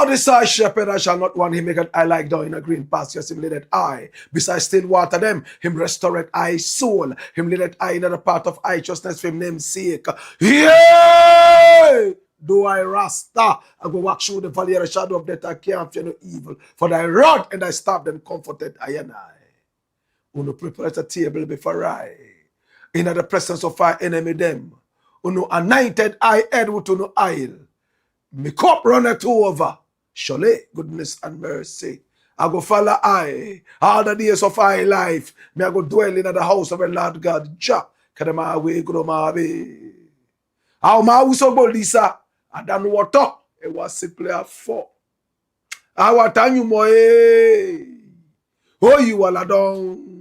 This I shepherd, I shall not want him, make I like down in a green pasture, him leadeth I, besides still water them, him restoreth I soul, him leadeth I in a part of righteousness for him name's sake. Yea! Do I Rasta, I go walk through the valley of the shadow of death, I can't fear no evil, for thy rod and thy staff them comforted I and I. Uno prepare a table before I, in the presence of our enemy them, uno anointed I head with uno oil, me cup runneth over. Surely, goodness and mercy, I go follow I all the days of my life. Me I go dwell in the house of the Lord God. Jah, kadama way, go my way. How my house of Bolisa, I don't know what it was simply a four. I want you more. Oh, you all adon.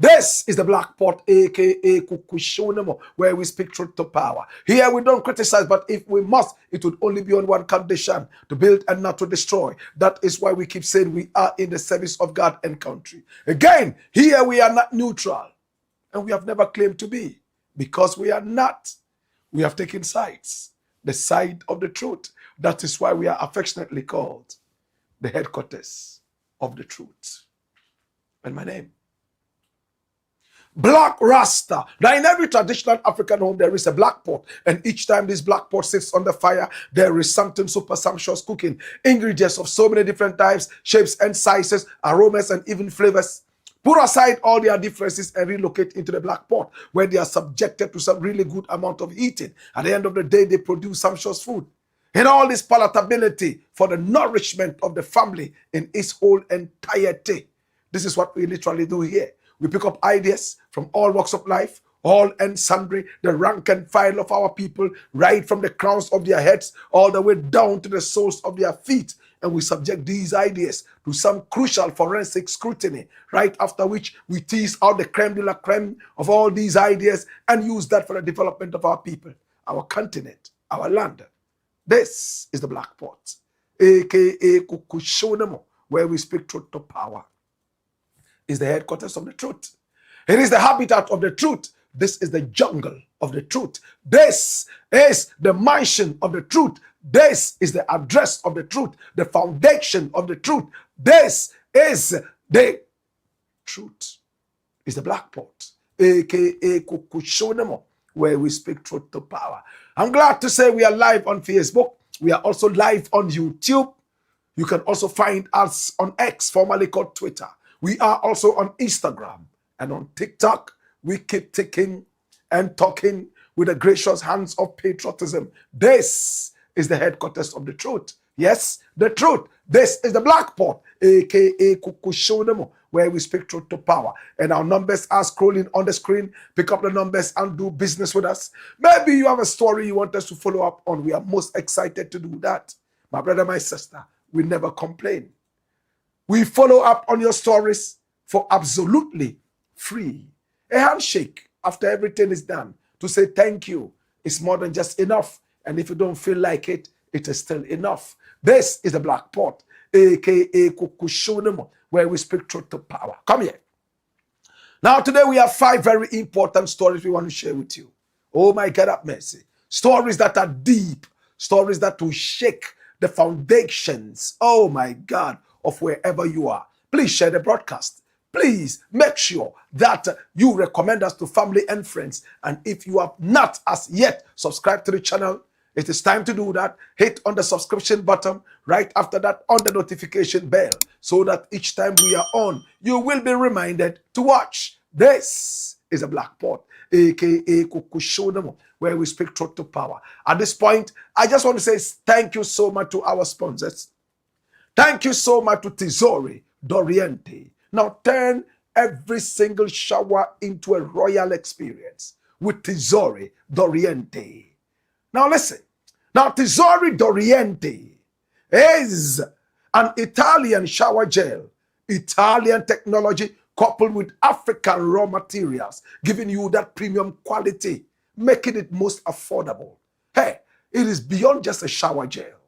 This is the Black Pot, aka Kukushonemo, where we speak truth to power. Here we don't criticize, but if we must, it would only be on one condition: to build and not to destroy. That is why we keep saying we are in the service of God and country. Again, here we are not neutral, and we have never claimed to be, because we are not. We have taken sides, the side of the truth. That is why we are affectionately called the headquarters of the truth. And my name, Black Rasta. Now, in every traditional African home, there is a black pot. And each time this black pot sits on the fire, there is something super sumptuous cooking. Ingredients of so many different types, shapes and sizes, aromas and even flavors. Put aside all their differences and relocate into the black pot, where they are subjected to some really good amount of heating. At the end of the day, they produce sumptuous food. And all this palatability for the nourishment of the family in its whole entirety. This is what we literally do here. We pick up ideas from all walks of life, all and sundry, the rank and file of our people, right from the crowns of their heads all the way down to the soles of their feet. And we subject these ideas to some crucial forensic scrutiny, right after which we tease out the creme de la creme of all these ideas and use that for the development of our people, our continent, our land. This is the Black Pot, aka Kukushonemo, where we speak truth to power. Is the headquarters of the truth. It is the habitat of the truth. This is the jungle of the truth. This is the mansion of the truth. This is the address of the truth, the foundation of the truth. This is the truth. Is the Black Pot, aka Kukushonemo, where we speak truth to power. I'm glad to say we are live on Facebook. We are also live on YouTube. You can also find us on X, formerly called Twitter. We are also on Instagram and on TikTok. We keep ticking and talking with the gracious hands of patriotism. This is the headquarters of the truth. Yes, the truth. This is the Black Pot, aka Kukushonemo, where we speak truth to power. And our numbers are scrolling on the screen. Pick up the numbers and do business with us. Maybe you have a story you want us to follow up on. We are most excited to do that. My brother, my sister, we never complain. We follow up on your stories for absolutely free. A handshake after everything is done to say thank you is more than just enough. And if you don't feel like it, it is still enough. This is the Black Pot, aka Kukushonemo, where we speak truth to power. Come here. Now today we have 5 very important stories we want to share with you. Oh my God, have mercy. Stories that are deep. Stories that will shake the foundations. Oh my God. Of wherever you are. Please share the broadcast. Please make sure that you recommend us to family and friends. And if you have not as yet subscribed to the channel, it is time to do that. Hit on the subscription button. Right after that, on the notification bell, so that each time we are on, you will be reminded to watch. This is a Blakk Pot, aka Kukushodomo, where we speak truth to power. At this point, I just want to say thank you so much to our sponsors. Thank you so much to Tesori Doriente. Now turn every single shower into a royal experience with Tesori Doriente. Now listen. Now Tesori Doriente is an Italian shower gel, Italian technology coupled with African raw materials, giving you that premium quality, making it most affordable. Hey, it is beyond just a shower gel.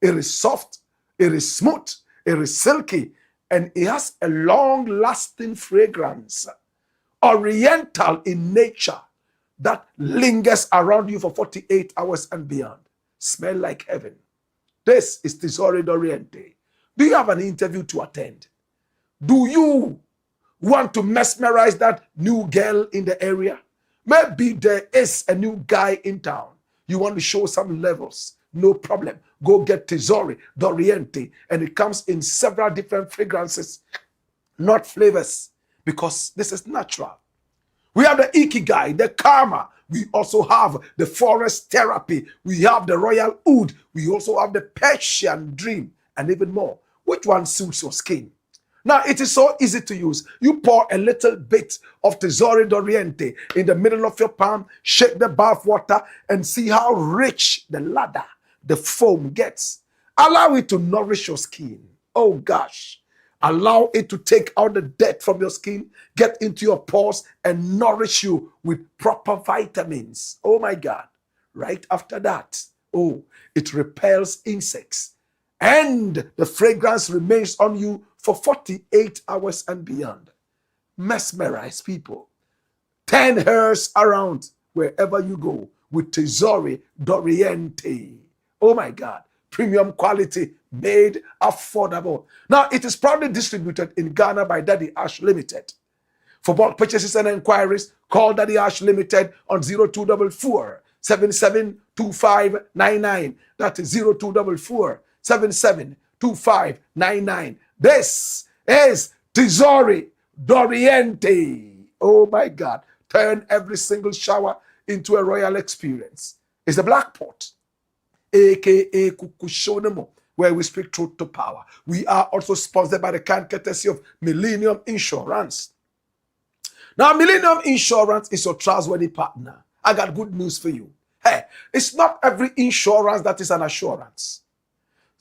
It is soft, it is smooth, it is silky, and it has a long-lasting fragrance, oriental in nature, that lingers around you for 48 hours and beyond. Smell like heaven. This is Tesori Doriente. Do you have an interview to attend? Do you want to mesmerize that new girl in the area? Maybe there is a new guy in town. You want to show some levels. No problem. Go get Tesori Doriente. And it comes in several different fragrances, not flavors, because this is natural. We have the Ikigai, the Karma. We also have the Forest Therapy. We have the Royal Oud. We also have the Persian Dream, and even more. Which one suits your skin? Now, it is so easy to use. You pour a little bit of Tesori Doriente in the middle of your palm, shake the bath water, and see how rich the lather, the foam gets. Allow it to nourish your skin. Oh gosh. Allow it to take out the dirt from your skin, get into your pores, and nourish you with proper vitamins. Oh my God. Right after that, oh, it repels insects. And the fragrance remains on you for 48 hours and beyond. Mesmerize people. 10 hairs around wherever you go with Tesori Doriente. Oh my God. Premium quality, made affordable. Now, it is proudly distributed in Ghana by Daddy Ash Limited. For bulk purchases and inquiries, call Daddy Ash Limited on 0244 772599. That is 0244 772599. This is Tesori Doriente. Oh my God. Turn every single shower into a royal experience. It's a Blakk Pot, aka Kukushodomo, where we speak truth to power. We are also sponsored by the kind courtesy of Millennium Insurance. Now, Millennium Insurance is your trustworthy partner. I got good news for you. Hey, it's not every insurance that is an assurance.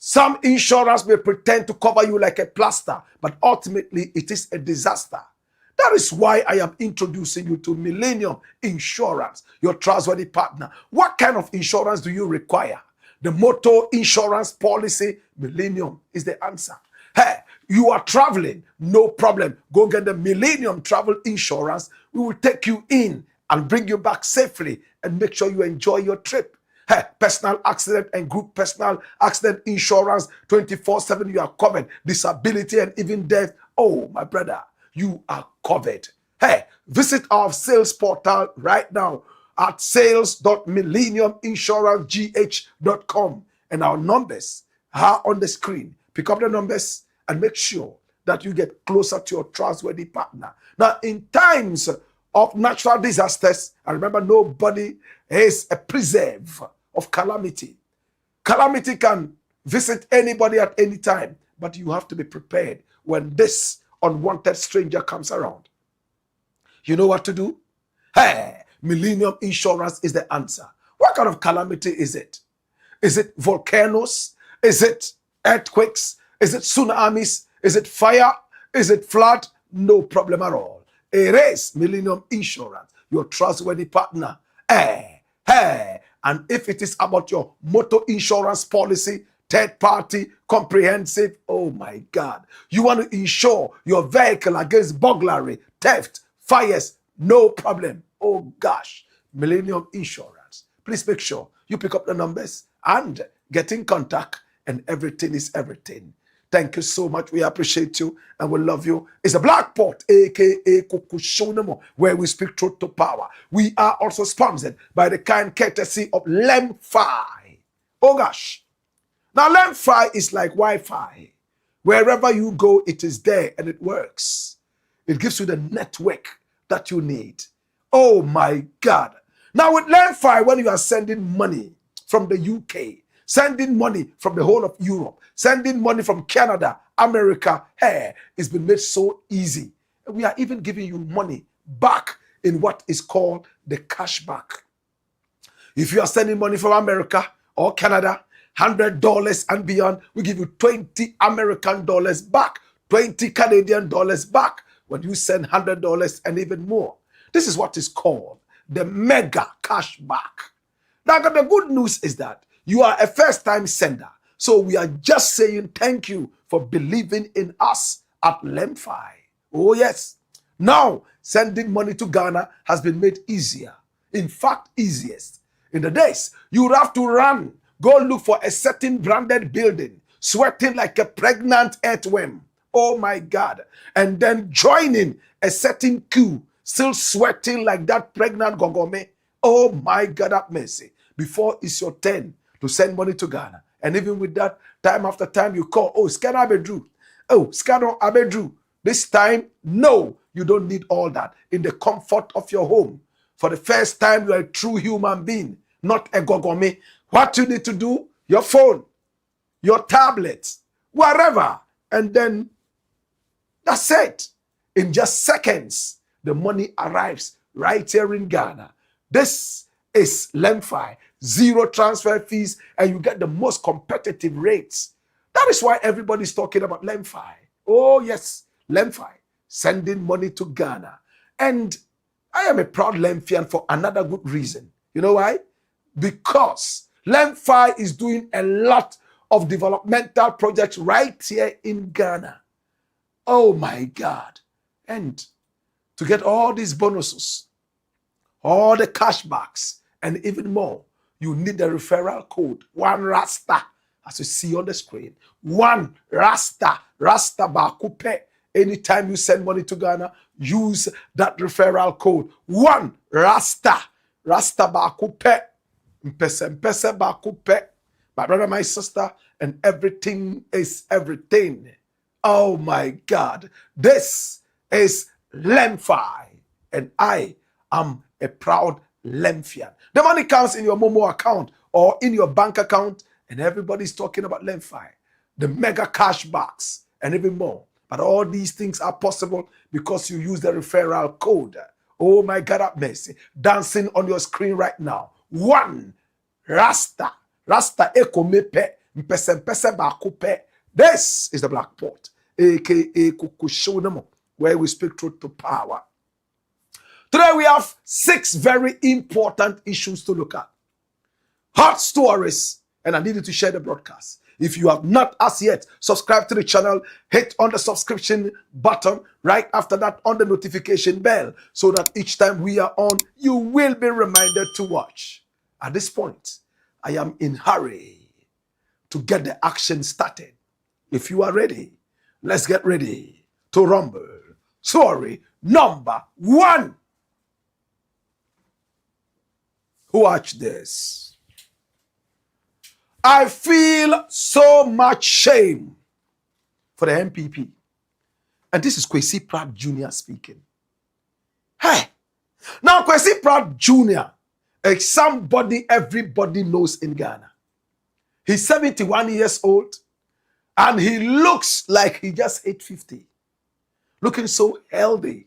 Some insurance may pretend to cover you like a plaster, but ultimately it is a disaster. That is why I am introducing you to Millennium Insurance, your trustworthy partner. What kind of insurance do you require? The motor insurance policy, Millennium is the answer. Hey, you are traveling, no problem. Go get the Millennium Travel Insurance. We will take you in and bring you back safely and make sure you enjoy your trip. Hey, personal accident and group personal accident insurance, 24/7, you are covered. Disability and even death. Oh, my brother, you are covered. Hey, visit our sales portal right now at sales.millenniuminsurancegh.com, and our numbers are on the screen. Pick up the numbers and make sure that you get closer to your trustworthy partner. Now, in times of natural disasters, and remember, nobody is a preserve of calamity. Calamity can visit anybody at any time, but you have to be prepared when this unwanted stranger comes around. You know what to do? Hey, Millennium Insurance is the answer. What kind of calamity is it? Is it volcanoes? Is it earthquakes? Is it tsunamis? Is it fire? Is it flood? No problem at all. It is Millennium Insurance, your trustworthy partner. Hey. And if it is about your motor insurance policy, third party, comprehensive, oh my God. You want to insure your vehicle against burglary, theft, fires, no problem. Oh gosh, Millennium Insurance. Please make sure you pick up the numbers and get in contact, and everything is everything. Thank you so much. We appreciate you and we love you. It's a Blakk Pot, aka Kukushodomo, where we speak truth to power. We are also sponsored by the kind courtesy of Lemfi. Oh gosh. Now Lemfi is like Wi-Fi. Wherever you go, it is there and it works. It gives you the network that you need. Oh my God. Now with LendFi, when you are sending money from the UK, sending money from the whole of Europe, sending money from Canada, America, hey, it's been made so easy. We are even giving you money back in what is called the cashback. If you are sending money from America or Canada, $100 and beyond, we give you 20 American dollars back, 20 Canadian dollars back when you send $100 and even more. This is what is called the mega cashback. Now, the good news is that you are a first-time sender. So we are just saying thank you for believing in us at LendFi. Oh, yes. Now, sending money to Ghana has been made easier. In fact, easiest. In the days, you would have to run, go look for a certain branded building, sweating like a pregnant earthworm. Oh, my God. And then joining a certain queue, still sweating like that pregnant gogome. Oh, my God, have mercy. Before it's your turn to send money to Ghana. And even with that, time after time you call, oh, scanner Abedru. Oh, scanner Abedru. This time, no, you don't need all that. In the comfort of your home. For the first time, you are a true human being, not a gogome. What you need to do, your phone, your tablet, wherever. And then, that's it. In just seconds, the money arrives right here in Ghana. This is LendFi. Zero transfer fees, and you get the most competitive rates. That is why everybody's talking about LendFi. Oh, yes, LendFi, sending money to Ghana. And I am a proud LendFian for another good reason. You know why? Because LendFi is doing a lot of developmental projects right here in Ghana. Oh, my God. And to get all these bonuses, all the cashbacks, and even more, you need the referral code, 1 RASTA, as you see on the screen. 1 RASTA, RASTA Bakupe. Anytime you send money to Ghana, use that referral code, 1 RASTA, RASTA Bakupe, Mpese Bakupe. My brother, my sister, and everything is everything. Oh my God, this is LendFi, and I am a proud LendFian. The money comes in your Momo account or in your bank account, and everybody's talking about LendFi, the mega cashbacks, and even more. But all these things are possible because you use the referral code. Oh my God, have mercy. Dancing on your screen right now. 1 RASTA, RASTA Ekomepe, Mpese Bakupe. This is the Blakk Port, aka Kukushonamo, where we speak truth to power. Today we have 6 very important issues to look at. Hot stories, and I need you to share the broadcast. If you have not as yet subscribed to the channel, hit on the subscription button right after that on the notification bell so that each time we are on, you will be reminded to watch. At this point, I am in hurry to get the action started. If you are ready, let's get ready to rumble. Story number 1. Watch this. I feel so much shame for the NPP. And this is KWESI PRATT Jnr. speaking. Hey, now KWESI PRATT Jnr. is somebody everybody knows in Ghana. He's 71 years old and he looks like he just hit 50. Looking so healthy.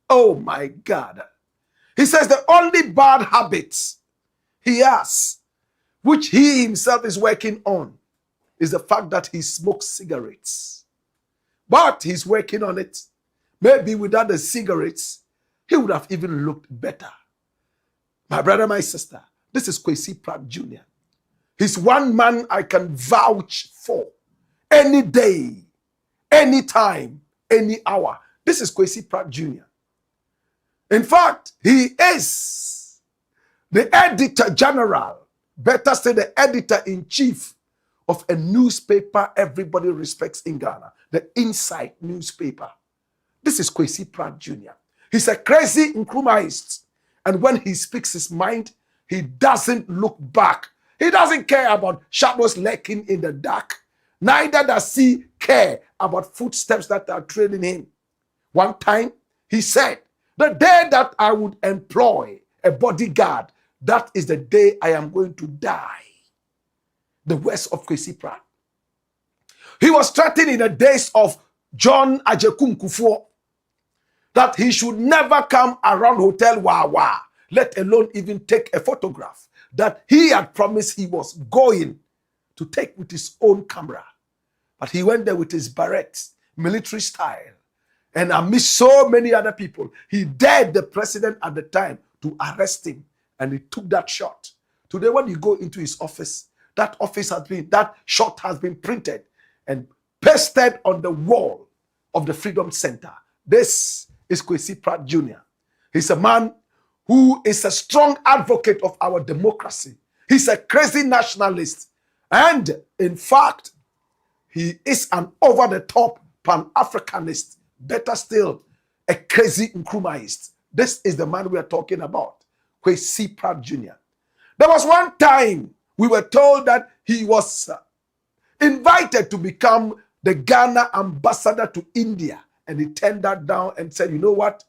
Oh my God. He says the only bad habits he has, which he himself is working on, is the fact that he smokes cigarettes. But he's working on it. Maybe without the cigarettes, he would have even looked better. My brother, my sister, this is KWESI PRATT Jnr. He's one man I can vouch for. Any day, any time, any hour. This is KWESI PRATT Jnr. In fact, he is the editor general, better say the editor-in-chief of a newspaper everybody respects in Ghana, the Insight newspaper. This is KWESI PRATT Jnr. He's a crazy Nkrumahist, and when he speaks his mind, he doesn't look back. He doesn't care about shadows lurking in the dark. Neither does he care about footsteps that are trailing him. One time, he said The day that I would employ a bodyguard, that is the day I am going to die. The words of KWESI Pratt. He was threatened in the days of John Ajekun Kufuor that he should never come around Hotel Wawa, let alone even take a photograph that he had promised he was going to take with his own camera. But he went there with his barrette, military style. And amidst so many other people, he dared the president at the time to arrest him. And he took that shot. Today, when you go into his office, that shot has been printed and pasted on the wall of the Freedom Center. This is KWESI Pratt Jnr. He's a man who is a strong advocate of our democracy. He's a crazy nationalist. And in fact, he is an over-the-top Pan-Africanist. Better still, a crazy Nkrumahist. This is the man we are talking about, KWESI Pratt Jnr. There was one time we were told that he was invited to become the Ghana ambassador to India. And he turned that down and said, you know what?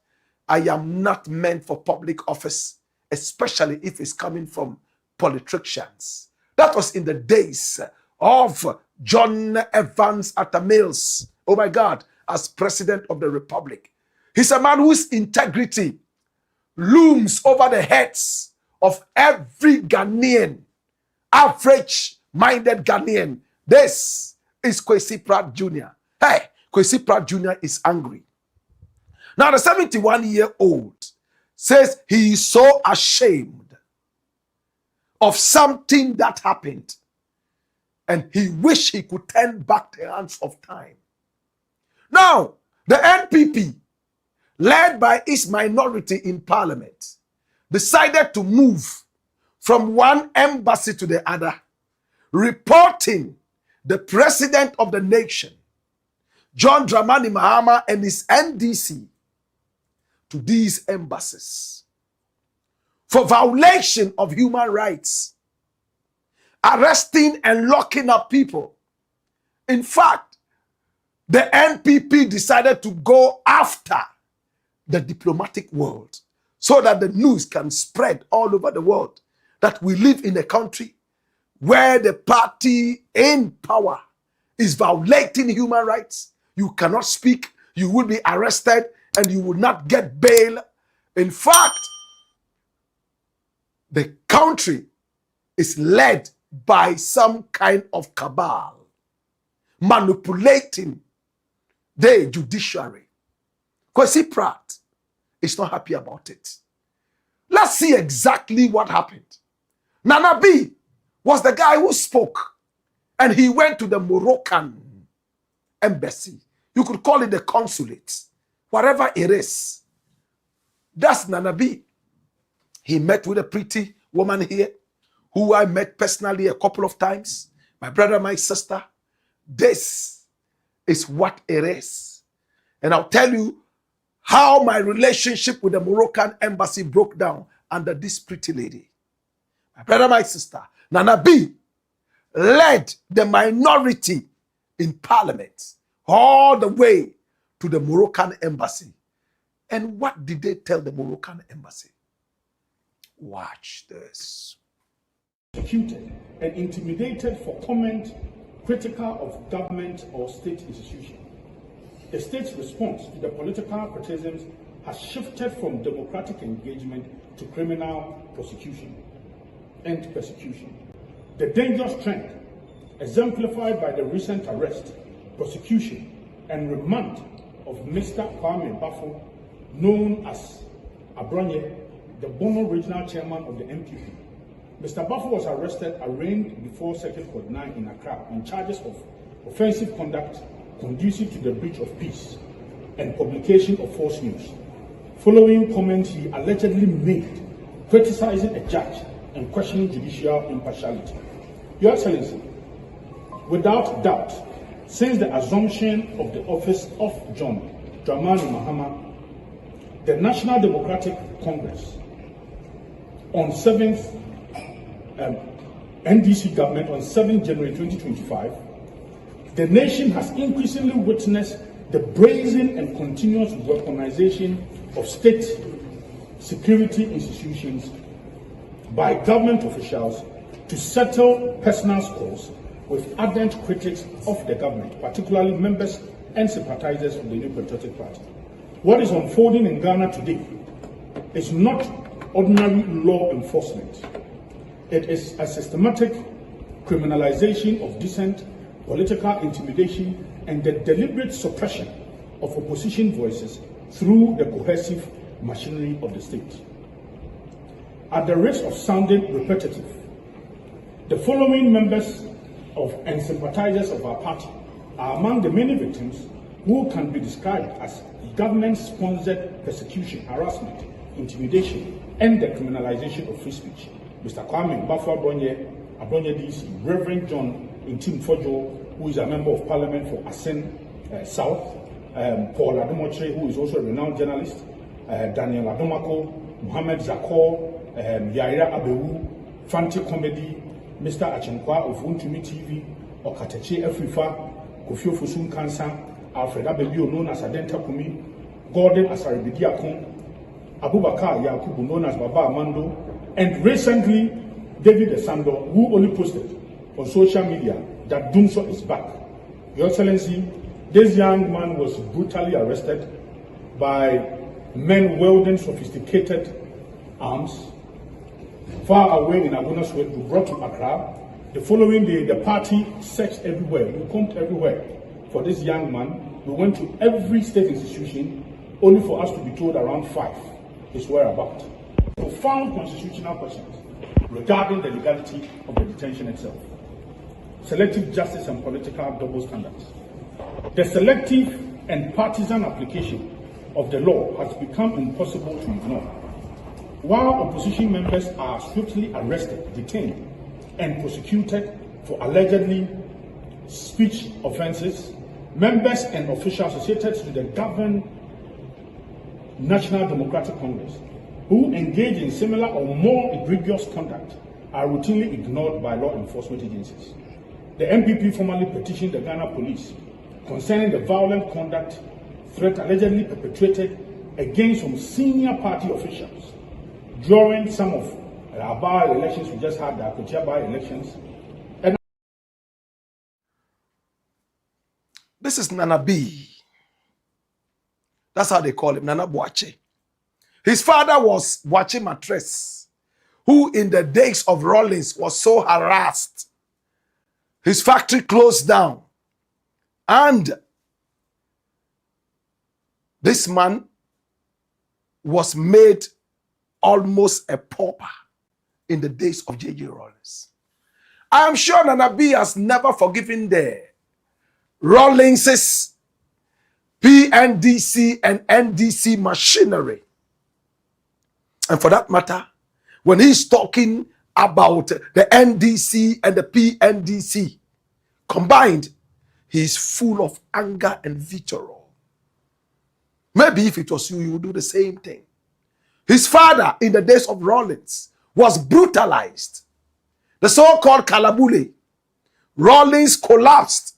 I am not meant for public office, especially if it's coming from politicians. That was in the days of John Evans Atta Mills, oh my God, as president of the Republic. He's a man whose integrity looms over the heads of every Ghanaian, average-minded Ghanaian. This is KWESI Pratt Jnr. Hey, KWESI Pratt Jnr. is angry. Now, the 71-year-old says he is so ashamed of something that happened, and he wished he could turn back the hands of time. Now, the NPP, led by its minority in parliament, decided to move from one embassy to the other, reporting the president of the nation, John Dramani Mahama, and his NDC to these embassies for violation of human rights, arresting and locking up people. In fact, the NPP decided to go after the diplomatic world so that the news can spread all over the world that we live in a country where the party in power is violating human rights. You cannot speak, you will be arrested, and you will not get bail. In fact, the country is led by some kind of cabal manipulating the judiciary. KWESI Pratt is not happy about it. Let's see exactly what happened. Nana B was the guy who spoke, and he went to the Moroccan embassy. You could call it the consulate, whatever it is. That's Nana B. He met with a pretty woman here, who I met personally a couple of times. My brother, my sister. This is what it is. And I'll tell you how my relationship with the Moroccan embassy broke down under this pretty lady. My brother, my sister, Nana B led the minority in parliament all the way to the Moroccan embassy. And what did they tell the Moroccan embassy? Watch this. Persecuted and intimidated for comment critical of government or state institution. The state's response to the political criticisms has shifted from democratic engagement to criminal prosecution and persecution. The dangerous trend, exemplified by the recent arrest, prosecution, and remand of Mr. Kwame Bafo, known as Abronye, the Bono Regional Chairman of the NPP. Mr. Bafo was arrested, arraigned before Circuit Court 9 in Accra on charges of offensive conduct conducive to the breach of peace and publication of false news, following comments he allegedly made criticizing a judge and questioning judicial impartiality. Your Excellency, without doubt, since the assumption of the office of John Dramani Mahama, the National Democratic Congress on 7th NDC government on 7th January 2025, the nation has increasingly witnessed the brazen and continuous weaponization of state security institutions by government officials to settle personal scores with ardent critics of the government, particularly members and sympathizers of the New Patriotic Party. What is unfolding in Ghana today is not ordinary law enforcement. It is a systematic criminalization of dissent, political intimidation, and the deliberate suppression of opposition voices through the cohesive machinery of the state. At the risk of sounding repetitive, the following members of and sympathizers of our party are among the many victims who can be described as government-sponsored persecution, harassment, intimidation, and the criminalization of free speech. Mr. Kwame Bafo Abronye DC, Reverend John Intim Fojo, who is a member of parliament for Asen South, Paul Adomoche, who is also a renowned journalist, Daniel Adomako, Mohammed Zakor, Yaira Abewu, Fanti Comedy, Mr. Achenkwa of Untumi TV, Okateche Afrifa, Kofi Ofosun Kansa, Alfred Abelio, known as Adenta Kumi, Gordon Asaribidiakon, Abubakar Yakubu, known as Baba Amando, and recently David Esando, who only posted on social media that Dumso is back. Your Excellency, this young man was brutally arrested by men wielding sophisticated arms far away in Aguna Soweto, brought to Accra. The following day, the party searched everywhere. We combed everywhere for this young man. We went to every state institution, only for us to be told around 5 his whereabouts. Profound constitutional questions regarding the legality of the detention itself. Selective justice and political double standards. The selective and partisan application of the law has become impossible to ignore. While opposition members are swiftly arrested, detained, and prosecuted for allegedly speech offenses, members and officials associated to the governed National Democratic Congress who engage in similar or more egregious conduct are routinely ignored by law enforcement agencies. The NPP formally petitioned the Ghana police concerning the violent conduct threat allegedly perpetrated against some senior party officials during some of our by-elections. We just had the Akotia by-elections. And this is Nana B. That's how they call him, Nana Boache. His father was Boache Matres, who in the days of Rawlings was so harassed. His factory closed down. And this man was made almost a pauper in the days of J.J. Rawlings. I am sure Nana B has never forgiven the Rawlings' PNDC and NDC machinery. And for that matter, when he's talking about the NDC and the PNDC combined, he's full of anger and vitriol. Maybe if it was you, you would do the same thing. His father, in the days of Rawlings, was brutalized. The so-called Kalabule. Rawlings collapsed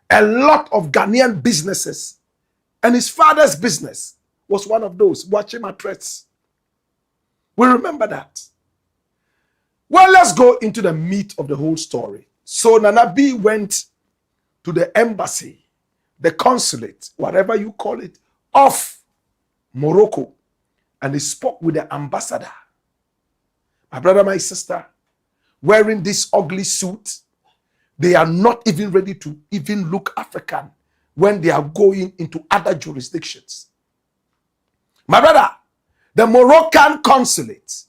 a lot of Ghanaian businesses. And his father's business was one of those, Boache Matres. We remember that. Well, let's go into the meat of the whole story. So Nana B went to the embassy, the consulate, whatever you call it, of Morocco, and he spoke with the ambassador. My brother, my sister, wearing this ugly suit, they are not even ready to even look African when they are going into other jurisdictions. My brother, the Moroccan consulate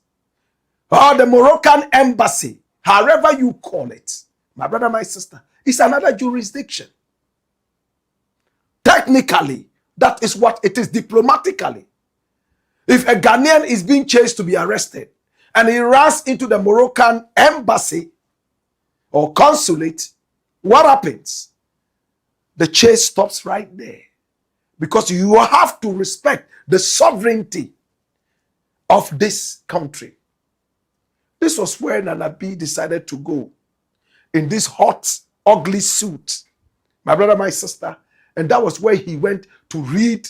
or the Moroccan embassy, however you call it, my brother, my sister, is another jurisdiction. Technically, that is what it is diplomatically. If a Ghanaian is being chased to be arrested and he runs into the Moroccan embassy or consulate, what happens? The chase stops right there, because you have to respect the sovereignty of this country. This was where Nana B decided to go, in this hot, ugly suit, my brother, my sister, and that was where he went to read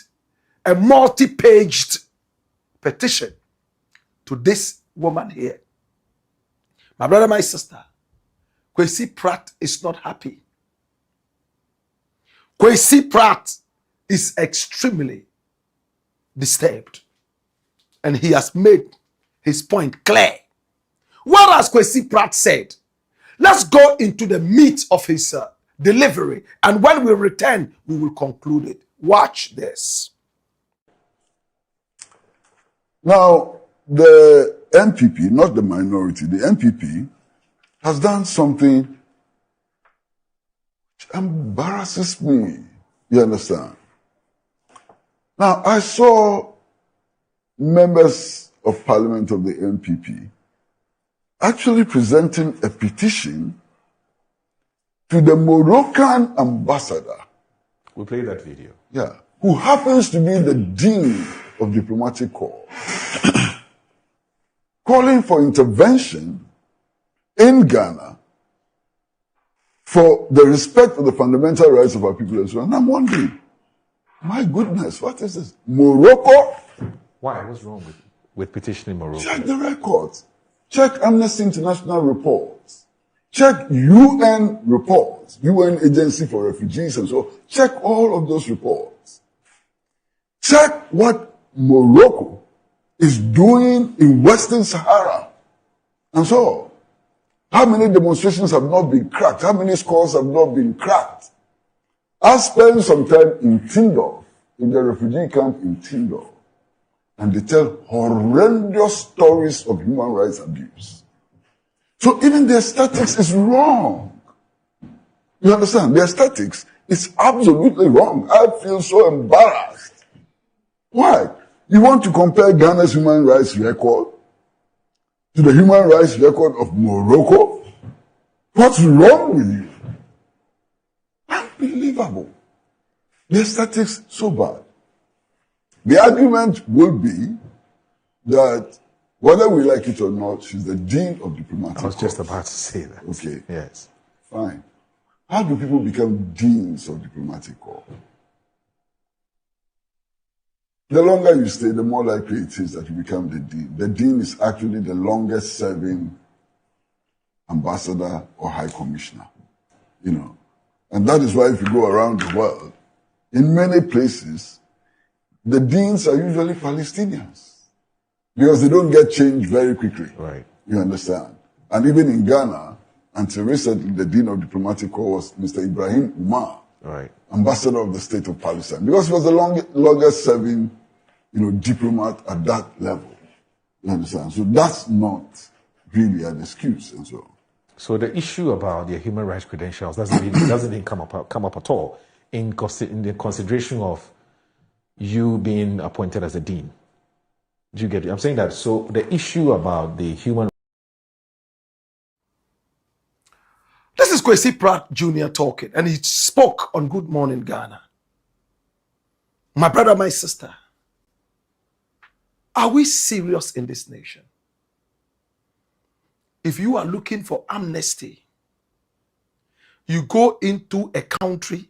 a multi-paged petition to this woman here. My brother, my sister, KWESI Pratt is not happy. KWESI Pratt is extremely disturbed. And he has made his point clear. What has KWESI Pratt said? Let's go into the meat of his delivery. And when we return, we will conclude it. Watch this. Now, the NPP, not the minority, the NPP has done something which embarrasses me. You understand? Now, I saw members of parliament of the NPP actually presenting a petition to the Moroccan ambassador. We played that video. Yeah, who happens to be the Dean of Diplomatic Corps, calling for intervention in Ghana for the respect of the fundamental rights of our people as well. And I'm wondering, my goodness, what is this? Morocco? Why? What's wrong with petitioning Morocco? Check the records. Check Amnesty International reports. Check UN reports, UN Agency for Refugees and so. Check all of those reports. Check what Morocco is doing in Western Sahara. And so, how many demonstrations have not been cracked? How many scores have not been cracked? I spent some time in Tindor, in the refugee camp in Tindor, and they tell horrendous stories of human rights abuse. So even their statistics is wrong. You understand? Their statistics is absolutely wrong. I feel so embarrassed. Why? You want to compare Ghana's human rights record to the human rights record of Morocco? What's wrong with you? Unbelievable. Their statistics so bad. The argument will be that whether we like it or not, she's the Dean of Diplomatic Corps. I was just about to say that. Okay. Yes. Fine. How do people become Deans of Diplomatic Corps? The longer you stay, the more likely it is that you become the Dean. The Dean is actually the longest serving ambassador or high commissioner. You know. And that is why if you go around the world, in many places, the deans are usually Palestinians. Because they don't get changed very quickly. Right. You understand? And even in Ghana, until recently, the Dean of Diplomatic Corps was Mr. Ibrahim Umar, Right. ambassador of the State of Palestine. Because he was the longest serving, diplomat at that level. You understand? So that's not really an excuse and so on. So the issue about the human rights credentials doesn't even come up at all in the consideration of you being appointed as a dean. Do you get it? I'm saying that. So the issue about the human. This is KWESI Pratt Jnr. talking, and he spoke on Good Morning Ghana. My brother, my sister, are we serious in this nation? If you are looking for amnesty, you go into a country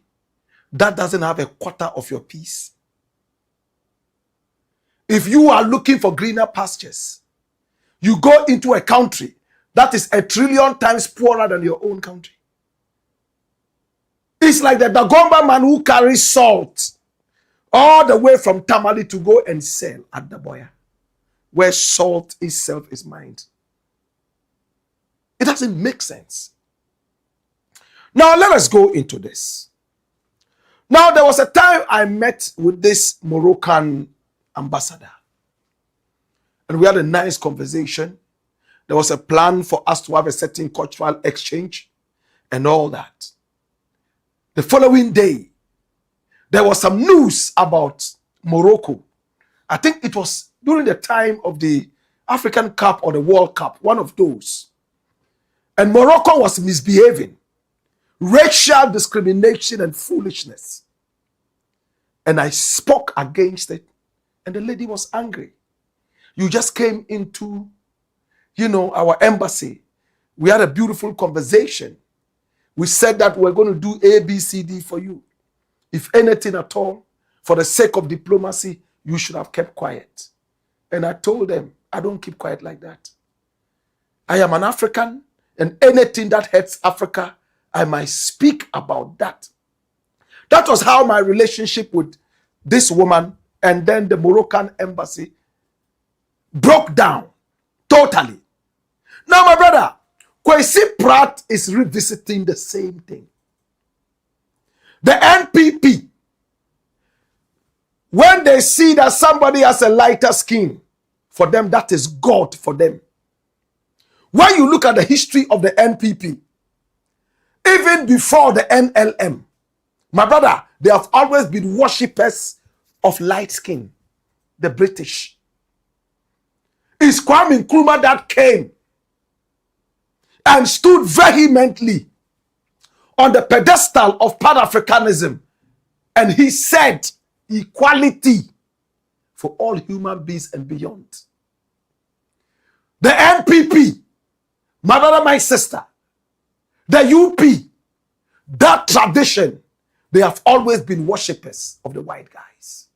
that doesn't have a quarter of your peace. If you are looking for greener pastures, you go into a country that is 1 trillion times poorer than your own country. It's like the Dagomba man who carries salt all the way from Tamale to go and sell at the Boya, where salt itself is mined. It doesn't make sense. Now let us go into this. Now there was a time I met with this Moroccan ambassador, and we had a nice conversation. There was a plan for us to have a certain cultural exchange and all that. The following day, there was some news about Morocco. I think it was during the time of the African Cup or the World Cup, one of those. And Morocco was misbehaving. Racial discrimination and foolishness. And I spoke against it. And the lady was angry. You just came into, our embassy. We had a beautiful conversation. We said that we're going to do A, B, C, D for you. If anything at all, for the sake of diplomacy, you should have kept quiet. And I told them, I don't keep quiet like that. I am an African, and anything that hurts Africa, I might speak about that. That was how my relationship with this woman and then the Moroccan embassy broke down totally. Now, my brother, KWESI Pratt is revisiting the same thing. The NPP, when they see that somebody has a lighter skin, for them, that is God for them. When you look at the history of the NPP, even before the NLM, my brother, they have always been worshippers of light skin, the British. It's Kwame Nkrumah that came and stood vehemently on the pedestal of Pan-Africanism, and he said equality for all human beings and beyond. The NPP, my brother, my sister, the UP, that tradition, they have always been worshippers of the white guys.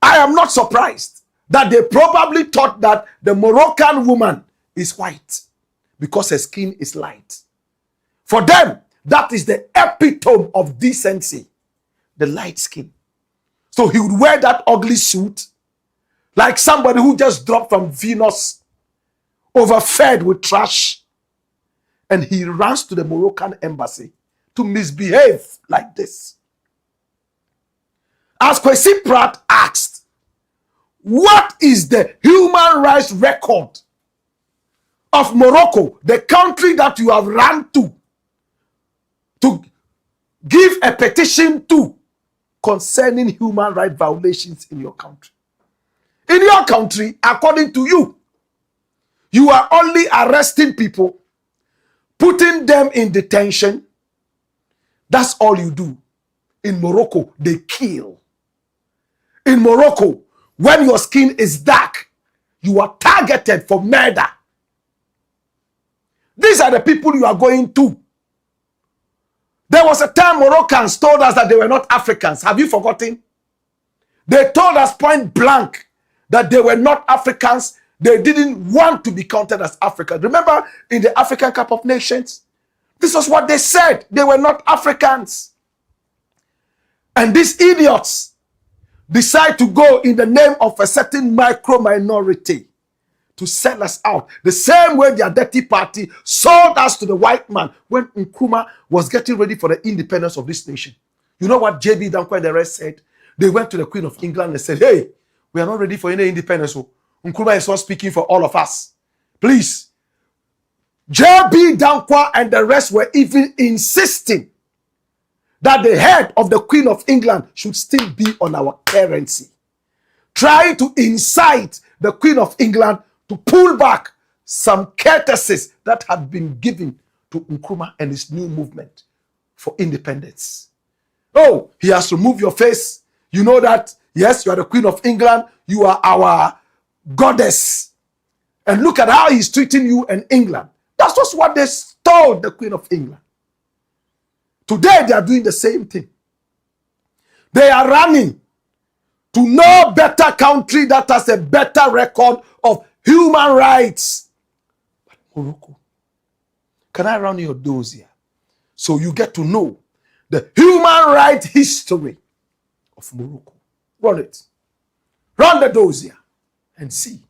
I am not surprised that they probably thought that the Moroccan woman is white because her skin is light. For them, that is the epitome of decency, the light skin. So he would wear that ugly suit like somebody who just dropped from Venus, overfed with trash, and he runs to the Moroccan embassy to misbehave like this. As KWESI Pratt asked, what is the human rights record of Morocco, the country that you have run to give a petition to concerning human rights violations in your country? In your country, according to you, you are only arresting people, putting them in detention. That's all you do. In Morocco, they kill. In Morocco, when your skin is dark, you are targeted for murder. These are the people you are going to. There was a time Moroccans told us that they were not Africans. Have you forgotten? They told us point blank that they were not Africans. They didn't want to be counted as Africans. Remember in the African Cup of Nations? This was what they said. They were not Africans. And these idiots decide to go in the name of a certain micro-minority to sell us out. The same way their dirty party sold us to the white man when Nkrumah was getting ready for the independence of this nation. You know what J.B. Danquah and the rest said? They went to the Queen of England and said, hey, we are not ready for any independence. So Nkrumah is not speaking for all of us. Please. J.B. Danquah and the rest were even insisting that the head of the Queen of England should still be on our currency. Trying to incite the Queen of England to pull back some courtesies that had been given to Nkrumah and his new movement for independence. Oh, he has removed your face. You know that, yes, you are the Queen of England. You are our goddess. And look at how he's treating you in England. That's just what they told the Queen of England. Today, they are doing the same thing. They are running to no better country that has a better record of human rights. But Morocco. Can I run your dossier so you get to know the human rights history of Morocco? Run it. Run the dossier and see.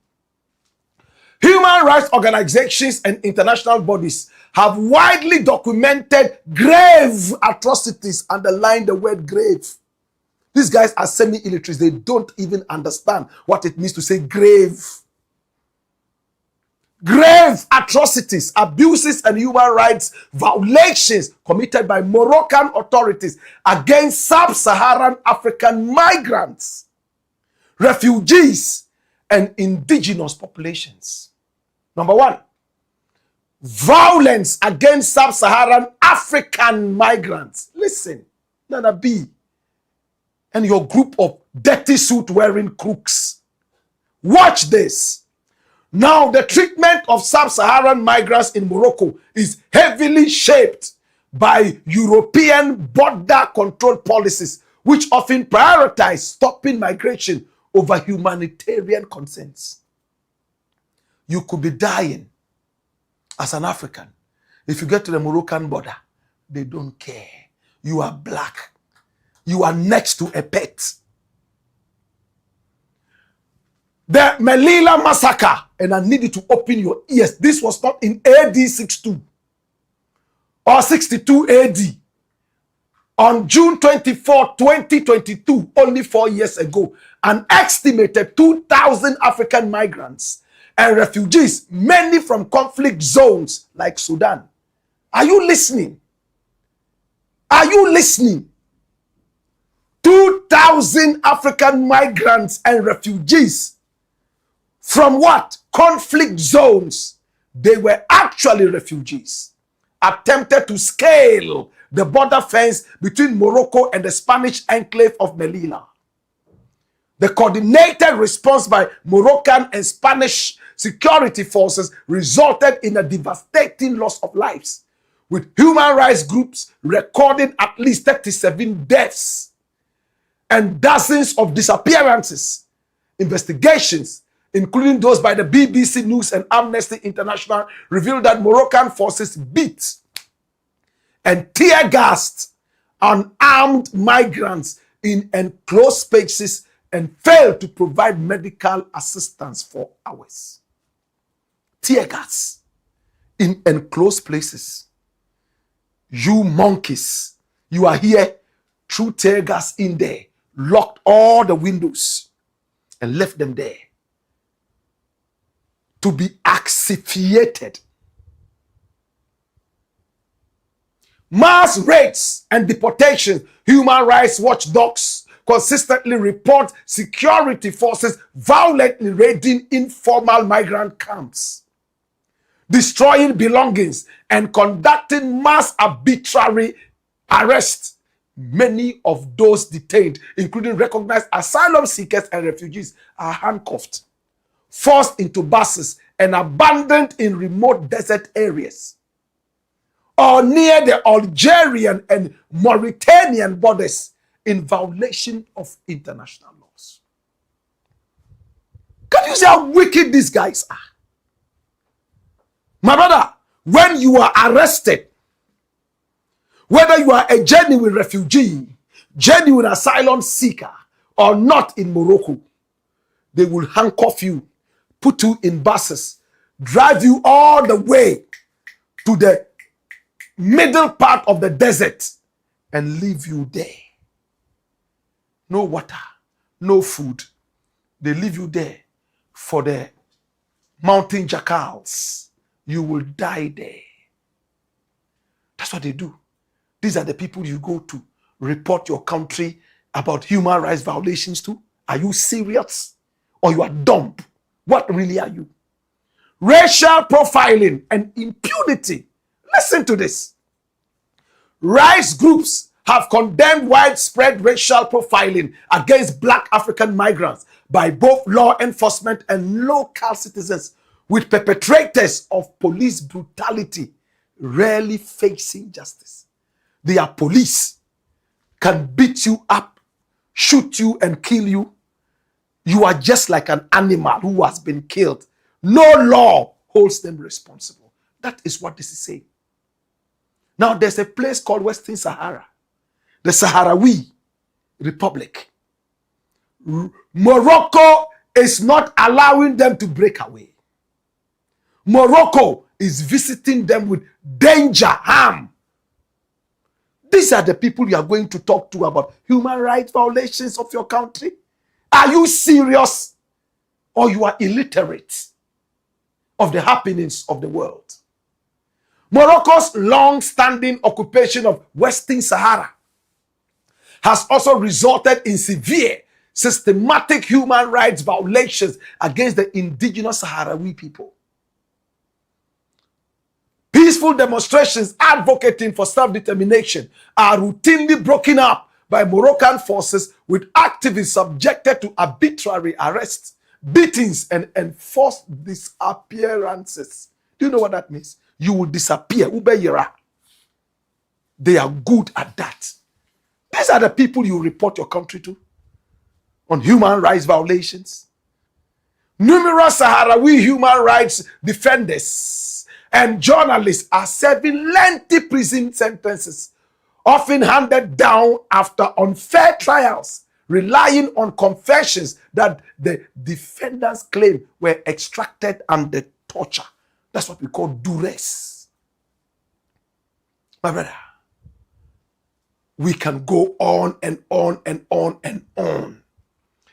Human rights organizations and international bodies have widely documented grave atrocities, underline the word grave. These guys are semi-illiterates. They don't even understand what it means to say grave. Grave atrocities, abuses, and human rights violations committed by Moroccan authorities against sub-Saharan African migrants, refugees, and indigenous populations. Number one, violence against sub-Saharan African migrants. Listen, Nana B and your group of dirty suit wearing crooks. Watch this. Now, the treatment of sub-Saharan migrants in Morocco is heavily shaped by European border control policies, which often prioritize stopping migration over humanitarian concerns. You could be dying as an African. If you get to the Moroccan border, they don't care. You are black. You are next to a pet. The Melilla massacre, and I need you to open your ears. This was not in AD 62 or 62 AD. On June 24, 2022, only 4 years ago, an estimated 2,000 African migrants and refugees, many from conflict zones like Sudan. Are you listening? Are you listening? 2,000 African migrants and refugees from what? Conflict zones. They were actually refugees. Attempted to scale the border fence between Morocco and the Spanish enclave of Melilla. The coordinated response by Moroccan and Spanish security forces resulted in a devastating loss of lives, with human rights groups recording at least 37 deaths and dozens of disappearances. Investigations, including those by the BBC News and Amnesty International, revealed that Moroccan forces beat and tear-gassed unarmed migrants in enclosed spaces and failed to provide medical assistance for hours. Tear gas in enclosed places. You monkeys, you are here, threw tear gas in there, locked all the windows and left them there to be asphyxiated. Mass raids and deportations. Human rights watchdogs consistently report security forces violently raiding informal migrant camps, destroying belongings, and conducting mass arbitrary arrests. Many of those detained, including recognized asylum seekers and refugees, are handcuffed, forced into buses, and abandoned in remote desert areas or near the Algerian and Mauritanian borders in violation of international laws. Can you see how wicked these guys are? My brother, when you are arrested, whether you are a genuine refugee, genuine asylum seeker, or not in Morocco, they will handcuff you, put you in buses, drive you all the way to the middle part of the desert and leave you there. No water, no food. They leave you there for the mountain jackals. You will die there. That's what they do. These are the people you go to report your country about human rights violations to. Are you serious? Or you are dumb? What really are you? Racial profiling and impunity. Listen to this. Rights groups have condemned widespread racial profiling against black African migrants by both law enforcement and local citizens, with perpetrators of police brutality rarely facing justice. Their police can beat you up, shoot you, and kill you. You are just like an animal who has been killed. No law holds them responsible. That is what this is saying. Now, there's a place called Western Sahara, the Sahrawi Republic. Morocco is not allowing them to break away. Morocco is visiting them with danger, harm. These are the people you are going to talk to about human rights violations of your country. Are you serious? Or you are illiterate of the happenings of the world? Morocco's long-standing occupation of Western Sahara has also resulted in severe, systematic human rights violations against the indigenous Sahrawi people. Peaceful demonstrations advocating for self-determination are routinely broken up by Moroccan forces, with activists subjected to arbitrary arrests, beatings, and enforced disappearances. Do you know what that means? You will disappear. They are good at that. These are the people you report your country to. on human rights violations. Numerous Sahrawi human rights defenders and journalists are serving lengthy prison sentences, often handed down after unfair trials, relying on confessions that the defendants claim were extracted under torture. That's what we call duress. My brother, we can go on and on and on and on.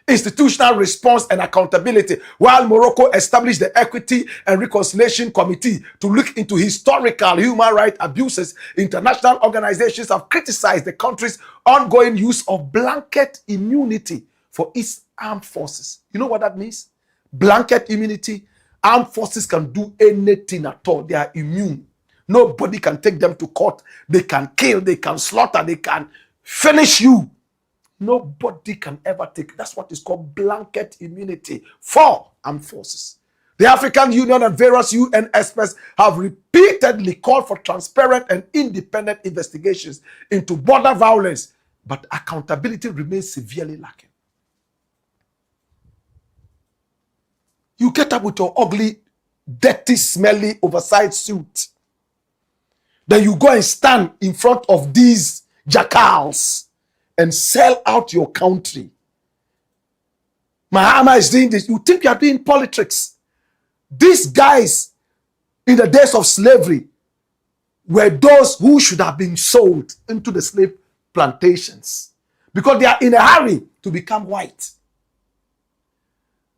Institutional response and accountability. While Morocco established the Equity and Reconciliation Committee to look into historical human rights abuses, international organizations have criticized the country's ongoing use of blanket immunity for its armed forces. You know what that means? Blanket immunity. Armed forces can do anything at all. They are immune. Nobody can take them to court. They can kill, they can slaughter, they can finish you. Nobody can ever take. That's what is called blanket immunity for armed forces. The African Union and various UN experts have repeatedly called for transparent and independent investigations into border violence, but accountability remains severely lacking. You get up with your ugly, dirty, smelly, oversized suit. Then you go and stand in front of these jackals and sell out your country. Mahama is doing this. You think you are doing politics. These guys in the days of slavery were those who should have been sold into the slave plantations because they are in a hurry to become white.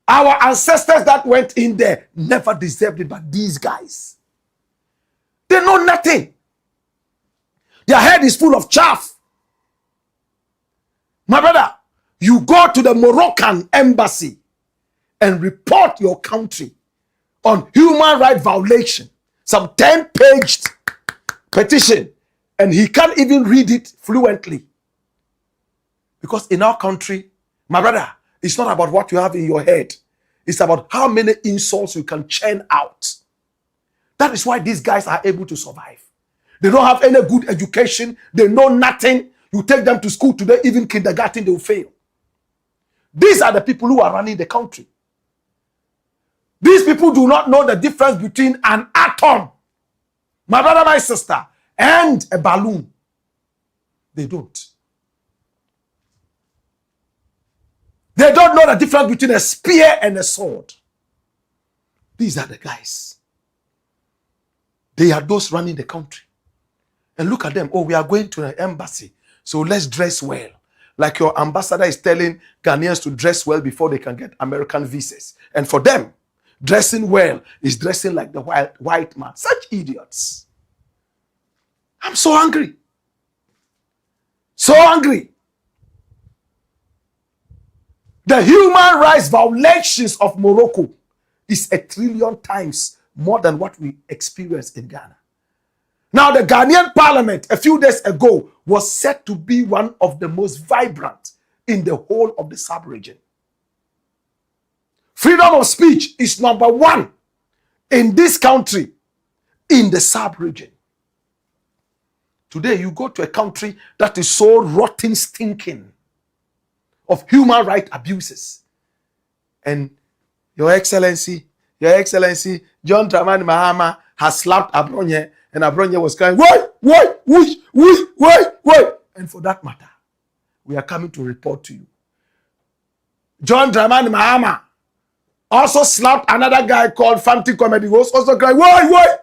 Our ancestors that went in there never deserved it, but these guys, they know nothing. Their head is full of chaff. My brother, you go to the Moroccan embassy and report your country on human rights violation, some 10-page petition, and he can't even read it fluently. Because in our country, my brother, it's not about what you have in your head. It's about how many insults you can churn out. That is why these guys are able to survive. They don't have any good education. They know nothing. You take them to school today, even kindergarten, they will fail. These are the people who are running the country. These people do not know the difference between an atom, my brother, my sister, and a balloon. They don't. They don't know the difference between a spear and a sword. These are the guys. They are those running the country. And look at them. Oh, we are going to an embassy, so let's dress well. Like your ambassador is telling Ghanaians to dress well before they can get American visas. And for them, dressing well is dressing like the white man. Such idiots. I'm so angry. So angry. The human rights violations of Morocco is 1 trillion times more than what we experience in Ghana. Now, the Ghanaian parliament a few days ago was said to be one of the most vibrant in the whole of the sub-region. Freedom of speech is #1 in this country, in the sub-region. Today, you go to a country that is so rotten, stinking of human rights abuses. And Your Excellency, John Dramani Mahama has slapped Abronye, and Abronye was crying, wait. And for that matter, we are coming to report to you. John Dramani Mahama also slapped another guy called Fanti Comedy, who was also crying, wait.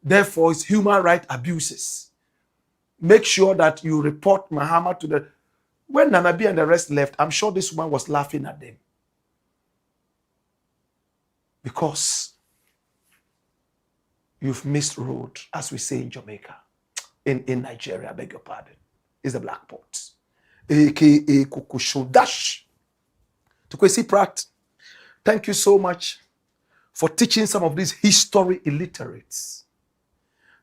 Therefore, it's human rights abuses. Make sure that you report Mahama to the... When Nanabi and the rest left, I'm sure this woman was laughing at them. Because you've missed road, as we say in Jamaica. In Nigeria, I beg your pardon. Is the Blakk Port. A.K.A. Kukushodash. To KWESI Pratt, thank you so much for teaching some of these history illiterates.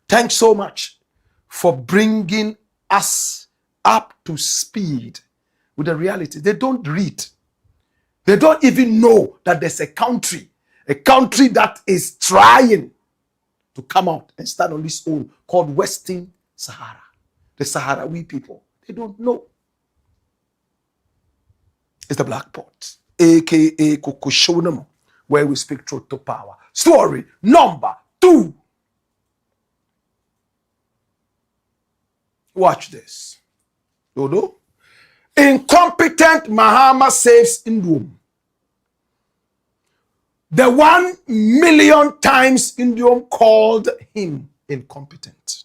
Thanks so much for bringing us up to speed with the reality. They don't read. They don't even know that there's a country that is trying to come out and stand on its own, called Western Sahara, the Sahrawi people. They don't know. It's the Blakk Pot, aka Kukushonam, where we speak truth to power. Story number 2. Watch this. Dodo. Incompetent Mahama saves NDUOM. The 1 million times NDUOM called him incompetent.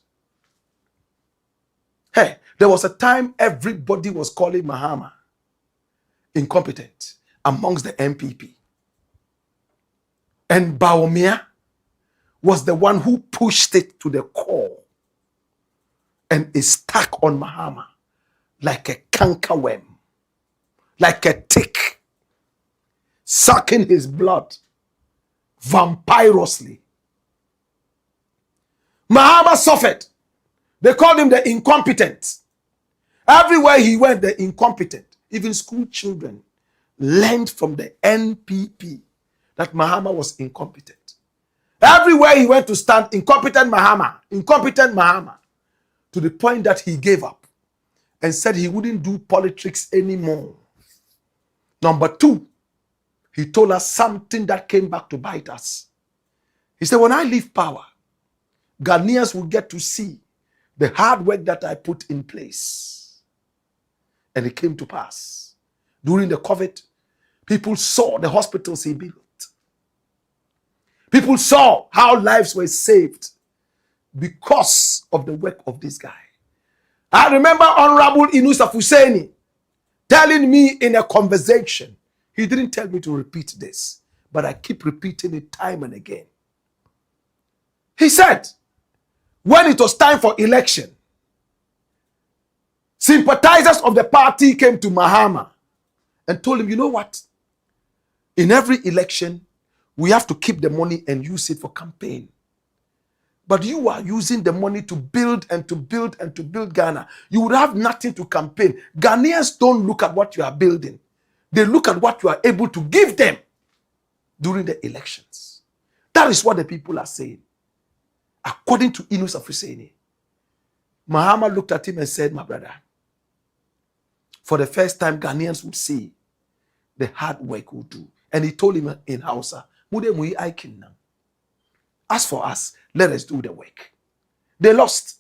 Hey, there was a time everybody was calling Mahama incompetent amongst the NPP. And Bawumia was the one who pushed it to the core and is stuck on Mahama like a cankerworm, like a tick, sucking his blood vampirously. Mahama suffered. They called him the incompetent. Everywhere he went, the incompetent. Even school children learned from the NPP that Mahama was incompetent. Everywhere he went to stand, incompetent Mahama, to the point that he gave up and said he wouldn't do politics anymore. Number 2, he told us something that came back to bite us. He said, when I leave power, Ghanaians will get to see the hard work that I put in place. And it came to pass. During the COVID, people saw the hospitals he built. People saw how lives were saved because of the work of this guy. I remember Honorable Inusa Fuseni telling me in a conversation, he didn't tell me to repeat this, but I keep repeating it time and again. He said, when it was time for election, sympathizers of the party came to Mahama and told him, you know what? In every election, we have to keep the money and use it for campaign. But you are using the money to build and to build and to build Ghana. You would have nothing to campaign. Ghanaians don't look at what you are building. They look at what you are able to give them during the elections. That is what the people are saying. According to Inusa Fuseni, Mahama looked at him and said, my brother, for the first time, Ghanaians would see the hard work we'll do. And he told him in Hausa, as for us, let us do the work. They lost.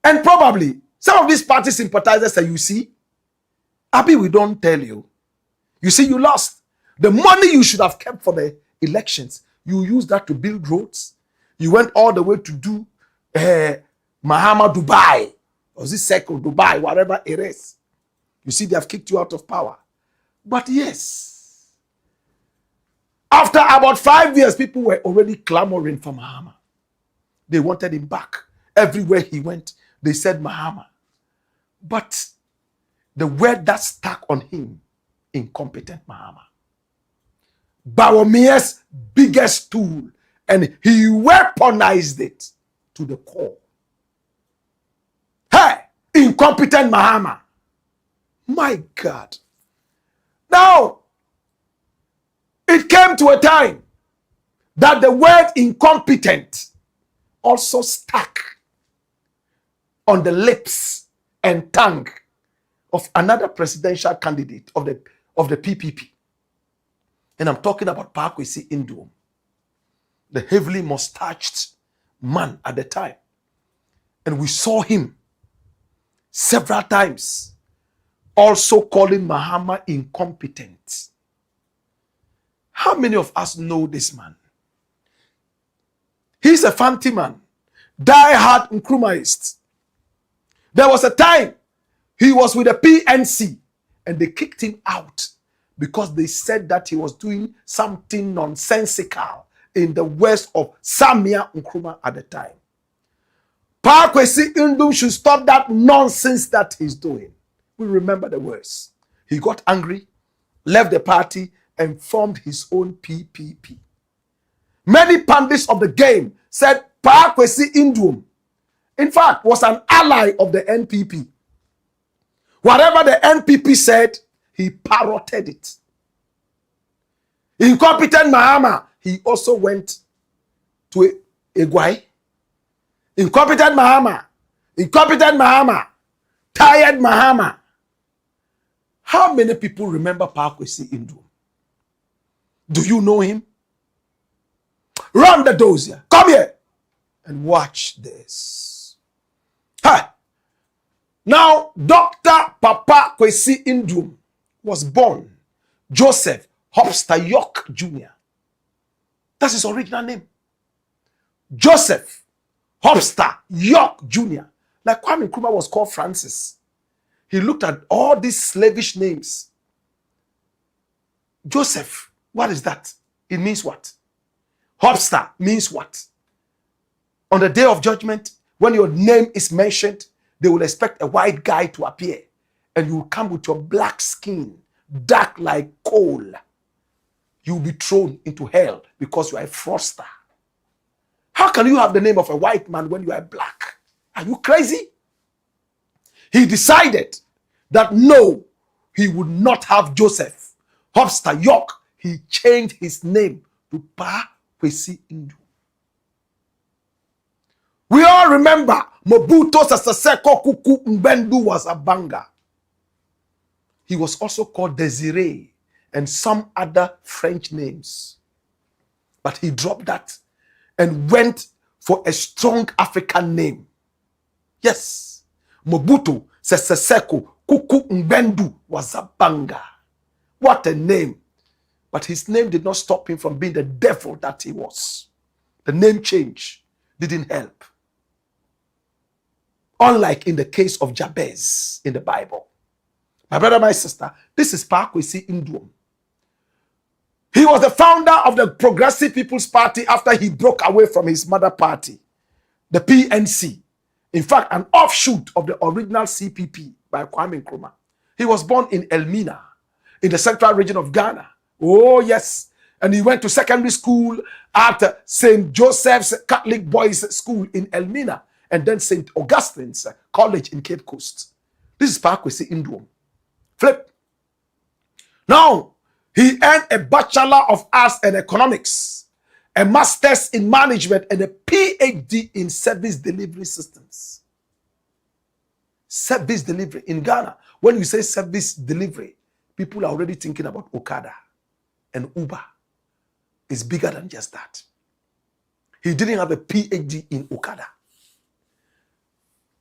And probably, some of these party sympathizers say, you see, Abi, we don't tell you. You see, you lost. The money you should have kept for the elections, you used that to build roads. You went all the way to do Mahama Dubai. Or this circle, Dubai, whatever it is. You see, they have kicked you out of power. But yes, after about 5 years, people were already clamoring for Mahama. They wanted him back. Everywhere he went, they said Mahama. But the word that stuck on him, incompetent Mahama. Bawumia's biggest tool, and he weaponized it to the core. Hey, incompetent Mahama. My God. Now, it came to a time that the word incompetent also stuck on the lips and tongue of another presidential candidate of the PPP. And I'm talking about KWESI NDUOM, the heavily mustached man at the time. And we saw him several times also calling Mahama incompetent. How many of us know this man? He's a fancy man, die-hard Nkrumahist. There was a time he was with the PNC and they kicked him out because they said that he was doing something nonsensical in the west of Samia Nkrumah at the time. KWESI NDUOM should stop that nonsense that he's doing. We remember the words. He got angry, left the party, and formed his own PPP. Many pundits of the game said KWESI NDUOM, in fact, was an ally of the NPP. Whatever the NPP said, he parroted it. Incompetent Mahama, he also went to Egwai. Incompetent Mahama, Tired Mahama. How many people remember KWESI Indrum? Do you know him? Run the dossier. Come here and watch this. Hi. Now, Dr. Papa KWESI Indrum was born Joseph Hopster York Jr. That's his original name. Joseph Hopster York Jr. Like Kwame Nkrumah was called Francis. He looked at all these slavish names. Joseph, what is that? It means what? Hopster means what? On the day of judgment, when your name is mentioned, they will expect a white guy to appear. And you will come with your black skin, dark like coal. You will be thrown into hell because you are a fraudster. How can you have the name of a white man when you are black? Are you crazy? He decided that no, he would not have Joseph Hopster York. He changed his name to KWESI Indrum. We all remember Mobutu Sese Seko Kuku Mbendu was a banger. He was also called Desiree and some other French names. But he dropped that and went for a strong African name. Yes, Mobutu Sese Seko Kuku Mbendu was a banger. What a name. But his name did not stop him from being the devil that he was. The name change didn't help. Unlike in the case of Jabez in the Bible. My brother, my sister, this is KWESI Indrum. He was the founder of the Progressive People's Party after he broke away from his mother party, the PNC. In fact, an offshoot of the original CPP by Kwame Nkrumah. He was born in Elmina, in the central region of Ghana. Oh, yes. And he went to secondary school at St. Joseph's Catholic Boys School in Elmina, and then St. Augustine's College in Cape Coast. This is KWESI Indrum. Flip. Now, he earned a Bachelor of Arts in Economics, a Master's in Management, and a PhD in Service Delivery Systems. Service delivery in Ghana. When you say service delivery, people are already thinking about Okada and Uber. It's bigger than just that. He didn't have a PhD in Okada.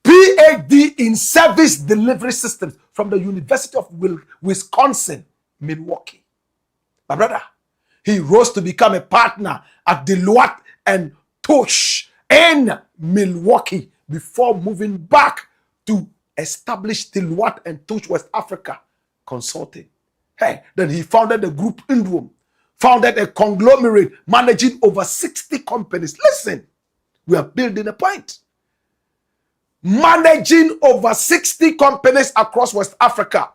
PhD in Service Delivery Systems from the University of Wisconsin, Milwaukee. My brother, he rose to become a partner at Deloitte and Touche in Milwaukee before moving back to establish Deloitte and Touche West Africa Consulting. Hey, then he founded the group NDUOM, founded a conglomerate managing over 60 companies. Listen, we are building a point. Managing over 60 companies across West Africa,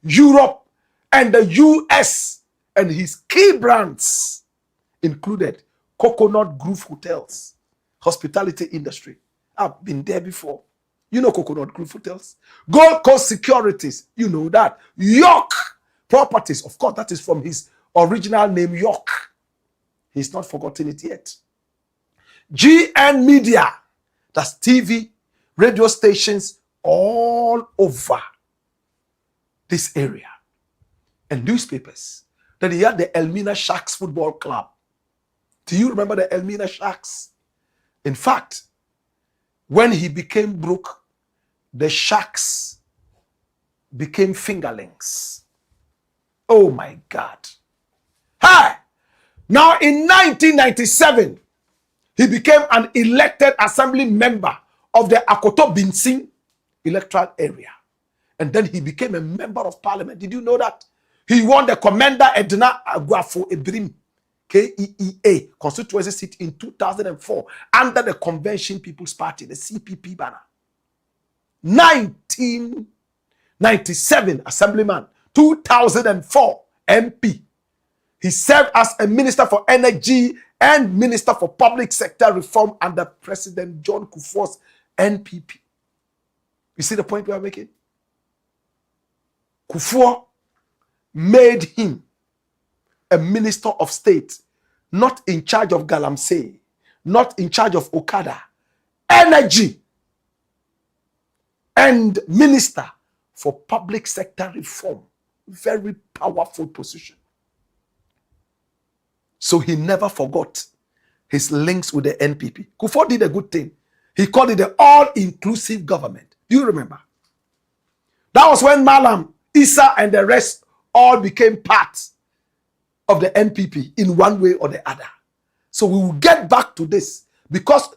Europe, and the US. And his key brands included Coconut Grove Hotels, hospitality industry. I've been there before. You know Coconut Grove Hotels. Gold Coast Securities, you know that. York Properties, of course, that is from his original name, York. He's not forgotten it yet. GN Media, that's TV, radio stations all over this area. And newspapers. Then he had the Elmina Sharks Football Club. Do you remember the Elmina Sharks? In fact, when he became broke, the Sharks became fingerlings. Oh my God. Hi! Now in 1997, he became an elected assembly member of the Akoto-Binsin electoral area. And then he became a member of parliament. Did you know that? He won the Commander Edna Agwafo-Ebrim, KEEA, constituency seat in 2004 under the Convention People's Party, the CPP banner. 1997 Assemblyman, 2004 MP. He served as a Minister for Energy and Minister for Public Sector Reform under President John Kufuor's NPP. You see the point we are making? Kufuor made him a Minister of State, not in charge of Galamsey, not in charge of Okada. Energy. and Minister for Public Sector Reform. Very powerful position. So he never forgot his links with the NPP. Kufuor did a good thing. He called it the all-inclusive government. Do you remember? That was when Malam, Issa, and the rest all became part of the NPP in one way or the other. So we will get back to this because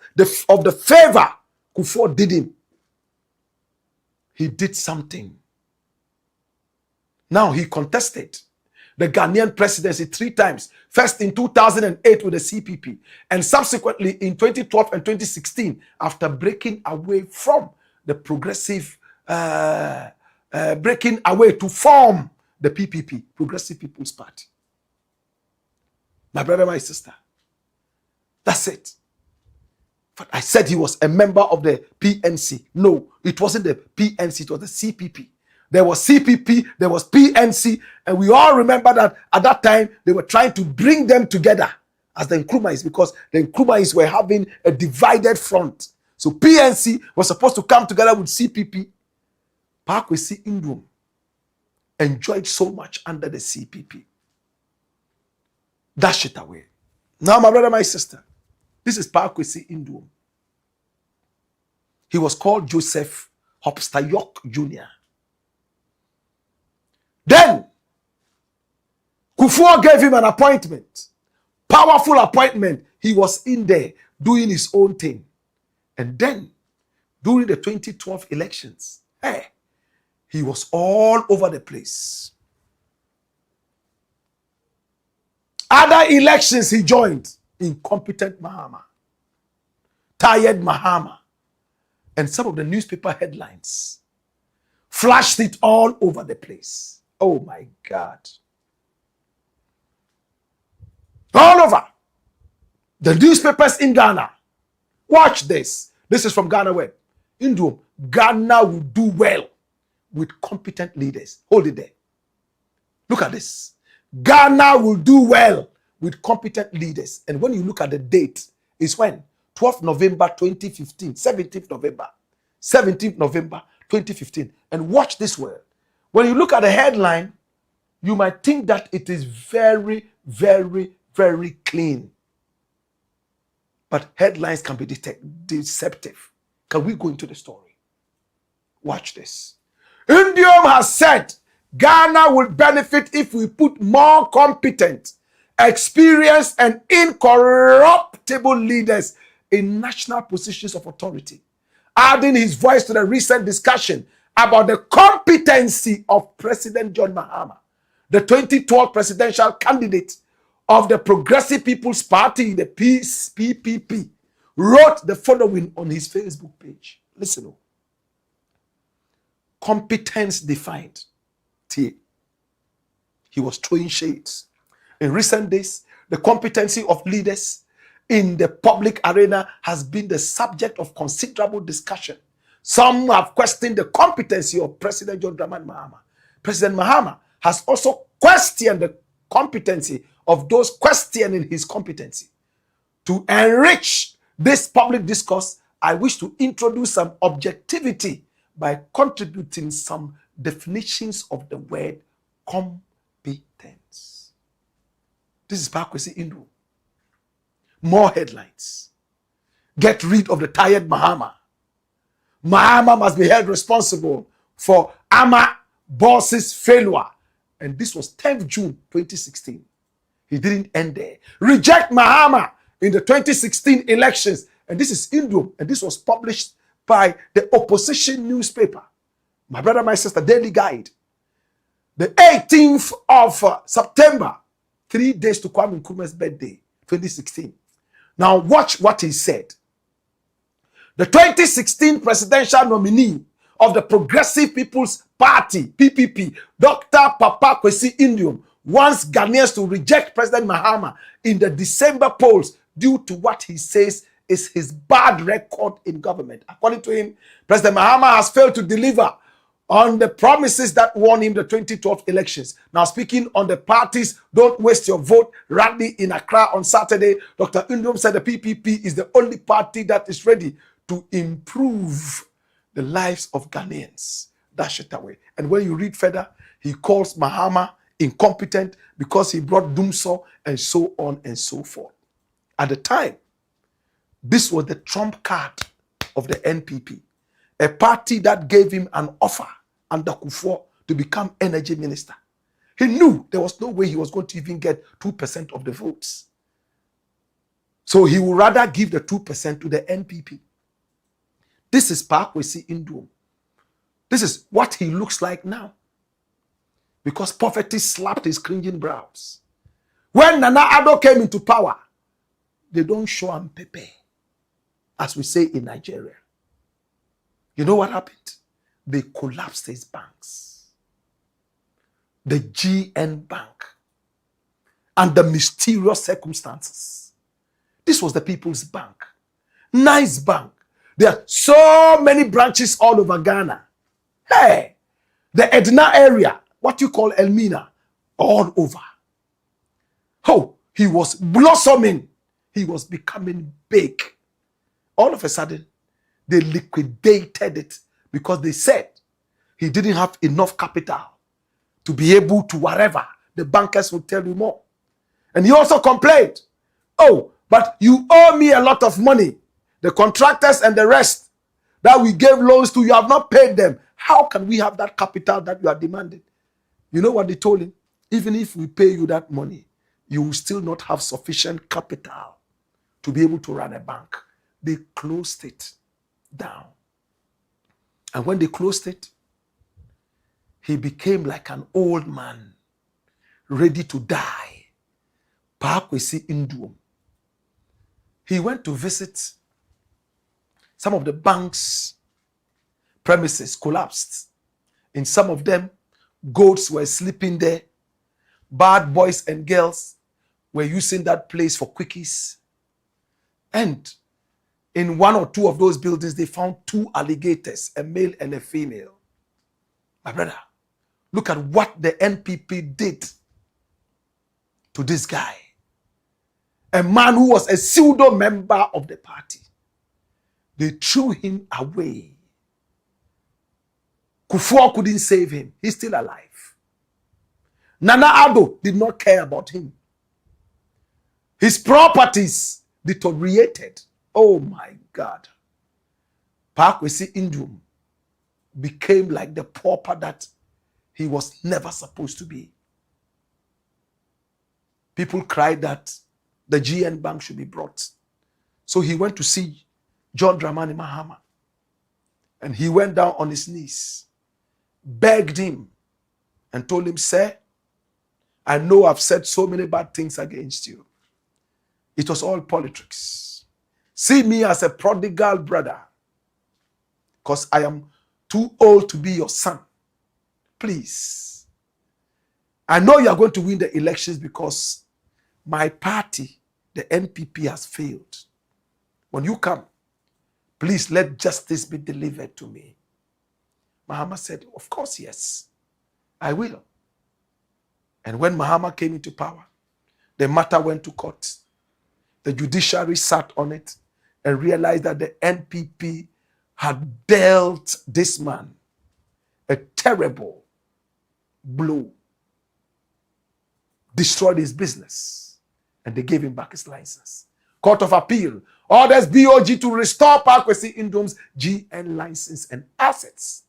of the favor Kufuor did him. He did something. Now he contested the Ghanaian presidency 3 times. First in 2008 with the CPP, and subsequently in 2012 and 2016 after breaking away from the progressive, breaking away to form the PPP, Progressive People's Party. My brother, my sister, that's it. But I said he was a member of the PNC. No, it wasn't the PNC, it was the CPP. There was CPP, there was PNC, and we all remember that at that time they were trying to bring them together as the Nkrumahs, because the Nkrumahs were having a divided front. So PNC was supposed to come together with CPP. KWESI NDUOM enjoyed so much under the CPP. Dash it away. Now, my brother, my sister, this is KWESI NDUOM. He was called Joseph Shoćked Jnr. Then, Kufuor gave him an appointment. Powerful appointment. He was in there doing his own thing. And then, during the 2012 elections, he was all over the place. Other elections he joined. Incompetent Mahama. Tired Mahama. And some of the newspaper headlines flashed it all over the place. Oh my God. All over. The newspapers in Ghana. Watch this. This is from Ghana Web. NDUOM. Ghana will do well with competent leaders. Hold it there. Look at this. Ghana will do well with competent leaders. And when you look at the date, it's when? 12th November 2015. 17th November. 17th November 2015. And watch this word. When you look at the headline, you might think that it is very, very, very clean. But headlines can be deceptive. Can we go into the story? Watch this. NDUOM has said Ghana will benefit if we put more competent, experienced, and incorruptible leaders in national positions of authority, adding his voice to the recent discussion about the competency of President John Mahama, the 2012 presidential candidate of the Progressive People's Party, the PPP, wrote the following on his Facebook page. Listen. Competence defined. He was throwing shades. In recent days, the competency of leaders in the public arena has been the subject of considerable discussion. Some have questioned the competency of President John Dramani Mahama. President Mahama has also questioned the competency of those questioning his competency. To enrich this public discourse, I wish to introduce some objectivity by contributing some definitions of the word competence. This is KWESI NDUOM. More headlines. Get rid of the tired Mahama. Mahama must be held responsible for Ama boss's failure. And this was 10th June 2016. He didn't end there. Reject Mahama in the 2016 elections. And this is NDUOM. And this was published by the opposition newspaper. My brother, my sister, Daily Guide. The 18th of September, 3 days to Kwame Nkrumah's birthday, 2016. Now watch what he said. The 2016 presidential nominee of the Progressive People's Party, PPP, Dr. KWESI NDUOM, wants Ghanaians to reject President Mahama in the December polls due to what he says is his bad record in government. According to him, President Mahama has failed to deliver on the promises that won him the 2012 elections. Now, speaking on the parties, don't waste your vote rally in Accra on Saturday, Dr. NDUOM said the PPP is the only party that is ready to improve the lives of Ghanaians. Dash it away. And when you read further, he calls Mahama incompetent because he brought Dumso and so on and so forth. At the time, this was the trump card of the NPP, a party that gave him an offer under AKUFO to become energy minister. He knew there was no way he was going to even get 2% of the votes. So he would rather give the 2% to the NPP. This is KWESI NDUOM. This is what he looks like now. Because poverty slapped his cringing brows. When Nana Addo came into power, they don't show NPP, as we say in Nigeria. You know what happened? They collapsed his banks. The GN Bank. Under mysterious circumstances. This was the People's Bank. Nice bank. There are so many branches all over Ghana. Hey, the Edna area, what you call Elmina, all over. Oh, he was blossoming. He was becoming big. All of a sudden, they liquidated it because they said he didn't have enough capital to be able to whatever. The bankers will tell you more. And he also complained, oh, but you owe me a lot of money. The contractors and the rest that we gave loans to, you have not paid them. How can we have that capital that you are demanding? You know what they told him? Even if we pay you that money, you will still not have sufficient capital to be able to run a bank. They closed it down. And when they closed it, he became like an old man, ready to die. KWESI NDUOM. He went to visit some of the bank's premises, collapsed. In some of them, goats were sleeping there. Bad boys and girls were using that place for quickies. And in one or two of those buildings, they found 2 alligators, a male and a female. My brother, look at what the NPP did to this guy. A man who was a pseudo member of the party. They threw him away. KUFO couldn't save him. He's still alive. Nana Addo did not care about him. His properties deteriorated. Oh my God. KWESI NDUOM became like the pauper that he was never supposed to be. People cried that the GN Bank should be brought. So he went to see John Dramani Mahama. And he went down on his knees, begged him, and told him, sir, I know I've said so many bad things against you. It was all politics. See me as a prodigal brother, because I am too old to be your son. Please. I know you are going to win the elections because my party, the NPP, has failed. When you come, please let justice be delivered to me. Mahama said, of course, yes, I will. And when Mahama came into power, the matter went to court. The judiciary sat on it and realized that the NPP had dealt this man a terrible blow, destroyed his business, and they gave him back his license. Court of Appeal orders BOG to restore KWESI NDUOM's GN license and assets.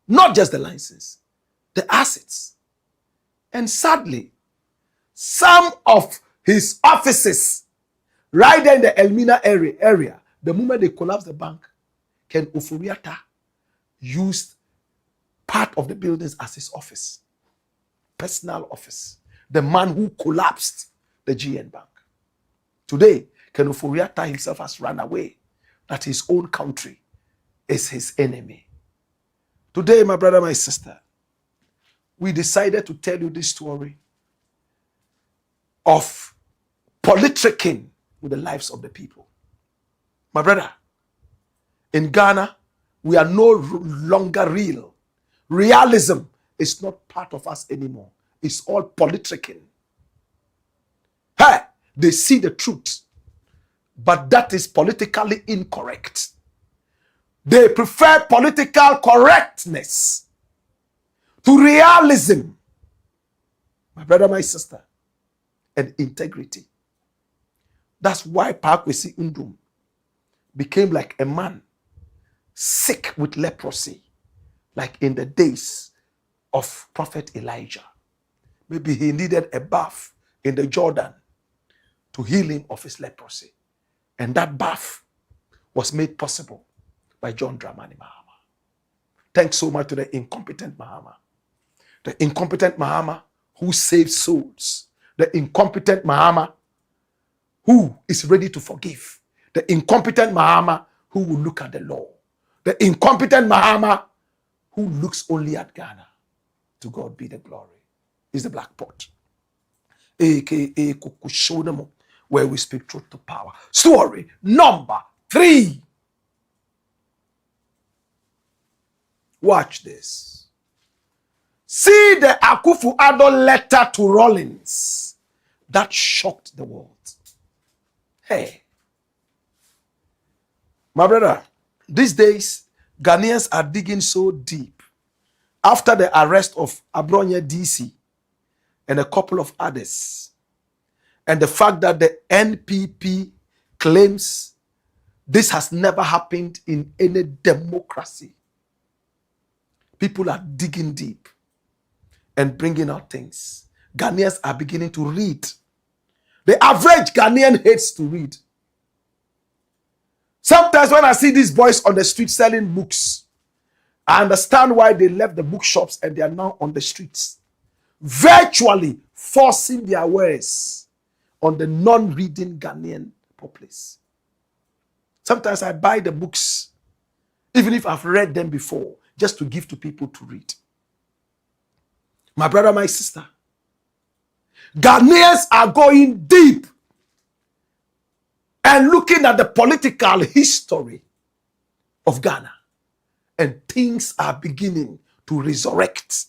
Not just the license, the assets. And sadly, some of his offices right there in the Elmina area, the moment they collapsed the bank, Ken Ofori-Atta used part of the buildings as his office, personal office. The man who collapsed the GN Bank. Today, Ken Ofori-Atta himself has run away, that his own country is his enemy. Today, my brother, my sister, we decided to tell you this story of politicking with the lives of the people. My brother, in Ghana, we are no longer real. Realism is not part of us anymore. It's all politicking. Hey, they see the truth, but that is politically incorrect. They prefer political correctness to realism, my brother, my sister, and integrity. That's why KWESI NDUOM became like a man sick with leprosy, like in the days of Prophet Elijah. Maybe he needed a bath in the Jordan to heal him of his leprosy. And that bath was made possible by John Dramani Mahama. Thanks so much to the incompetent Mahama. The incompetent Mahama who saves souls. The incompetent Mahama who is ready to forgive. The incompetent Mahama who will look at the law. The incompetent Mahama who looks only at Ghana. To God be the glory. Is the Blakk pot, aka Kukushonamo, where we speak truth to power. Story number 3. Watch this. See the AKUFO-ADDO letter to RAWLINGS that shocked the world. Hey, my brother, these days Ghanaians are digging so deep after the arrest of Abronya DC and a couple of others, and the fact that the NPP claims this has never happened in any democracy. People are digging deep and bringing out things. Ghanaians are beginning to read. The average Ghanaian hates to read. Sometimes when I see these boys on the street selling books, I understand why they left the bookshops and they are now on the streets, virtually forcing their wares on the non-reading Ghanaian populace. Sometimes I buy the books, even if I've read them before, just to give to people to read. My brother, my sister, Ghanaians are going deep and looking at the political history of Ghana, and things are beginning to resurrect.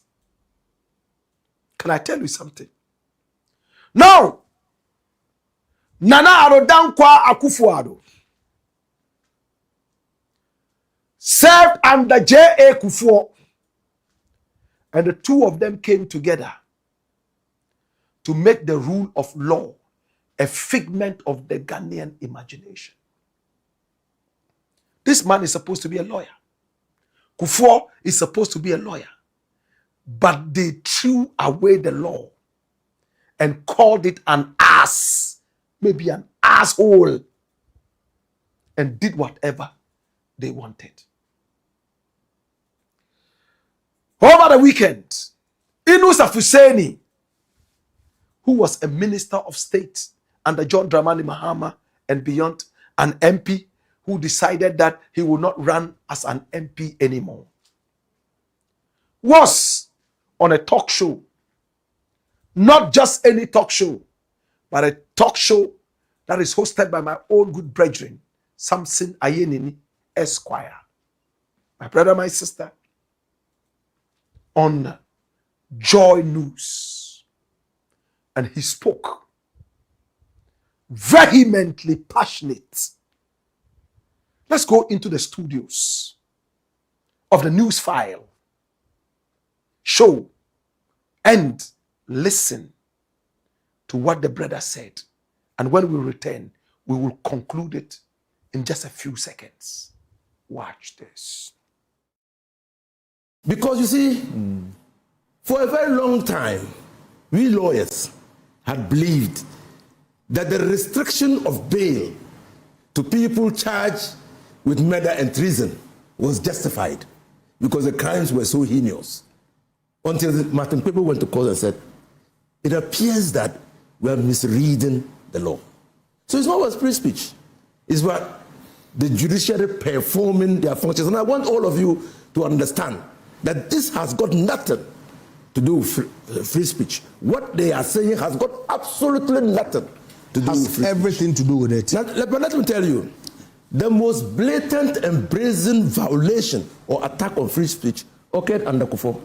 Can I tell you something? Now, Nana Arodankwa Akufo-ADDO served under J.A. Kufuor, and the two of them came together to make the rule of law a figment of the Ghanaian imagination. This man is supposed to be a lawyer. Kufuor is supposed to be a lawyer. But they threw away the law and called it an ass, maybe an asshole, and did whatever they wanted. Over the weekend, Inusa Fuseni, who was a minister of state under John Dramani Mahama and beyond, an MP who decided that he would not run as an MP anymore, was on a talk show. Not just any talk show, but a talk show that is hosted by my own good brethren, Samson Ayenini Esquire. My brother, my sister, on Joy News. And he spoke vehemently passionate. Let's go into the studios of the news file show and listen to what the brother said. And when we return, we will conclude it in just a few seconds. Watch this. Because you see, for a very long time, we lawyers had believed that the restriction of bail to people charged with murder and treason was justified because the crimes were so heinous. Until Martin People went to court and said, it appears that we are misreading the law. So it's not about free speech. It's about the judiciary performing their functions. And I want all of you to understand that this has got nothing to do with free speech. What they are saying has got absolutely nothing to do with free everything speech. To do with it. Now, let me tell you, the most blatant and brazen violation or attack on free speech occurred under Kufuor.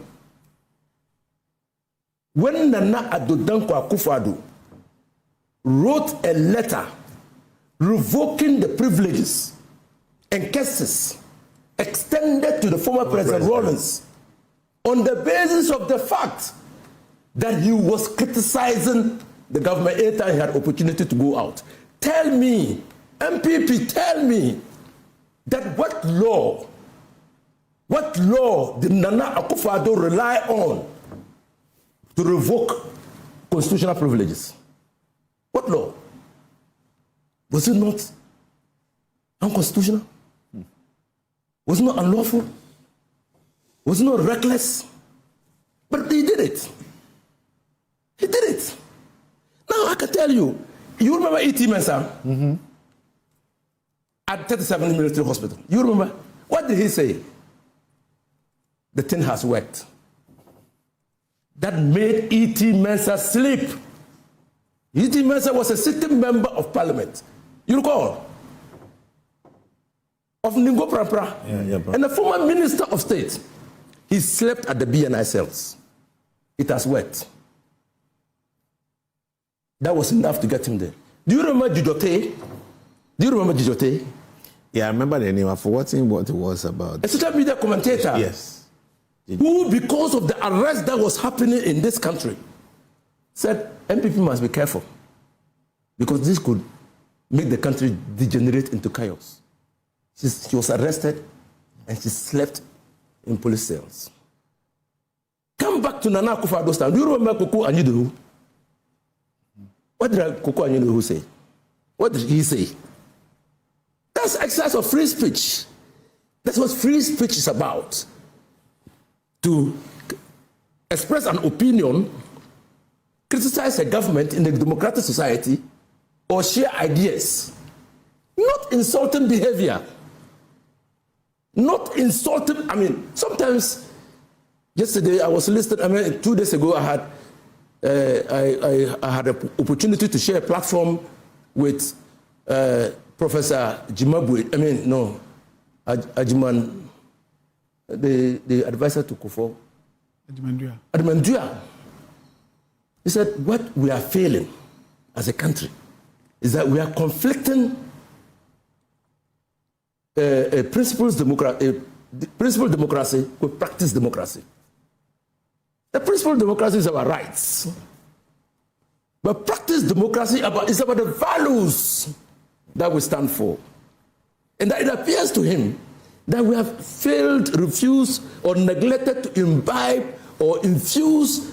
When Nana Adodankwa Akufo-ADDO wrote a letter revoking the privileges and cases extended to the former President Rawlings on the basis of the fact that he was criticizing the government anytime he had opportunity to go out. Tell me, NPP, tell me that what law did Nana AKUFO-ADDO rely on to revoke constitutional privileges? What law? Was it not unconstitutional? Was it not unlawful? Was it not reckless? But he did it. He did it. Now I can tell you, you remember E.T. Mensah at 37 Military Hospital? You remember? What did he say? The thing has worked. That made E.T. Mensah sleep. E.T. Mensah was a sitting member of parliament. You recall? Of Ningo Prapra. And the former minister of state. He slept at the BNI cells. It has worked. That was enough to get him there. Do you remember Jijote? Yeah, I remember the name. I've forgotten what it was about. A social media commentator. Yes. Who, because of the arrest that was happening in this country, said NPP must be careful because this could make the country degenerate into chaos. She was arrested and she slept in police cells. Come back to Nana AKUFO-ADDO's time. Do you remember KWESI? What did KWESI say? What did he say? That's exercise of free speech. That's what free speech is about. To express an opinion, criticize a government in a democratic society, or share ideas. Not insulting behavior. Not insulting, sometimes, yesterday I was listening, 2 days ago I had an opportunity to share a platform with Professor Jimabwe, Ajiman, the advisor to Kufo. Adimandua. He said, what we are failing as a country is that we are conflicting principle democracy with practice democracy. The principle democracy is our rights. But practice democracy is about the values that we stand for. And that it appears to him that we have failed, refused, or neglected to imbibe or infuse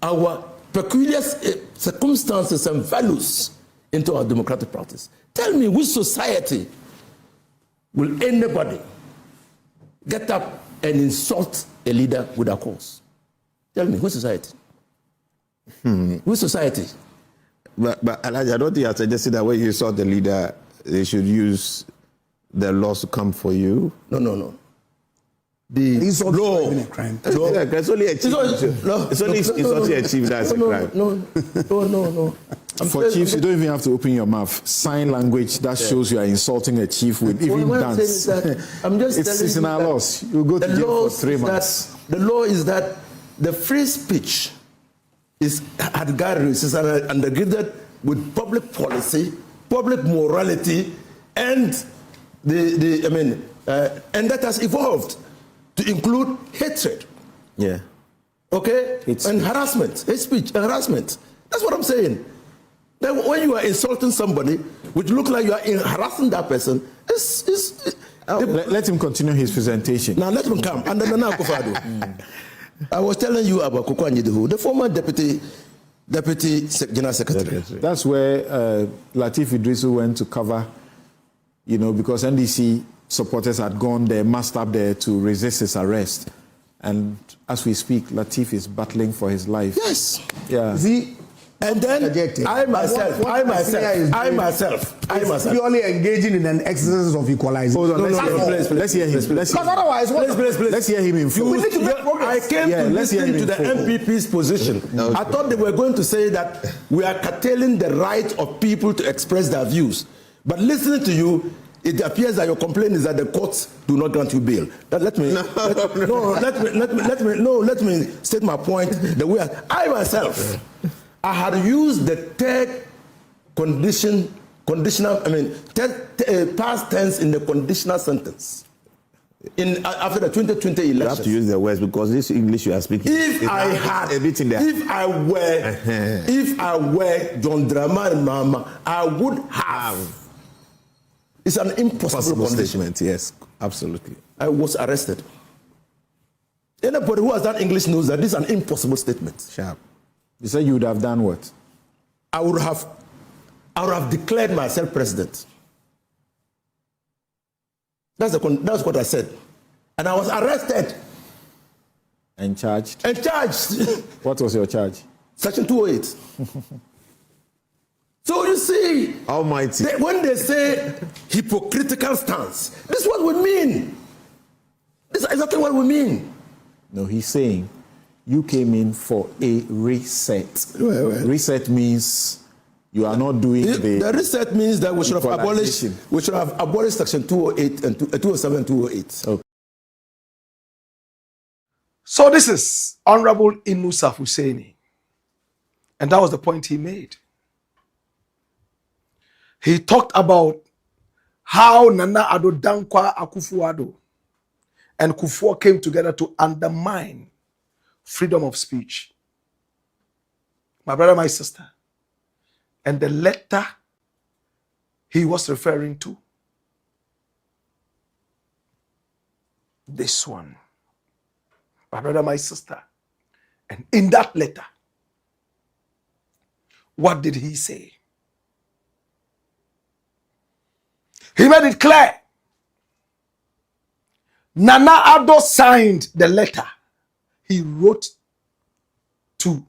our peculiar circumstances and values into our democratic practice. Tell me, which society will anybody get up and insult a leader with a cause? Tell me, which society? Which society? But Elijah, I don't think I suggested that when you insult the leader, they should use the laws to come for you. No. The law. It's only a chief. It's only a chief that's a crime. No. For chiefs, you don't even have to open your mouth. Sign language that shows you are insulting a chief with even dance. I'm just it's in our laws. You go to jail for 3 months. The law is that the free speech is undergirded with public policy, public morality, and and that has evolved to include hatred. Yeah. Okay? And harassment, hate speech and harassment. That's what I'm saying. Then when you are insulting somebody, which looks like you are harassing that person, let him continue his presentation. Now let him come. And then Nana AKUFO-ADDO. I was telling you about KWESI, the former deputy general secretary. That's where Lateef Idrisu went to cover, because NDC supporters had gone there, massed up there to resist his arrest. And as we speak, Lateef is battling for his life. Yes. Yeah. And then I myself, purely engaging in an exercise of equalization. Hold on, let's hear him. Because otherwise, let's hear him in full. I came to listen to the MPP's position. Okay. I thought they were going to say that we are curtailing the right of people to express their views. But listening to you, it appears that your complaint is that the courts do not grant you bail. Let me state my point the way I myself. I had used the third past tense in the conditional sentence. after the 2020 elections. You have to use the words because this English you are speaking. If I had a bit in there. If I were John Dramani Mahama, I would have. It's an impossible statement. Yes, absolutely. I was arrested. Anybody who has done English knows that this is an impossible statement. Sharp. You said you would have done what? I would have declared myself president. That's what I said. And I was arrested. And charged? And charged. What was your charge? Section 208. So you see, Almighty. When they say hypocritical stance, this is what we mean. This is exactly what we mean. No, he's saying you came in for a reset. Well. Reset means you are not doing the reset means that we should have abolished Section 208 and 207, 208. Okay. So this is Honorable Inusa Husseini. And that was the point he made. He talked about how Nana Addo Dankwa AKUFO-ADDO and Kufuor came together to undermine freedom of speech. My brother, my sister. And the letter he was referring to, this one. My brother, my sister. And in that letter, what did he say? He made it clear. Nana Addo signed the letter he wrote to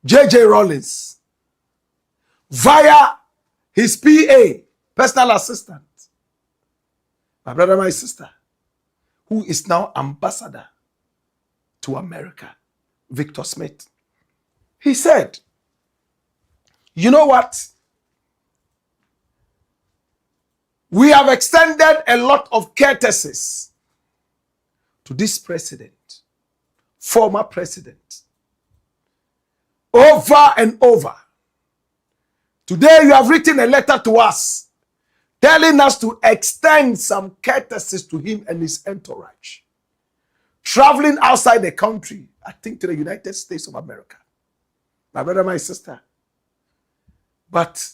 J.J. Rawlings via his PA, personal assistant, my brother, my sister, who is now ambassador to America, Victor Smith. He said, you know what? We have extended a lot of courtesies to this president, former president, over and over. Today you have written a letter to us telling us to extend some courtesies to him and his entourage, traveling outside the country, I think to the United States of America. My brother, my sister. But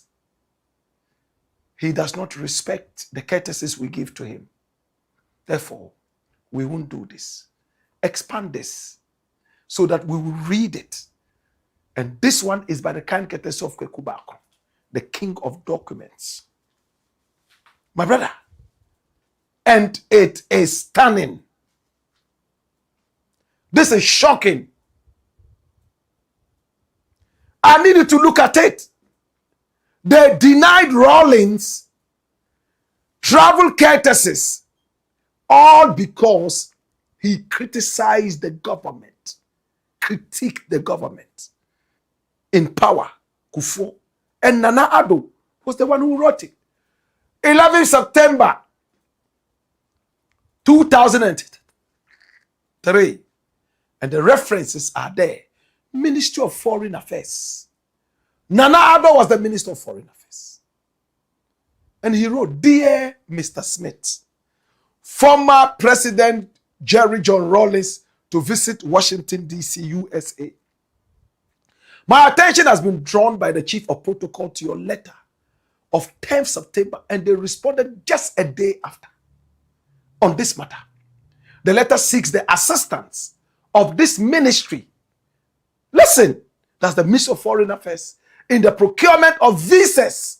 he does not respect the courtesies we give to him. Therefore, we won't do this. Expand this so that we will read it. And this one is by the kind courtesy of Kwekubako, the king of documents. My brother, and it is stunning. This is shocking. I need you to look at it. They denied Rawlings travel courtesies, all because he criticized the government, critiqued the government in power, Kufuor. And Nana Addo was the one who wrote it. 11 September 2003. And the references are there. Ministry of Foreign Affairs. Nana Addo was the Minister of Foreign Affairs. And he wrote, Dear Mr. Smith, former President Jerry John Rawlings to visit Washington, D.C., USA. My attention has been drawn by the Chief of Protocol to your letter of 10th September, and they responded just a day after on this matter. The letter seeks the assistance of this ministry. Listen, that's the Ministry of Foreign Affairs, in the procurement of visas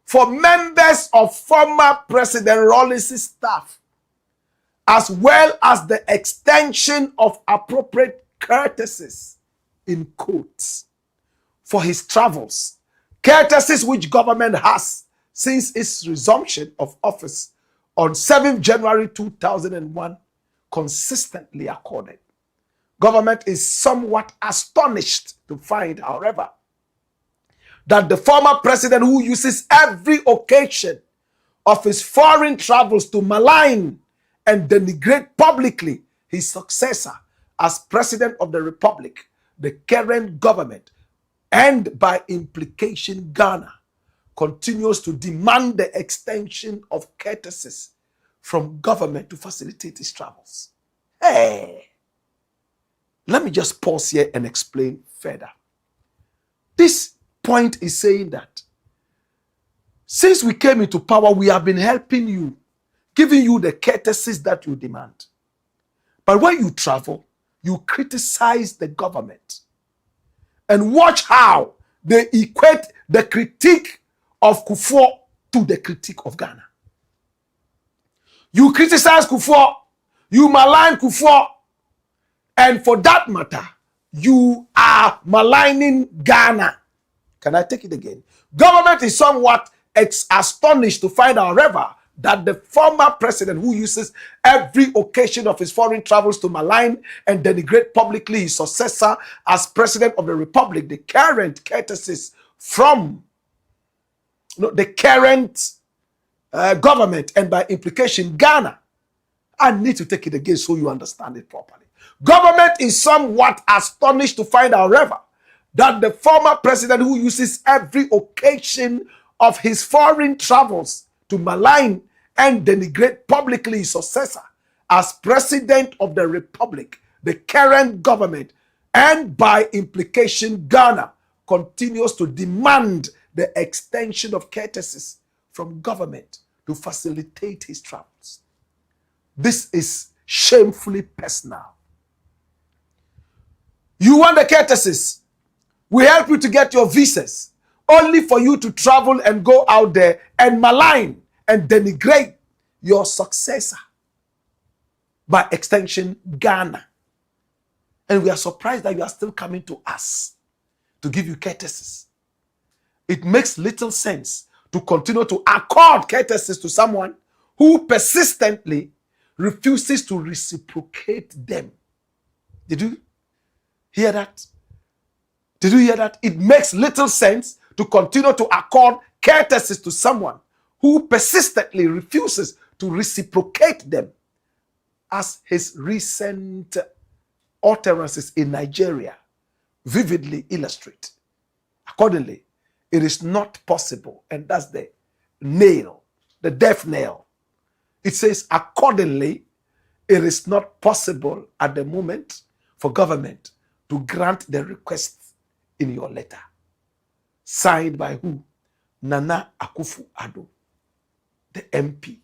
for members of former President Rawlings' staff, as well as the extension of appropriate courtesies, in quotes, for his travels, courtesies which government has since its resumption of office on 7th January 2001 consistently accorded. Government is somewhat astonished to find, however, that the former president, who uses every occasion of his foreign travels to malign and denigrate publicly his successor as president of the republic, the current government, and by implication Ghana, continues to demand the extension of courtesies from government to facilitate his travels. Hey, let me just pause here and explain further. This point is saying that since we came into power, we have been helping you, giving you the courtesies that you demand. But when you travel, you criticize the government. And watch how they equate the critique of Kufuor to the critique of Ghana. You criticize Kufuor, you malign Kufuor, and for that matter, you are maligning Ghana. Can I take it again? Government is somewhat astonished to find, however, that the former president, who uses every occasion of his foreign travels to malign and denigrate publicly his successor as president of the republic, the current courtesies from the current government, and by implication Ghana. I need to take it again so you understand it properly. Government is somewhat astonished to find, however, that the former president, who uses every occasion of his foreign travels to malign and denigrate publicly his successor as president of the republic, the current government, and by implication Ghana, continues to demand the extension of courtesies from government to facilitate his travels. This is shamefully personal. You want the courtesies? We help you to get your visas, only for you to travel and go out there and malign and denigrate your successor, by extension Ghana. And we are surprised that you are still coming to us to give you courtesies. It makes little sense to continue to accord courtesies to someone who persistently refuses to reciprocate them. Did you hear that? Did you hear that? It makes little sense to continue to accord courtesies to someone who persistently refuses to reciprocate them, as his recent utterances in Nigeria vividly illustrate. Accordingly, it is not possible, and that's the nail, the death nail. It says, accordingly, it is not possible at the moment for government to grant the request in your letter. Signed by who? Nana AKUFO-ADDO, the MP,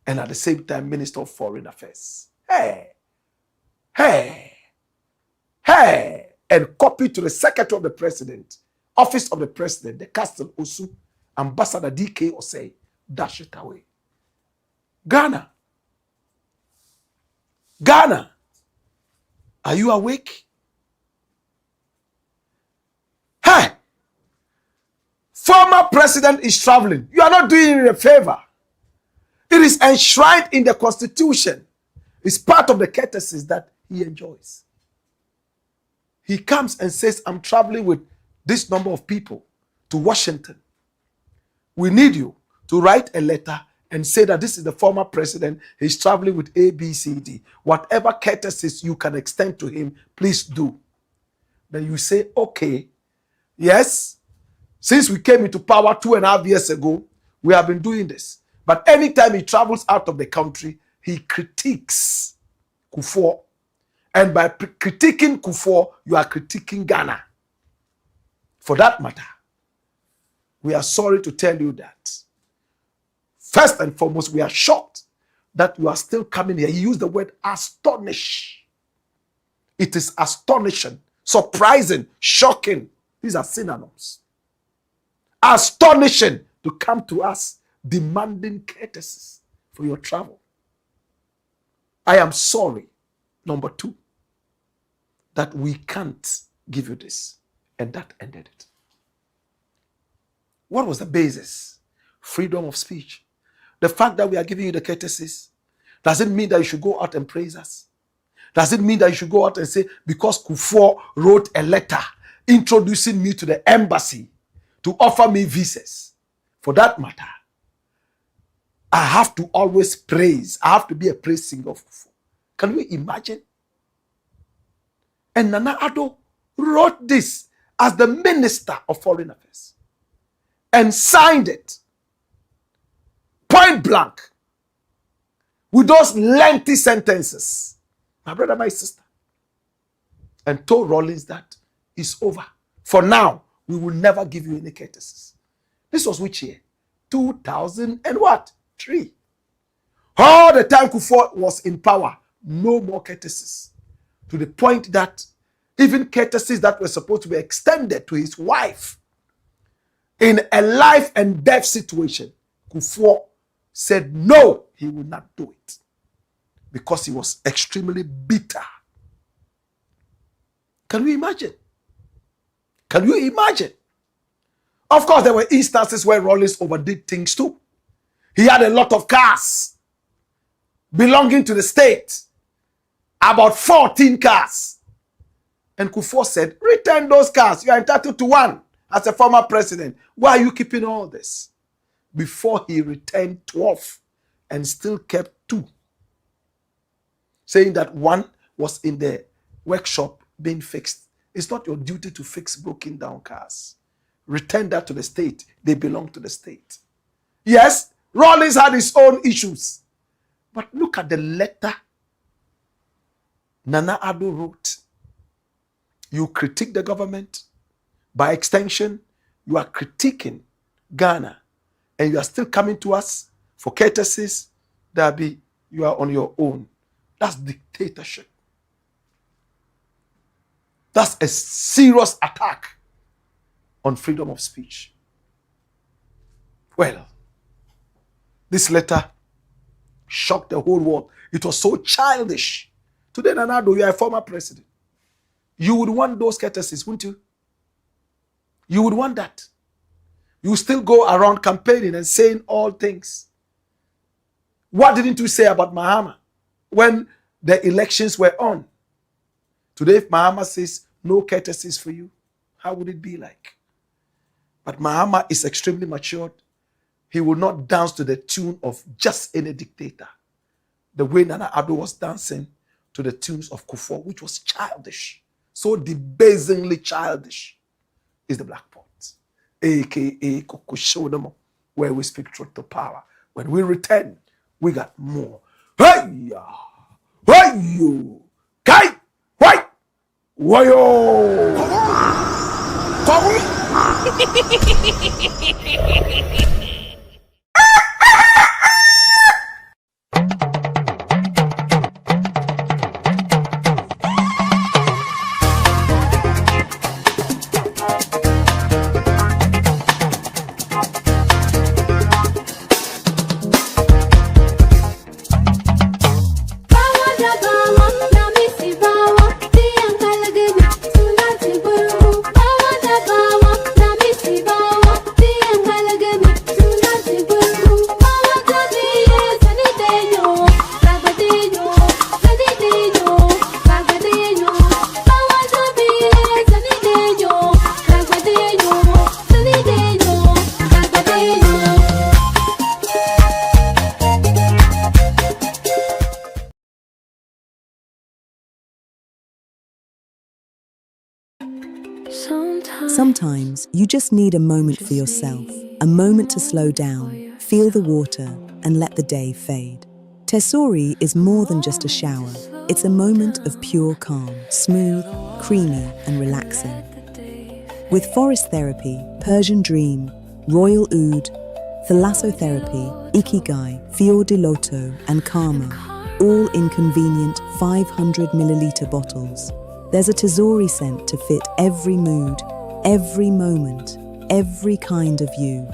and at the same time, Minister of Foreign Affairs. Hey! And copy to the Secretary of the President, Office of the President, the Castle Osu, Ambassador DK Osei, dash it away. Ghana, are you awake? Hey! Former president is traveling. You are not doing him a favor. It is enshrined in the Constitution. It's part of the courtesies that he enjoys. He comes and says, I'm traveling with this number of people to Washington. We need you to write a letter and say that this is the former president. He's traveling with A, B, C, D. Whatever courtesies you can extend to him, please do. Then you say, okay, yes, since we came into power 2.5 years ago, we have been doing this. But anytime he travels out of the country, he critiques Kufuor. And by critiquing Kufuor, you are critiquing Ghana. For that matter, we are sorry to tell you that, first and foremost, we are shocked that you are still coming here. He used the word astonish. It is astonishing, surprising, shocking. These are synonyms. Astonishing to come to us demanding courtesies for your travel. I am sorry, number 2, that we can't give you this. And that ended it. What was the basis? Freedom of speech. The fact that we are giving you the courtesies, does it mean that you should go out and praise us? Does it mean that you should go out and say, because Kufuor wrote a letter introducing me to the embassy to offer me visas? For that matter, I have to always praise. I have to be a praise singer of Kufuor. Can we imagine? And Nana Addo wrote this as the Minister of Foreign Affairs and signed it point blank with those lengthy sentences, my brother, my sister, and told Rawlings that it's over. For now, we will never give you any courtesies. This was which year? 2003. All the time Kufuor was in power, no more courtesies. To the point that even courtesies that were supposed to be extended to his wife in a life and death situation, Kufuor said no, he would not do it because he was extremely bitter. Can you imagine? Can you imagine? Of course, there were instances where Rawlings overdid things too. He had a lot of cars belonging to the state, about 14 cars. And Kufuor said, return those cars. You are entitled to one as a former president. Why are you keeping all this? Before he returned 12 and still kept 2. Saying that one was in the workshop being fixed. It's not your duty to fix broken down cars. Return that to the state. They belong to the state. Yes, Rawlings had his own issues. But look at the letter Nana Addo wrote. You critique the government. By extension, you are critiquing Ghana. And you are still coming to us for courtesies. Dabi, you are on your own. That's dictatorship. That's a serious attack on freedom of speech. Well, this letter shocked the whole world. It was so childish. Today, Nana Addo, you are a former president. You would want those courtesies, wouldn't you? You would want that. You still go around campaigning and saying all things. What didn't you say about Mahama when the elections were on? Today, if Mahama says no courtesies for you, how would it be like? But Mahama is extremely matured. He will not dance to the tune of just any dictator. The way Nana Addo was dancing to the tunes of Kufuor, which was childish, so debasingly childish, is the Blakk Pot, aka Kokushodemo, where we speak truth to power. When we return, we got more. Hey ya, hey you, kai, white, wayo. Sometimes you just need a moment for yourself, a moment to slow down, feel the water, and let the day fade. Tesori is more than just a shower. It's a moment of pure calm, smooth, creamy, and relaxing. With forest therapy, Persian dream, royal oud, thalassotherapy, ikigai, fior di loto, and karma, all in convenient 500 milliliter bottles. There's a Tesori scent to fit every mood, every moment, every kind of you.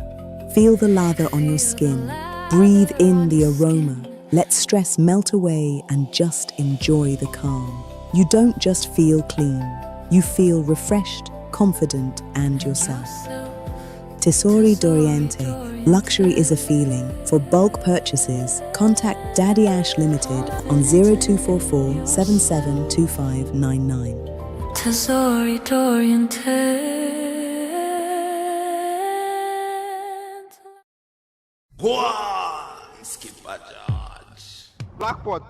Feel the lather on your skin. Breathe in the aroma. Let stress melt away and just enjoy the calm. You don't just feel clean. You feel refreshed, confident, and yourself. Tesori d'Oriente. Luxury is a feeling. For bulk purchases, contact Daddy Ash Limited on 0244 772599. Tesori d'Oriente. Blakk Pot,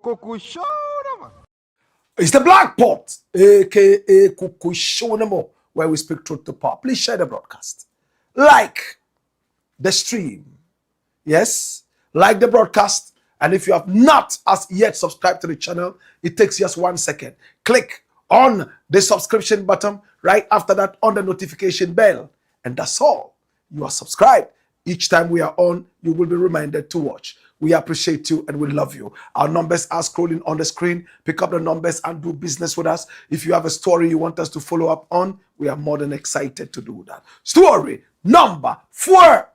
Kokushonama. It's the Blakk Pot, aka Kokushonamo, where we speak truth to power. Please share the broadcast. Like the stream. Yes, like the broadcast And if you have not as yet subscribed to the channel, it takes just 1 second. Click on the subscription button right after that on the notification bell. And that's all. You are subscribed. Each time we are on, you will be reminded to watch. We appreciate you and we love you. Our numbers are scrolling on the screen. Pick up the numbers and do business with us. If you have a story you want us to follow up on, we are more than excited to do that. Story number 4.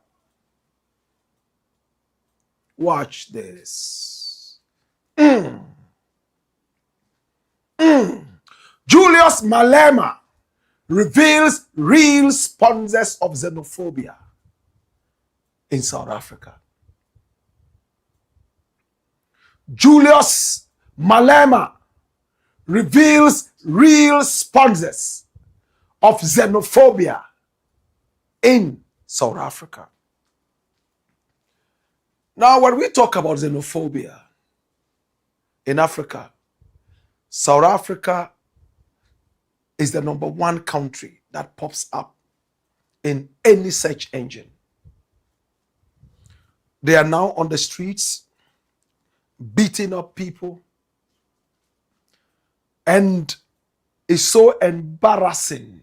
Watch this. Julius Malema reveals real sponsors of xenophobia in South Africa. Julius Malema reveals real sponsors of xenophobia in South Africa. Now, when we talk about xenophobia in Africa, South Africa is the #1 country that pops up in any search engine. They are now on the streets beating up people, and it's so embarrassing.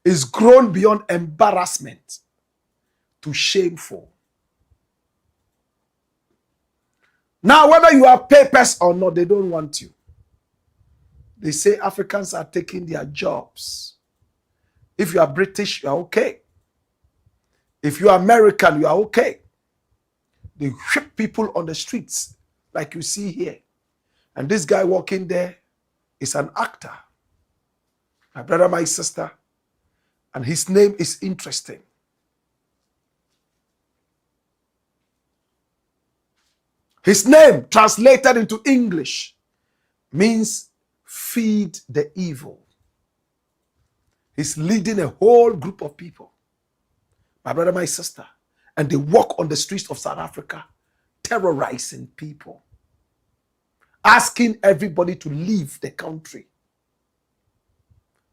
It's grown beyond embarrassment to shameful. Now, whether you have papers or not, they don't want you. They say Africans are taking their jobs. If you are British, you are okay. If you are American, you are okay. They whip people on the streets, like you see here. And this guy walking there is an actor. My brother, my sister. And his name is interesting. His name, translated into English, means feed the evil. He's leading a whole group of people, my brother, my sister, and they walk on the streets of South Africa, terrorizing people, asking everybody to leave the country.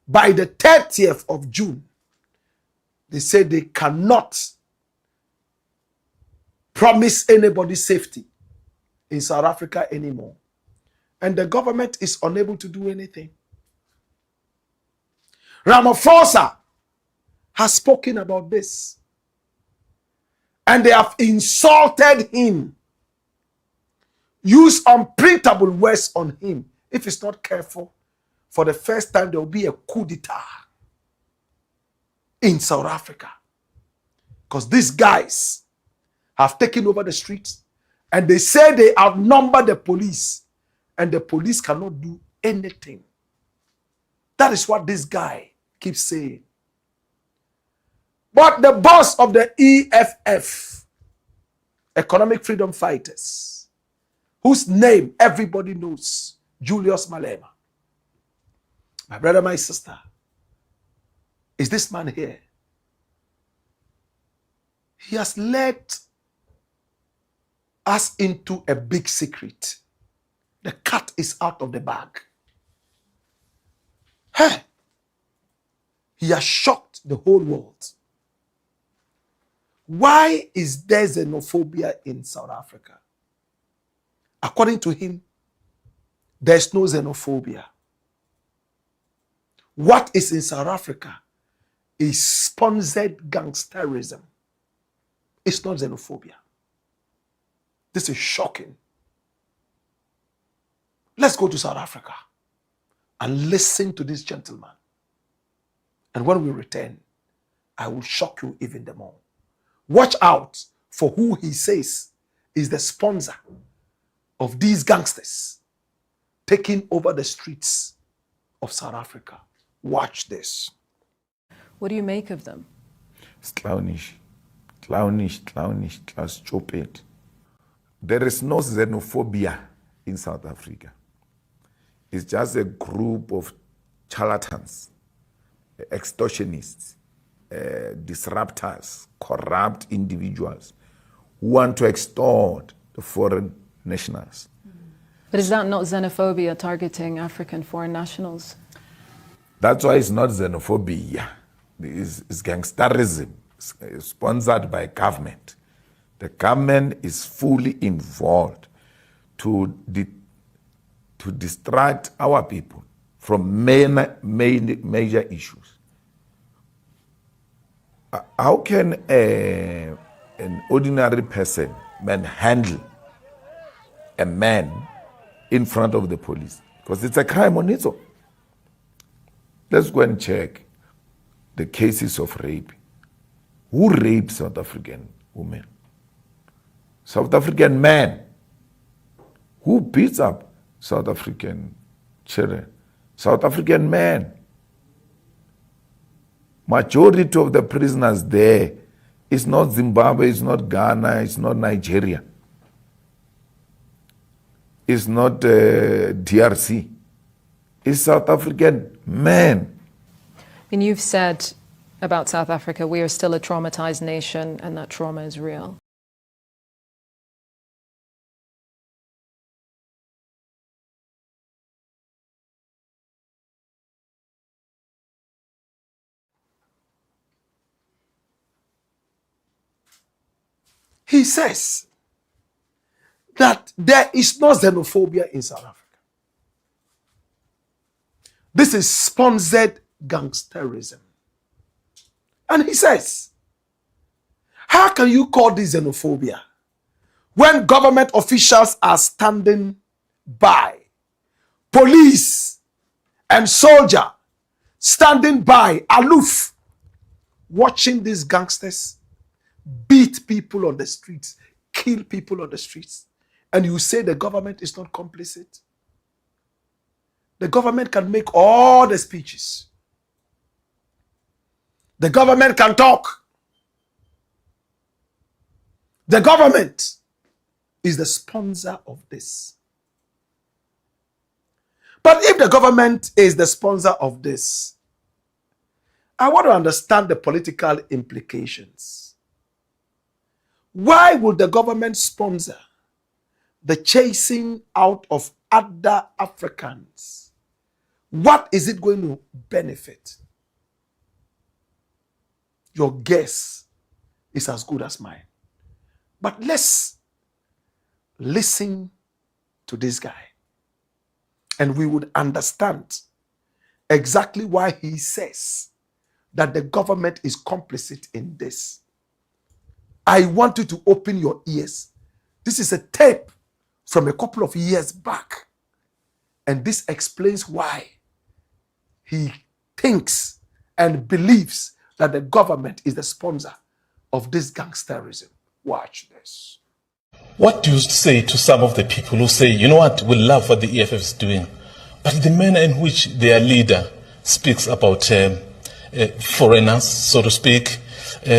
By the 30th of June, they say they cannot promise anybody safety in South Africa anymore. And the government is unable to do anything. Ramaphosa has spoken about this. And they have insulted him. Used unprintable words on him. If he's not careful, for the first time there will be a coup d'etat in South Africa. Because these guys have taken over the streets. And they say they outnumber the police. And the police cannot do anything. That is what this guy keeps saying. But the boss of the EFF, Economic Freedom Fighters, whose name everybody knows, Julius Malema, my brother, my sister, is this man here. He has led us into a big secret. The cat is out of the bag. Hey, he has shocked the whole world. Why is there xenophobia in South Africa? According to him, there's no xenophobia. What is in South Africa is sponsored gangsterism. It's not xenophobia. This is shocking. Let's go to South Africa and listen to this gentleman. And when we return, I will shock you even the more. Watch out for who he says is the sponsor of these gangsters taking over the streets of South Africa. Watch this. What do you make of them? It's clownish, stupid. There is no xenophobia in South Africa. It's just a group of charlatans, extortionists, disruptors, corrupt individuals who want to extort the foreign nationals. But is that not xenophobia targeting African foreign nationals? That's why it's not xenophobia. It's gangsterism, sponsored by government. The government is fully involved to distract our people from major issues. How can an ordinary person manhandle a man in front of the police? Because it's a crime on its own. Let's go and check the cases of rape. Who raped South African women? South African men. Who beats up South African children? South African men. Majority of the prisoners there is not Zimbabwe, it's not Ghana, it's not Nigeria. It's not DRC. It's South African men. And you've said about South Africa, we are still a traumatized nation and that trauma is real. He says that there is no xenophobia in South Africa. This is sponsored gangsterism. And he says, how can you call this xenophobia when government officials are standing by, police and soldier standing by, aloof, watching these gangsters beat people on the streets, kill people on the streets, and you say the government is not complicit? The government can make all the speeches. The government can talk. The government is the sponsor of this. But if the government is the sponsor of this, I want to understand the political implications. Why would the government sponsor the chasing out of other Africans? What is it going to benefit? Your guess is as good as mine. But let's listen to this guy, and we would understand exactly why he says that the government is complicit in this. I want you to open your ears. This is a tape from a couple of years back, and this explains why he thinks and believes that the government is the sponsor of this gangsterism. Watch this. What do you say to some of the people who say, you know what, we love what the EFF is doing, but the manner in which their leader speaks about foreigners, so to speak,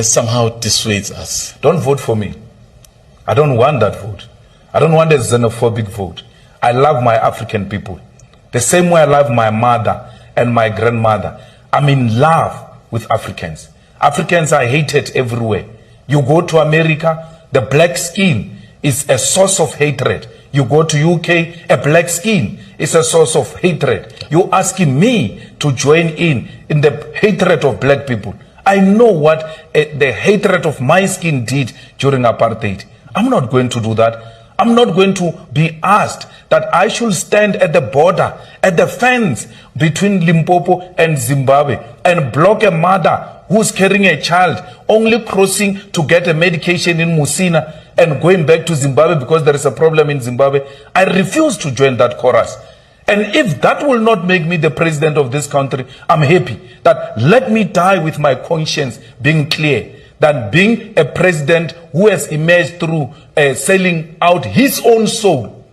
somehow dissuades us? Don't vote for me. I don't want that vote. I don't want a xenophobic vote. I love my African people. The same way I love my mother and my grandmother. I'm in love with Africans. Africans are hated everywhere. You go to America, the black skin is a source of hatred. You go to UK, a black skin is a source of hatred. You're asking me to join in the hatred of black people. I know what the hatred of my skin did during apartheid. I'm not going to do that. I'm not going to be asked that I should stand at the border, at the fence between Limpopo and Zimbabwe and block a mother who's carrying a child, only crossing to get a medication in Musina and going back to Zimbabwe because there is a problem in Zimbabwe. I refuse to join that chorus. And if that will not make me the president of this country, I'm happy that let me die with my conscience being clear than being a president who has emerged through selling out his own soul.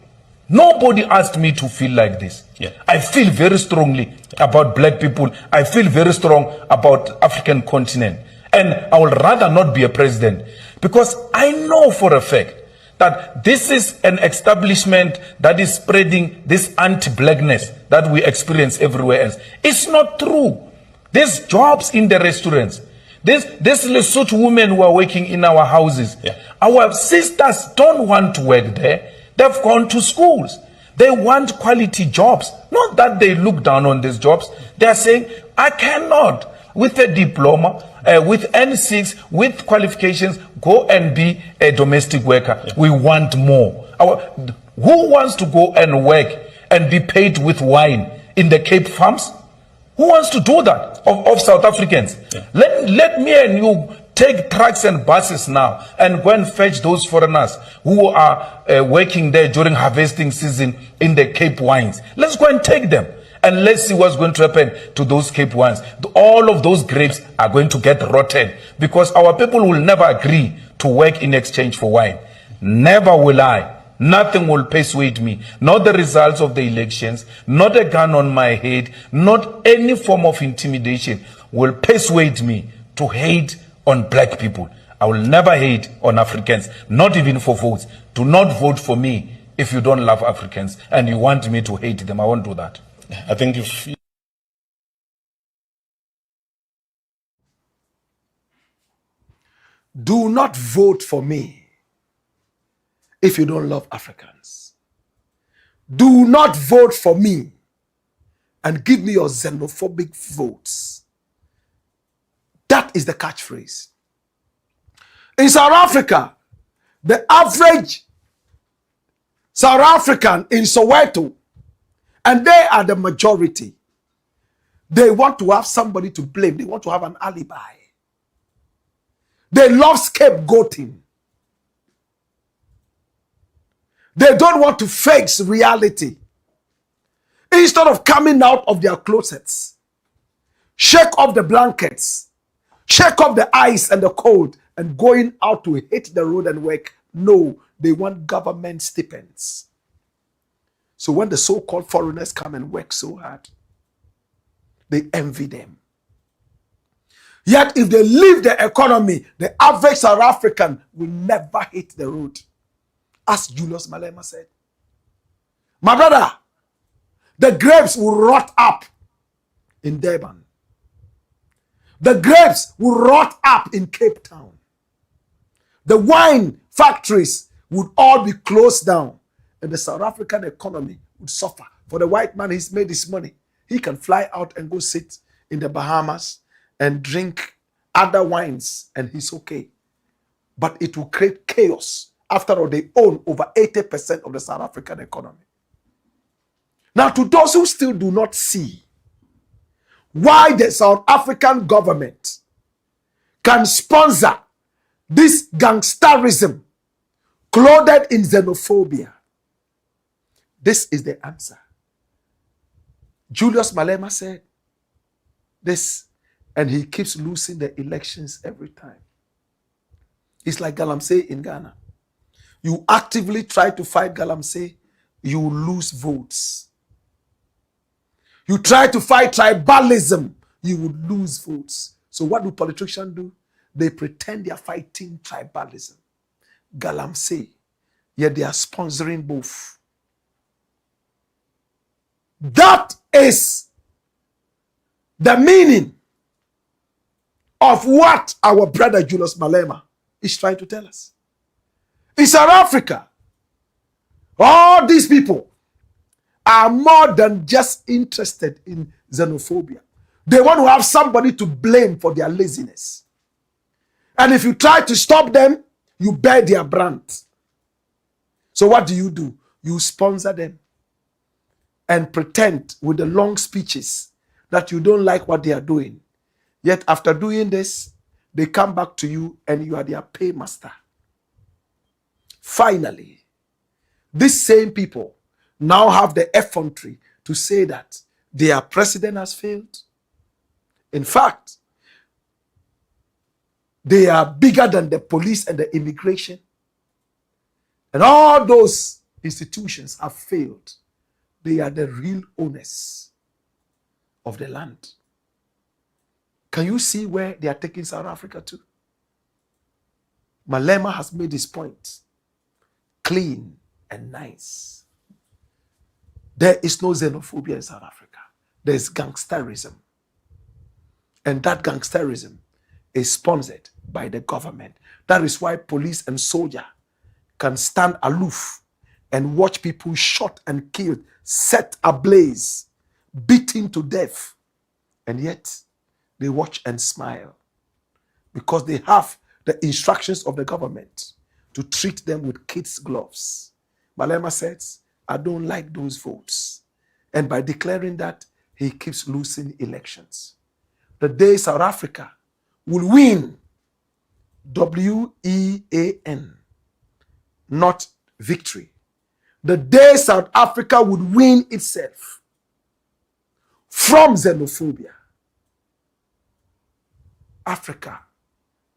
Nobody asked me to feel like this. Yeah. I feel very strongly about black people. I feel very strong about African continent. And I would rather not be a president because I know for a fact that this is an establishment that is spreading this anti-blackness that we experience everywhere else. It's not true. There's jobs in the restaurants. There's Lesotho women who are working in our houses. Yeah. Our sisters don't want to work there. They've gone to schools. They want quality jobs. Not that they look down on these jobs. They are saying, I cannot, with a diploma, with N6, with qualifications, go and be a domestic worker. Yeah. We want more. Who wants to go and work and be paid with wine in the Cape farms? Who wants to do that of South Africans? Yeah. Let me and you take trucks and buses now and go and fetch those foreigners who are working there during harvesting season in the Cape wines. Let's go and take them. And let's see what's going to happen to those Cape wines. All of those grapes are going to get rotten because our people will never agree to work in exchange for wine. Never will I. Nothing will persuade me. Not the results of the elections, not a gun on my head, not any form of intimidation will persuade me to hate on black people. I will never hate on Africans, not even for votes. Do not vote for me if you don't love Africans and you want me to hate them. I won't do that. I think if do not vote for me if you don't love Africans. Do not vote for me and give me your xenophobic votes. That is the catchphrase. In South Africa, the average South African in Soweto, and they are the majority, they want to have somebody to blame. They want to have an alibi. They love scapegoating. They don't want to face reality. Instead of coming out of their closets, shake off the blankets, shake off the ice and the cold, and going out to hit the road and work. No, they want government stipends. So when the so-called foreigners come and work so hard, they envy them. Yet if they leave the economy, the average South African will never hit the road. As Julius Malema said. My brother, the grapes will rot up in Durban. The grapes will rot up in Cape Town. The wine factories would all be closed down. And the South African economy would suffer. For the white man, he's made his money. He can fly out and go sit in the Bahamas and drink other wines, and he's okay. But it will create chaos. After all, they own over 80% of the South African economy. Now, to those who still do not see why the South African government can sponsor this gangsterism clothed in xenophobia, this is the answer. Julius Malema said this, and he keeps losing the elections every time. It's like Galamsey in Ghana. You actively try to fight Galamsey, you will lose votes. You try to fight tribalism, you will lose votes. So what do politicians do? They pretend they are fighting tribalism. Galamsey, yet they are sponsoring both. That is the meaning of what our brother Julius Malema is trying to tell us. In South Africa, all these people are more than just interested in xenophobia. They want to have somebody to blame for their laziness. And if you try to stop them, you bear their brand. So what do? You sponsor them and pretend with the long speeches that you don't like what they are doing. Yet after doing this, they come back to you and you are their paymaster. Finally, these same people now have the effrontery to say that their president has failed. In fact, they are bigger than the police and the immigration. And all those institutions have failed. They are the real owners of the land. Can you see where they are taking South Africa to? Malema has made his point. Clean and nice. There is no xenophobia in South Africa. There is gangsterism. And that gangsterism is sponsored by the government. That is why police and soldier can stand aloof and watch people shot and killed, set ablaze, beaten to death. And yet, they watch and smile because they have the instructions of the government to treat them with kids' gloves, Malema says, I don't like those votes. And by declaring that, he keeps losing elections. The day South Africa will win, W-E-A-N, not victory. The day South Africa would win itself from xenophobia, Africa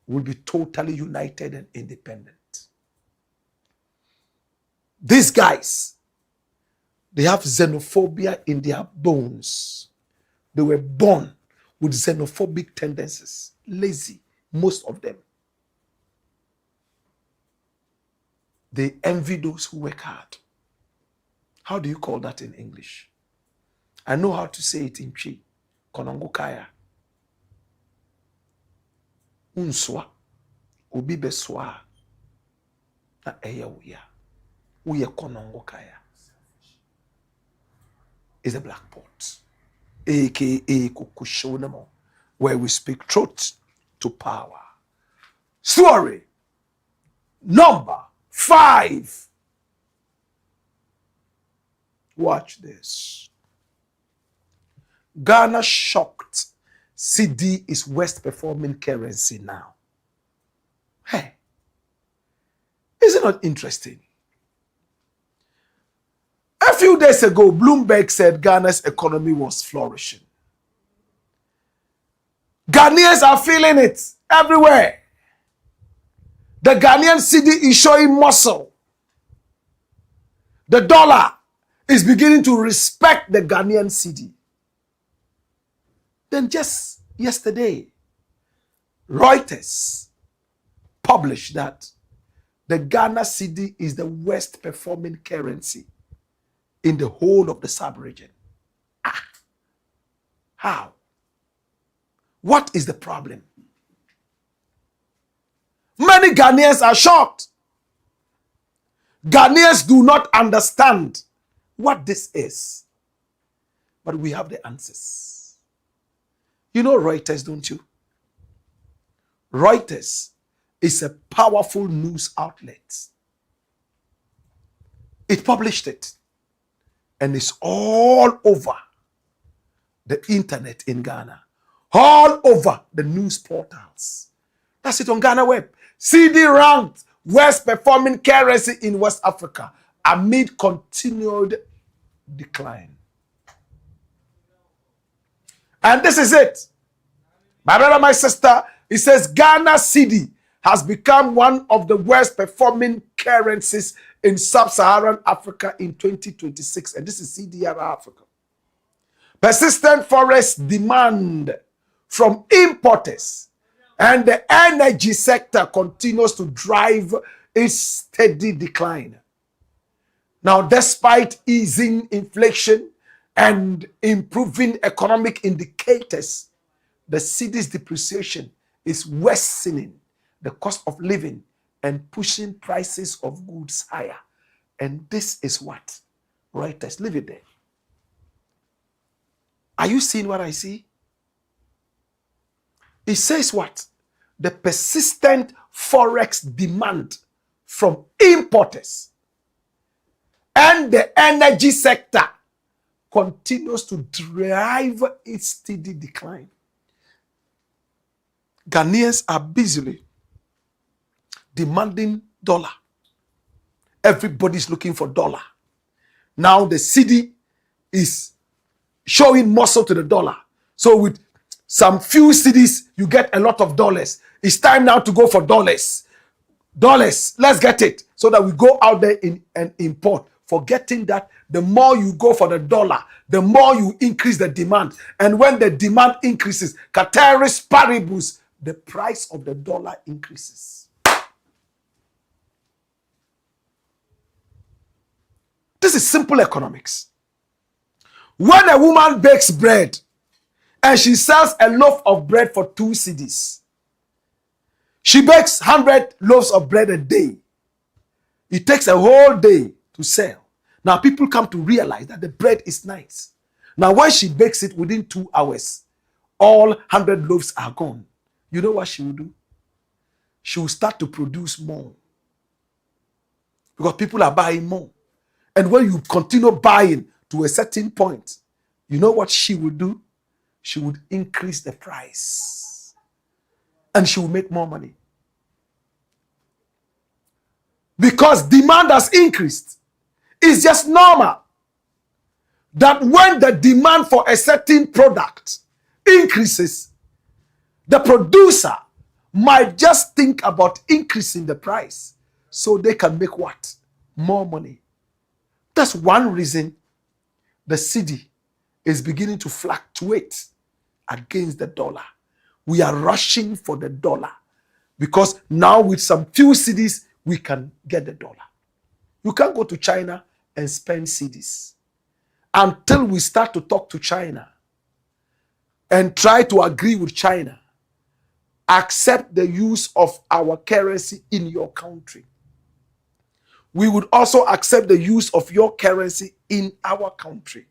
will be totally united and independent. These guys, they have xenophobia in their bones. They were born with xenophobic tendencies, lazy, most of them. They envy those who work hard. How do you call that in English? I know how to say it in Chi. Konongo kaya. Unswa. Obi beswa. Na eya uya. Uya konongo kaya. Is a black pot. AKA Kukushonamo, where we speak truth to power. Story number 5. Watch this. Ghana shocked. CEDI is worst performing currency now. Hey, is it not interesting? A few days ago, Bloomberg said Ghana's economy was flourishing. Ghanaians are feeling it everywhere. The Ghanaian cedi is showing muscle. The dollar is beginning to respect the Ghanaian cedi. Then just yesterday, Reuters published that the Ghana cedi is the worst performing currency in the whole of the sub-region. How? What is the problem? Many Ghanaians are shocked. Ghanaians do not understand what this is. But we have the answers. You know Reuters, don't you? Reuters is a powerful news outlet. It published it. And it's all over the internet in Ghana. All over the news portals. That's it on Ghana Web. CEDI ranked worst performing currency in West Africa amid continued decline. And this is it. My brother, my sister, it says Ghana cedi has become one of the worst performing currencies in sub-Saharan Africa in 2026. And this is CDR Africa. Persistent forest demand from importers and the energy sector continues to drive a steady decline. Now, despite easing inflation and improving economic indicators, the cedi's depreciation is worsening the cost of living and pushing prices of goods higher. And this is what Reuters, leave it there. Are you seeing what I see? It says what? The persistent forex demand from importers and the energy sector continues to drive its steady decline. Ghanaians are busily demanding dollar. Everybody's looking for dollar. Now the cedi is showing muscle to the dollar. So with some few cedis, you get a lot of dollars. It's time now to go for dollars. Dollars, let's get it. So that we go out there and import. Forgetting that the more you go for the dollar, the more you increase the demand. And when the demand increases, ceteris paribus, the price of the dollar increases. This is simple economics. When a woman bakes bread and she sells a loaf of bread for 2 cedis, she bakes 100 loaves of bread a day. It takes a whole day to sell. Now people come to realize that the bread is nice. Now when she bakes it within 2 hours, all 100 loaves are gone. You know what she will do? She will start to produce more. Because people are buying more. And when you continue buying to a certain point, you know what she would do? She would increase the price. And she will make more money. Because demand has increased. It's just normal that when the demand for a certain product increases, the producer might just think about increasing the price so they can make what? More money. That's one reason the CEDI is beginning to fluctuate against the dollar. We are rushing for the dollar because now with some few CEDIs, we can get the dollar. You can't go to China and spend CEDIs until we start to talk to China and try to agree with China. Accept the use of our currency in your country. We would also accept the use of your currency in our country.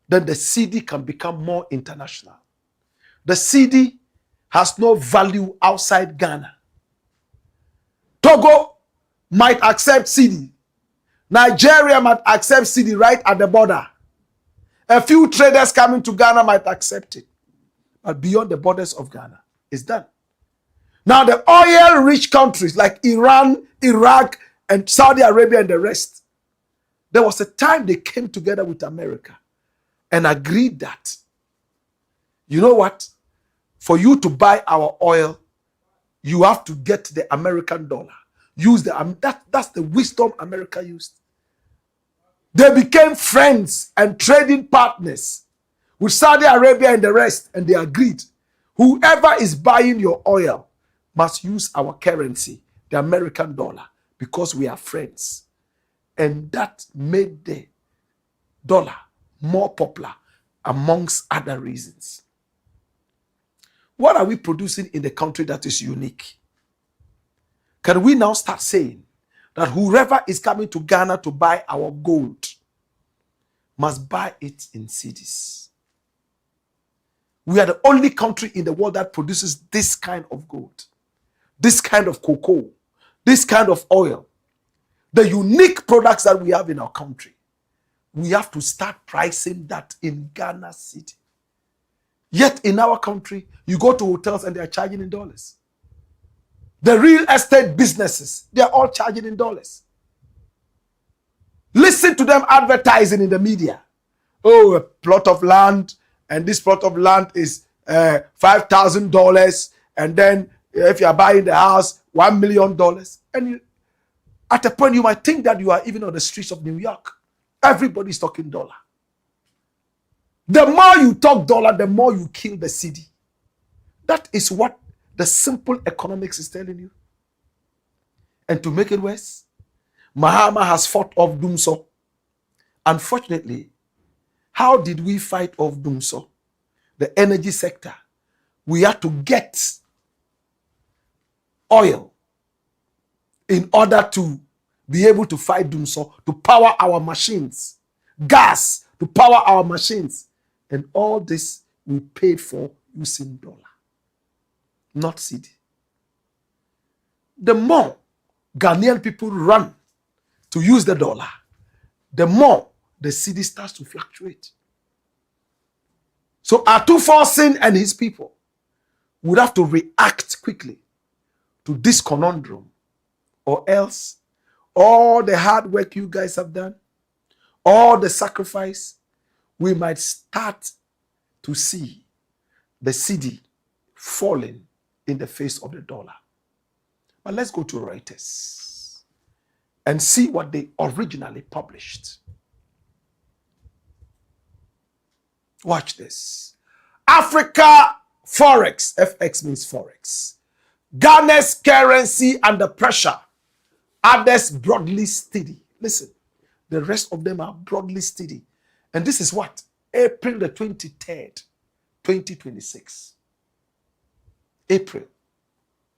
Then the CEDI can become more international. The CEDI has no value outside Ghana. Togo might accept CEDI. Nigeria might accept CEDI right at the border. A few traders coming to Ghana might accept it. But beyond the borders of Ghana, it's done. Now the oil-rich countries like Iran, Iraq, and Saudi Arabia and the rest, there was a time they came together with America and agreed that, you know what? For you to buy our oil, you have to get the American dollar. Use that's the wisdom America used. They became friends and trading partners with Saudi Arabia and the rest, and they agreed, whoever is buying your oil must use our currency, the American dollar, because we are friends. And that made the dollar more popular, amongst other reasons. What are we producing in the country that is unique? Can we now start saying that whoever is coming to Ghana to buy our gold must buy it in CEDIs? We are the only country in the world that produces this kind of gold, this kind of cocoa, this kind of oil. The unique products that we have in our country, we have to start pricing that in Ghana City. Yet in our country, you go to hotels and they are charging in dollars. The real estate businesses, they are all charging in dollars. Listen to them advertising in the media. Oh, a plot of land, and this plot of land is $5,000, and then if you are buying the house, $1 million. And at a point, you might think that you are even on the streets of New York. Everybody's talking dollar. The more you talk dollar, the more you kill the CEDI. That is what the simple economics is telling you. And to make it worse, Mahama has fought off Dumso. Unfortunately, how did we fight off Dumso? The energy sector. We had to get oil in order to be able to fight Dumso, to power our machines. Gas to power our machines. And all this we paid for using dollar, not CEDI. The more Ghanaian people run to use the dollar, the more the CEDI starts to fluctuate. So AKUFO-ADDO and his people would have to react quickly to this conundrum, or else all the hard work you guys have done, all the sacrifice, we might start to see the CEDI falling in the face of the dollar. But let's go to Reuters and see what they originally published. Watch this. Africa Forex, FX means Forex. Ghana's currency under pressure. Others broadly steady. Listen, the rest of them are broadly steady. And this is what? April the 23rd, 2026. April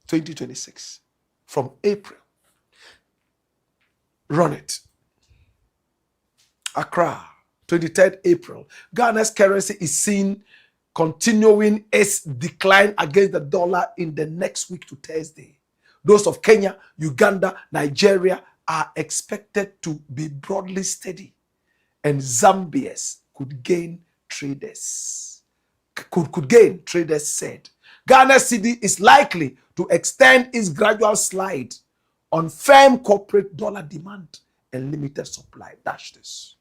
2026. From April. Run it. Accra, 23rd April. Ghana's currency is seen continuing its decline against the dollar in the next week to Thursday. Those of Kenya, Uganda, Nigeria are expected to be broadly steady, and Zambians could gain traders. Could gain, traders said. Ghana's CEDI is likely to extend its gradual slide on firm corporate dollar demand and limited supply. Dash this.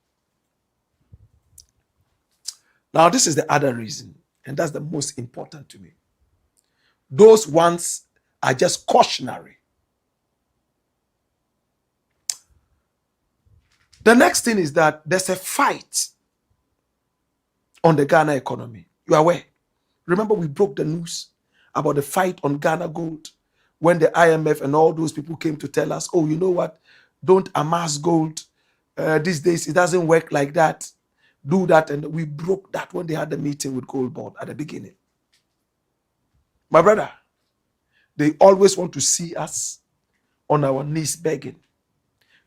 Now, this is the other reason, and that's the most important to me. Those ones are just cautionary. The next thing is that there's a fight on the Ghana economy. You are aware? Remember, we broke the news about the fight on Ghana gold when the IMF and all those people came to tell us, oh, you know what? Don't amass gold. These days, it doesn't work like that. Do that. And we broke that when they had the meeting with Gold Board at the beginning. My brother, they always want to see us on our knees begging.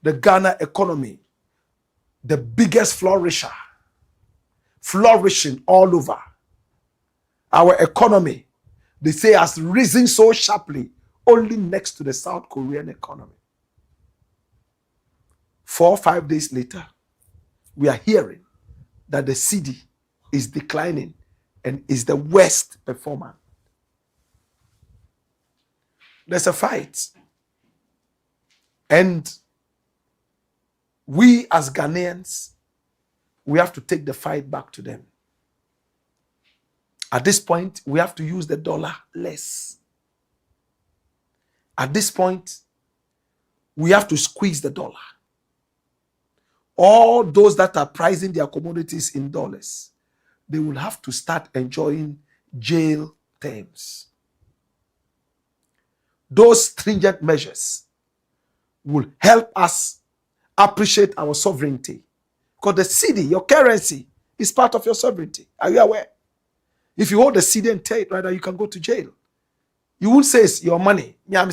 The Ghana economy, the biggest flourishing all over. Our economy, they say, has risen so sharply, only next to the South Korean economy. 4 or 5 days later, we are hearing that the CEDI is declining and is the worst performer. There's a fight. And we as Ghanaians, we have to take the fight back to them. At this point, we have to use the dollar less. At this point, we have to squeeze the dollar. All those that are pricing their commodities in dollars, they will have to start enjoying jail terms. Those stringent measures will help us appreciate our sovereignty. Because the CEDI, your currency, is part of your sovereignty. Are you aware? If you hold the CEDI and take it, rather, you can go to jail. You won't say it's your money. No.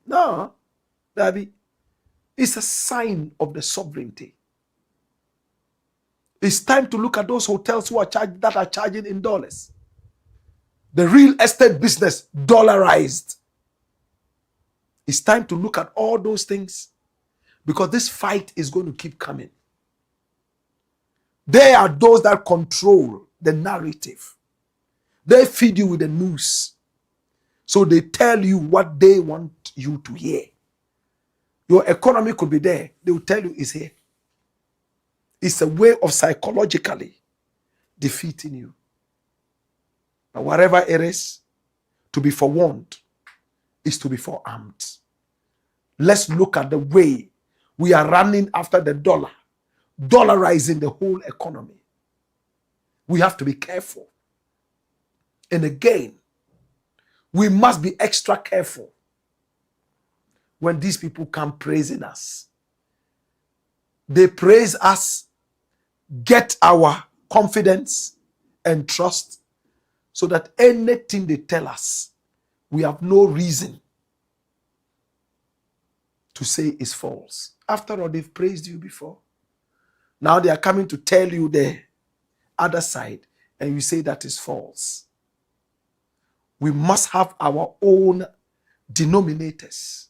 No. It's a sign of the sovereignty. It's time to look at those hotels that are charging in dollars. The real estate business, dollarized. It's time to look at all those things because this fight is going to keep coming. They are those that control the narrative. They feed you with the news. So they tell you what they want you to hear. Your economy could be there. They will tell you it's here. It's a way of psychologically defeating you. But whatever it is, to be forewarned is to be forearmed. Let's look at the way we are running after the dollar, dollarizing the whole economy. We have to be careful. And again, we must be extra careful when these people come praising us. They praise us, get our confidence and trust, so that anything they tell us, we have no reason to say is false. After all, they've praised you before. Now they are coming to tell you the other side, and you say that is false. We must have our own denominators.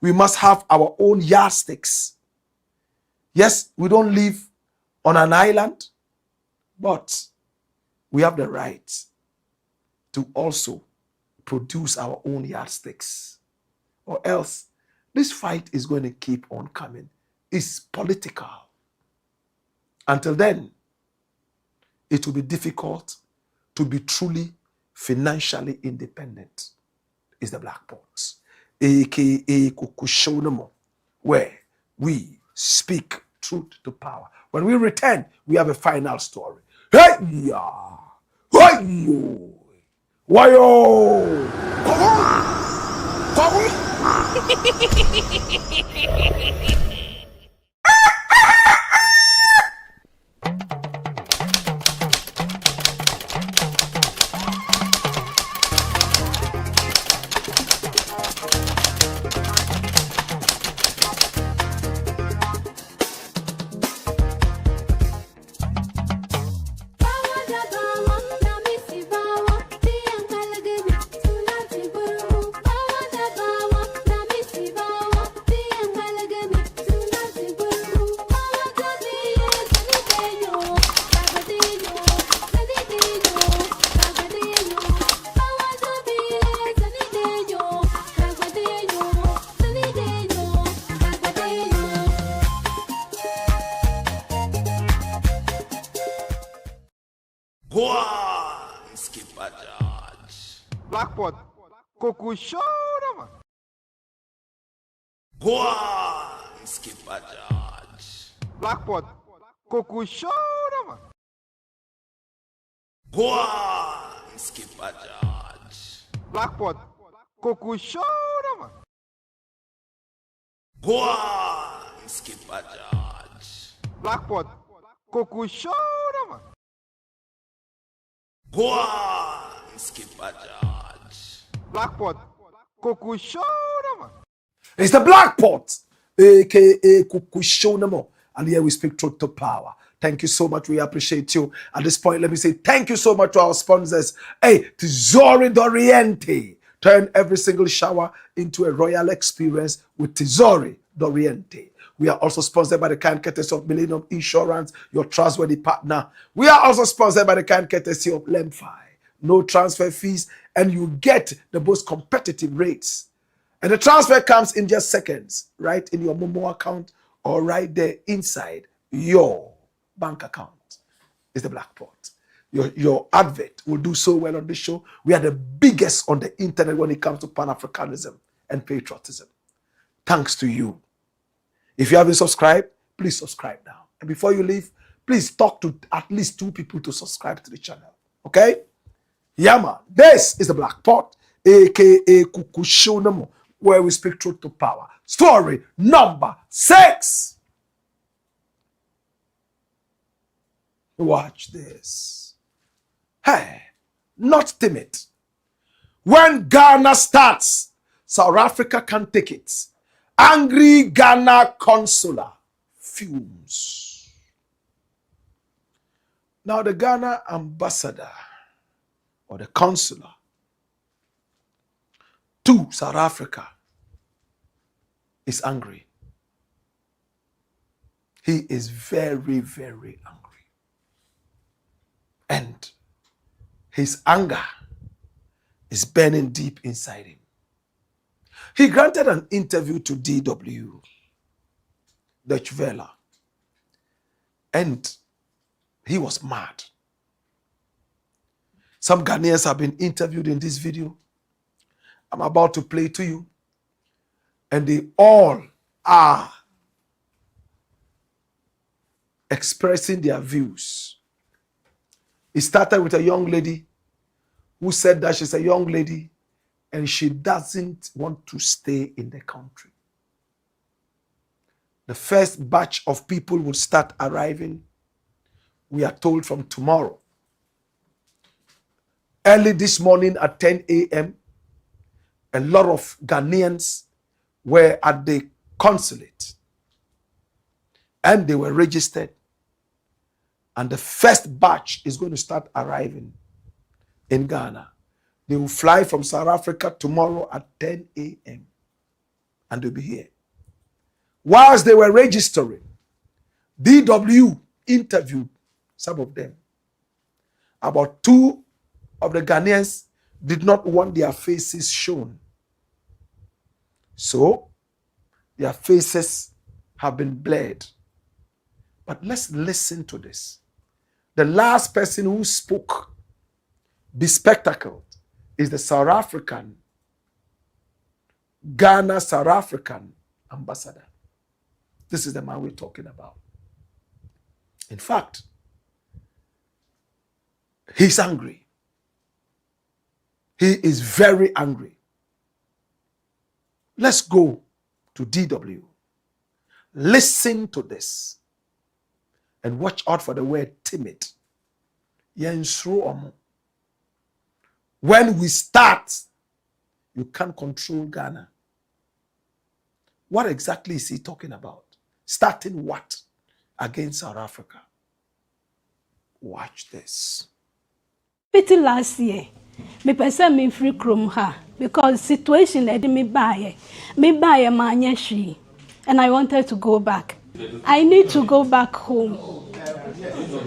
We must have our own yardsticks. Yes, we don't live on an island, but we have the right to also produce our own yardsticks. Or else, this fight is going to keep on coming. It's political. Until then, it will be difficult to be truly financially independent. Is the Blakk Pot, aka KWESI, where we speak truth to power. When we return, we have a final story. Hey, yeah, hey, yo, wayo, Blackpot. Koku shoda man. Blackpot. Koku shoda man. Blackpot. Koku shoda man. Blackpot. Koku shoda man. Blackpot. Koku shoda man. It's the Blackpot, aka Kukushonamo. And here we speak truth to power. Thank you so much. We appreciate you. At this point, let me say thank you so much to our sponsors. Hey, Tesori D'Oriente. Turn every single shower into a royal experience with Tesori D'Oriente. We are also sponsored by the kind courtesy of Millennium Insurance, your trustworthy partner. We are also sponsored by the kind courtesy of Lemfi. No transfer fees, and you get the most competitive rates. And the transfer comes in just seconds, right in your Momo account or right there inside your bank account. It's the Blackpot. Your advert will do so well on this show. We are the biggest on the internet when it comes to Pan-Africanism and patriotism. Thanks to you. If you haven't subscribed, please subscribe now. And before you leave, please talk to at least 2 people to subscribe to the channel. Okay? Yeah, man. This is the Blackpot, aka Kukushonamo, where we speak truth to power. Story number 6. Watch this. Hey, not timid. When Ghana starts, South Africa can take it. Angry Ghana consular fumes. Now the Ghana ambassador or the consular to South Africa is angry. He is very, very angry. And his anger is burning deep inside him. He granted an interview to DW, Deutsche Welle, and he was mad. Some Ghanaians have been interviewed in this video. I'm about to play to you. And they all are expressing their views. It started with a young lady who said that she's a young lady and she doesn't want to stay in the country. The first batch of people will start arriving, we are told, from tomorrow. Early this morning at 10 a.m., a lot of Ghanaians were at the consulate and they were registered. And the first batch is going to start arriving in Ghana. They will fly from South Africa tomorrow at 10 a.m. and they'll be here. Whilst they were registering, DW interviewed some of them. About 2 of the Ghanaians did not want their faces shown. So, their faces have been blurred. But let's listen to this. The last person who spoke, bespectacled, is the South African, Ghana South African ambassador. This is the man we're talking about. In fact, he's angry. He is very angry. Let's go to DW. Listen to this. And watch out for the word timid. When we start, you can't control Ghana. What exactly is he talking about? Starting what against South Africa? Watch this. Pity last year, me person me free chrome her because situation led me buy manya she, and I wanted to go back. I need to go back home.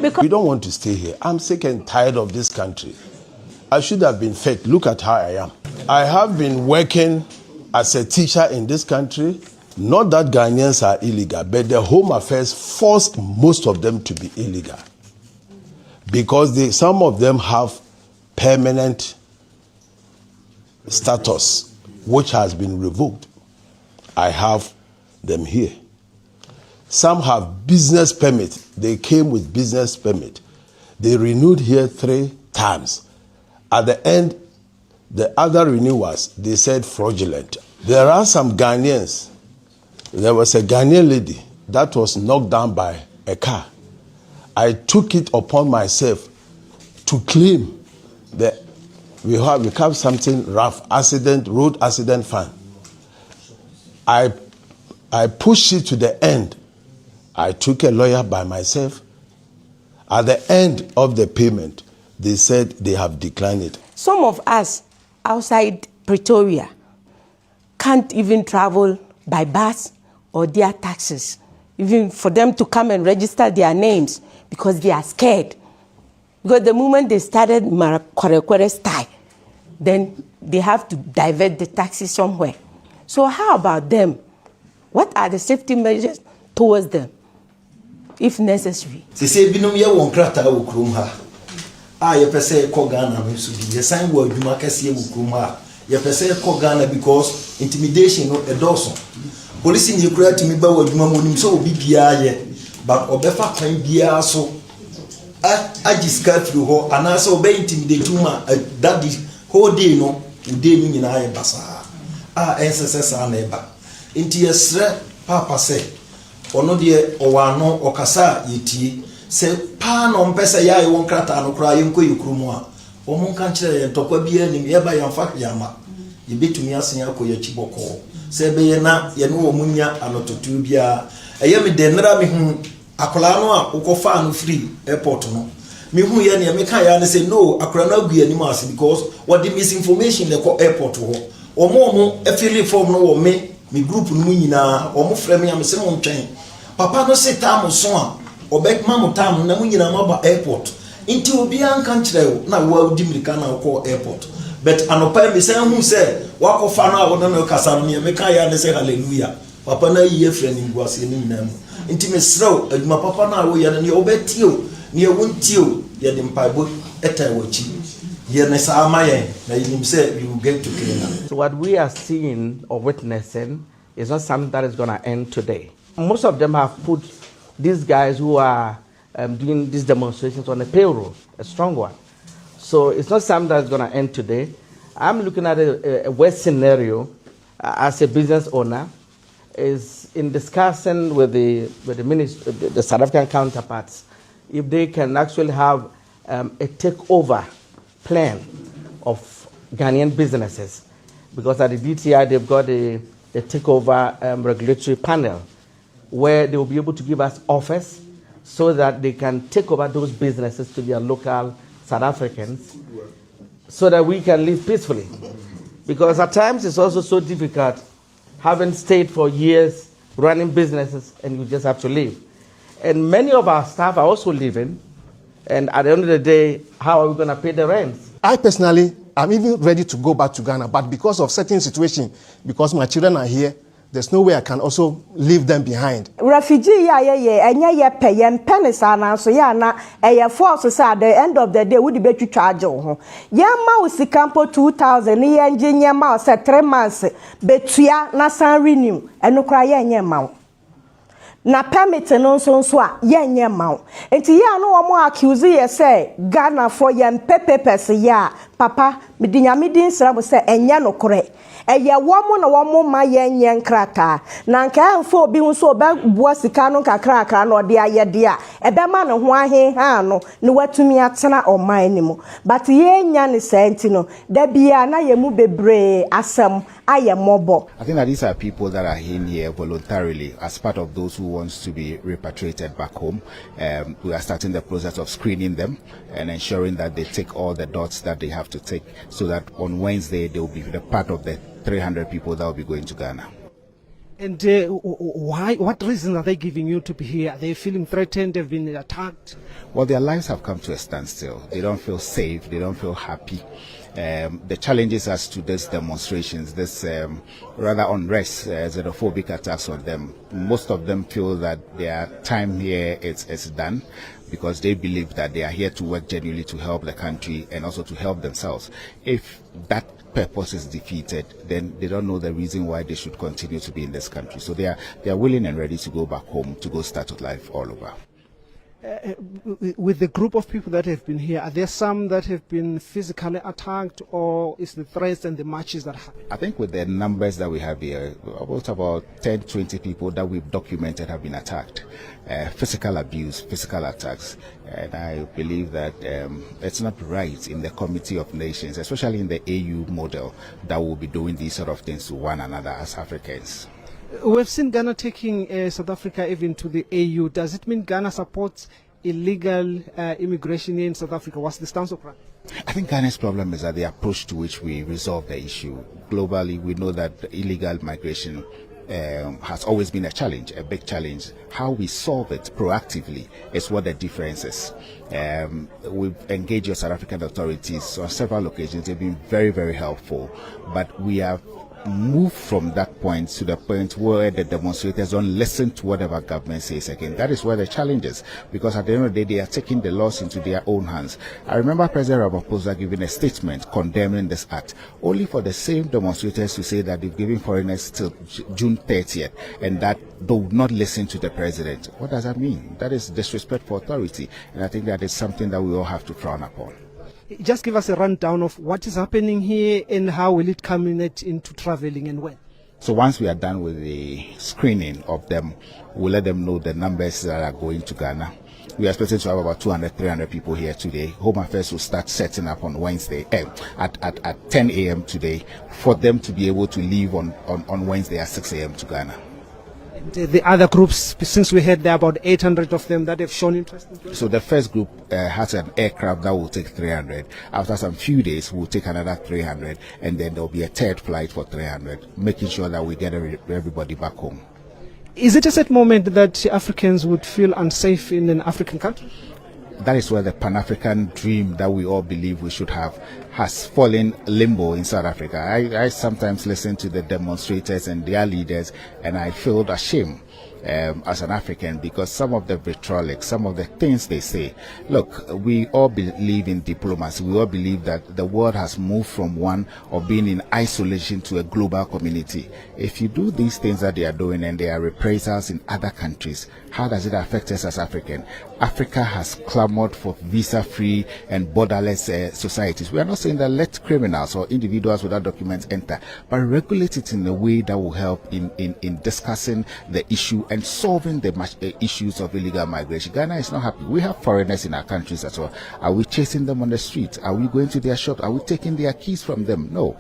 Because we don't want to stay here. I'm sick and tired of this country. I should have been fed. Look at how I am. I have been working as a teacher in this country. Not that Ghanaians are illegal, but the Home Affairs forced most of them to be illegal. Because some of them have permanent status, which has been revoked. I have them here. Some have business permit. They came with business permit. They renewed here 3 times. At the end, the other renewals, they said fraudulent. There are some Ghanaians. There was a Ghanaian lady that was knocked down by a car. I took it upon myself to claim that we have something rough, road accident fund. I pushed it to the end. I took a lawyer by myself. At the end of the payment, they said they have declined it. Some of us outside Pretoria can't even travel by bus or their taxis, even for them to come and register their names because they are scared. Because the moment they started Marakware style, then they have to divert the taxi somewhere. So how about them? What are the safety measures towards them, if necessary? Say binom ye won krata wo krom ha. Ye pese ko Ghana no so bi. Ye san wo adwuma kase wo krom ha. Ye pese ko Ghana because intimidation no edoso. Police ni kura timi ba wo adwuma mo nim so obi bia ye. But obefa kwan bia so agiska through ho ana so be intimidate ma that is whole day no ude ni nyina ye basa. SSS na eba. Inti yesre papa say ono de owano okasa yetie se pa no mpesa ya ye won krata no kra ye nko yekrumu a omo nka kire ye ntokwa bia nim ye ba ya mfa yama ye betumi asenya ko ye chiboko se be ye na ye no omunya anototu bia eye me denra me hu akola no a ukofa no free airport no me hu ye ne me kan ya ne say no akola no agu anim as because what the misinformation le ko airport ho omo efili form no wo me group no nyina omo frɛ me am se mo ntwen papa no se tam so a obek ma mo tam na mo nyina ma ba airport inti obi an kan kyerɛ na wo adi mirika na ko airport but anopa me say hu se wa ko fa no a wo no kasa no me kan ya ne say hallelujah papa na yi efrɛ ni nguase ni nyina mo inti me srɛw aduma papa na wo ya ne obetio ne wontie ye de mpaibo eta wachi ye ne sa amaye na yinim say you get to Kenya. So what we are seeing or witnessing is not something that is going to end today. Most of them have put these guys who are doing these demonstrations on a payroll, a strong one. So it's not something that's going to end today. I'm looking at a worst scenario as a business owner is in discussing with the South African counterparts if they can actually have a takeover plan of Ghanaian businesses, because at the DTI they've got a takeover regulatory panel where they will be able to give us offers so that they can take over those businesses to their local South Africans so that we can live peacefully. Because at times it's also so difficult having stayed for years running businesses and you just have to leave. And many of our staff are also leaving, and at the end of the day, how are we going to pay the rent? I personally, I'm even ready to go back to Ghana, but because of certain situation, because my children are here, there's no way I can also leave them behind. Refugee penisa so ya na force say at the end of the day we be charge ho. Ya ma usikampo 2000 ni engineer ma say 3 months betua na san renew eno kra ya enye ma. Na permit no so a yenye ma. Enti ya no wo accuse ye say Ghana for yen pepepes ya papa midinyamidin sra bo say enye no kore. Eye womo na womo ma yenye nkrata na nka amfo obi hu so oba bua sika no kakra na ode ayede a ebe ma ne ho ahe ha no ne watumi atena oman ni mu but yenya ne senti no da bia na yemu bebre asem aye mobo. I think that these are people that are in here voluntarily as part of those who wants to be repatriated back home. We are starting the process of screening them and ensuring that they take all the dots that they have to take so that on Wednesday they will be the part of the 300 people that will be going to Ghana. And why? What reasons are they giving you to be here? Are they feeling threatened? They've been attacked? Well, their lives have come to a standstill. They don't feel safe. They don't feel happy. The challenges as to these demonstrations, this rather unrest, xenophobic attacks on them, most of them feel that their time here is done because they believe that they are here to work genuinely to help the country and also to help themselves. If that purpose is defeated, then they don't know the reason why they should continue to be in this country. So they are willing and ready to go back home, to go start life all over. With the group of people that have been here, are there some that have been physically attacked, or is the threats and the marches that happen? I think with the numbers that we have here, about 10, 20 people that we've documented have been attacked. Physical abuse, physical attacks. And I believe that it's not right in the Committee of Nations, especially in the AU model, that we'll be doing these sort of things to one another as Africans. We've seen Ghana taking South Africa even to the AU. Does it mean Ghana supports illegal immigration in South Africa? What's the stance of Pratt? I think Ghana's problem is that the approach to which we resolve the issue. Globally, we know that illegal migration has always been a challenge, a big challenge. How we solve it proactively is what the difference is. We've engaged your South African authorities on several occasions. They've been very, very helpful, but we have move from that point to the point where the demonstrators don't listen to whatever government says again. That is where the challenge is, because at the end of the day, they are taking the laws into their own hands. I remember President Ramaphosa giving a statement condemning this act, only for the same demonstrators to say that they've given foreigners till June 30th and that they would not listen to the president. What does that mean? That is disrespect for authority, and I think that is something that we all have to frown upon. Just give us a rundown of what is happening here and how will it culminate into traveling and when. So once we are done with the screening of them, we'll let them know the numbers that are going to Ghana. We are expecting to have about 200, 300 people here today. Home Affairs will start setting up on Wednesday at 10 a.m. today for them to be able to leave on Wednesday at 6 a.m. to Ghana. The other groups, since we had there about 800 of them that have shown interest in joining? So the first group has an aircraft that will take 300. After some few days, we'll take another 300, and then there'll be a third flight for 300, making sure that we get everybody back home. Is it a set moment that Africans would feel unsafe in an African country? That is where the Pan-African dream that we all believe we should have has fallen limbo in South Africa. I sometimes listen to the demonstrators and their leaders, and I feel ashamed as an African, because some of the rhetoric, some of the things they say. Look, we all believe in diplomacy. We all believe that the world has moved from one of being in isolation to a global community. If you do these things that they are doing and there are reprisals in other countries, how does it affect us as Africans? Africa has clamored for visa-free and borderless societies. We are not saying that let criminals or individuals without documents enter, but regulate it in a way that will help in discussing the issue and solving the issues of illegal migration. Ghana is not happy. We have foreigners in our countries as well. Are we chasing them on the street? Are we going to their shops? Are we taking their keys from them? No.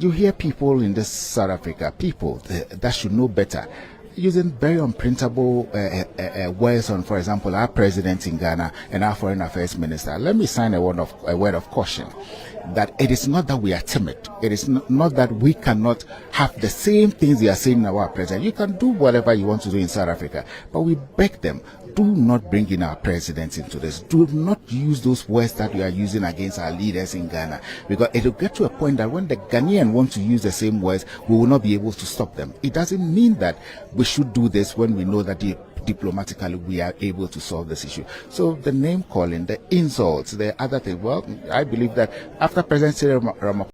You hear people in this South Africa, people that should know better, using very unprintable words on, for example, our president in Ghana and our foreign affairs minister. Let me sign a word of caution that it is not that we are timid. It is not that we cannot have the same things they are saying about our president. You can do whatever you want to do in South Africa, but we beg them, do not bring in our president into this. Do not use those words that you are using against our leaders in Ghana, because it will get to a point that when the Ghanaian want to use the same words, we will not be able to stop them. It doesn't mean that we should do this when we know that diplomatically we are able to solve this issue. So the name calling, the insults, the other thing, well, I believe that after President Cyril Ramaphosa,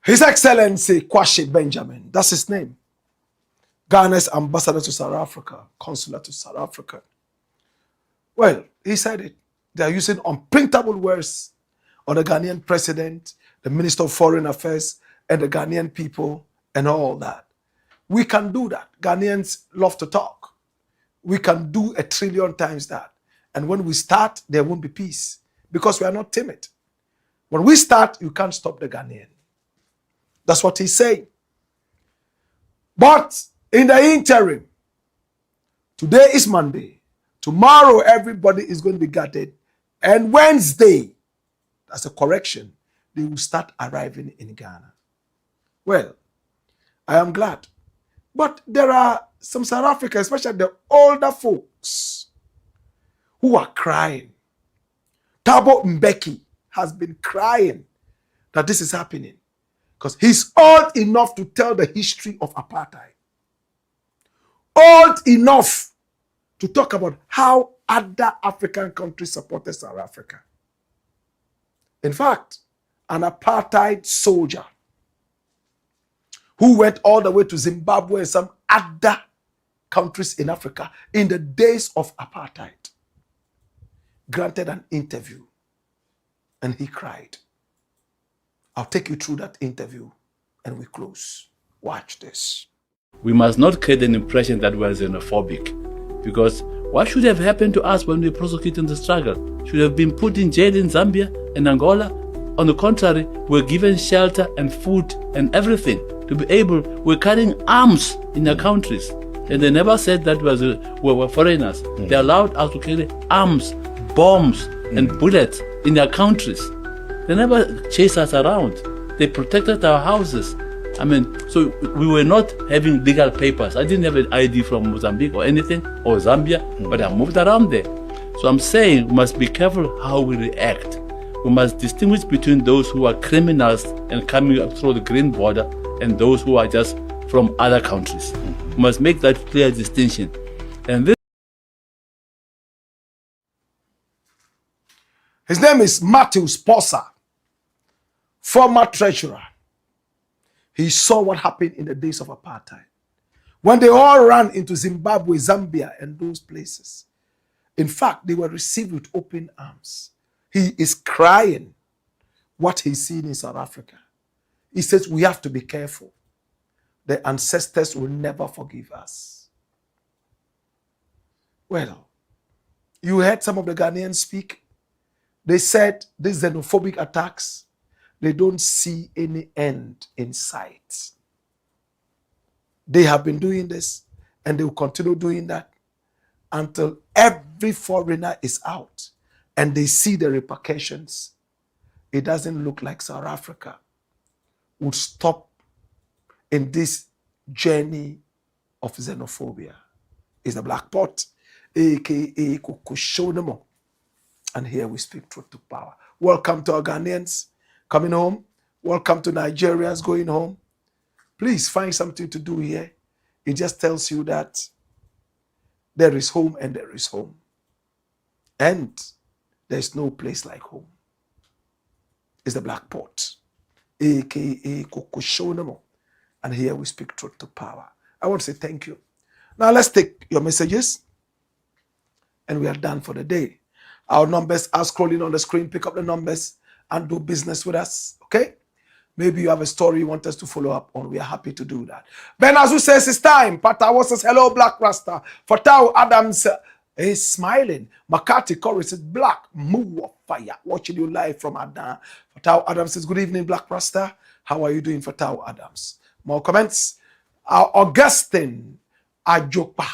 His Excellency Kwasi Benjamin, that's his name, Ghana's ambassador to South Africa, consular to South Africa. Well, he said it. They are using unprintable words on the Ghanaian president, the Minister of Foreign Affairs, and the Ghanaian people, and all that. We can do that. Ghanaians love to talk. We can do 1 trillion times that. And when we start, there won't be peace, because we are not timid. When we start, you can't stop the Ghanaian. That's what he's saying. But in the interim, today is Monday. Tomorrow, everybody is going to be gutted. And Wednesday, that's a correction, they will start arriving in Ghana. Well, I am glad. But there are some South Africans, especially the older folks, who are crying. Thabo Mbeki has been crying that this is happening, because he's old enough to tell the history of apartheid. old enough to talk about how other African countries supported South Africa. In fact, an apartheid soldier who went all the way to Zimbabwe and some other countries in Africa in the days of apartheid granted an interview and he cried. I'll take you through that interview and we close. Watch this. We must not create an impression that we're xenophobic, because what should have happened to us when we prosecuted the struggle? Should have been put in jail in Zambia and Angola. On the contrary, we're given shelter and food and everything to be able, we're carrying arms in their countries. And they never said that we were foreigners. They allowed us to carry arms, bombs, and bullets in their countries. They never chased us around. They protected our houses. I mean, so we were not having legal papers. I didn't have an ID from Mozambique or anything, or Zambia, but I moved around there. So I'm saying we must be careful how we react. We must distinguish between those who are criminals and coming up through the green border and those who are just from other countries. We must make that clear distinction. And this His name is Matthew Sposa, former treasurer. He saw what happened in the days of apartheid. When they all ran into Zimbabwe, Zambia, and those places. In fact, they were received with open arms. He is crying what he's seen in South Africa. He says, we have to be careful. The ancestors will never forgive us. Well, you heard some of the Ghanaians speak. They said these xenophobic attacks, they don't see any end in sight. They have been doing this and they will continue doing that until every foreigner is out and they see the repercussions. It doesn't look like South Africa would stop in this journey of xenophobia. It's the Black Pot, aka KWESI. And here we speak truth to power. Welcome to our Ghanaians coming home. Welcome to Nigerians going home. Please find something to do here. It just tells you that there is home and there is home. And there's no place like home. It's the Black Pot, aka KWESI. And here we speak truth to power. I want to say thank you. Now let's take your messages. And we are done for the day. Our numbers are scrolling on the screen. Pick up the numbers and do business with us. Okay? Maybe you have a story you want us to follow up on. We are happy to do that. Ben Azu says it's time. Patawo says, hello, Black Rasta. Fatau Adams is smiling. McCarthy Corey says, Black, move of fire. Watching you live from Adan. Fatau Adams says, good evening, Black Rasta. How are you doing, Fatau Adams? More comments. Augustine Ajopa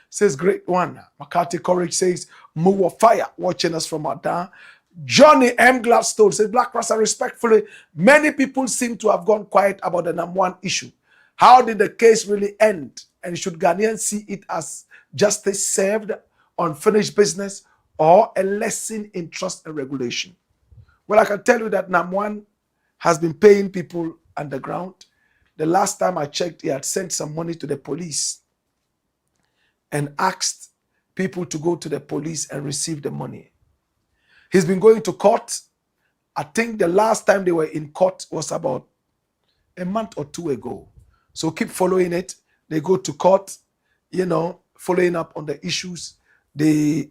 says, great one. McCarthy Courage says, move of fire, watching us from Adan. Johnny M. Gladstone says, Black Rasta, respectfully, many people seem to have gone quiet about the #1 issue. How did the case really end? And should Ghanaians see it as justice served, unfinished business, or a lesson in trust and regulation? Well, I can tell you that #1 has been paying people underground. The last time I checked, he had sent some money to the police and asked people to go to the police and receive the money. He's been going to court. I think the last time they were in court was about a month or 2 ago. So keep following it. They go to court, you know, following up on the issues. The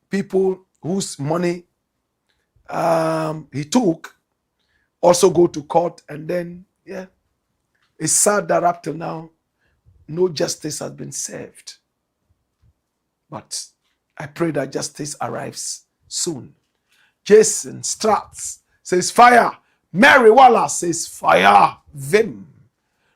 people whose money he took also go to court, and then, yeah, it's sad that up till now, no justice has been served. But I pray that justice arrives soon. Jason Stratz says fire. Mary Wallace says fire. Vim.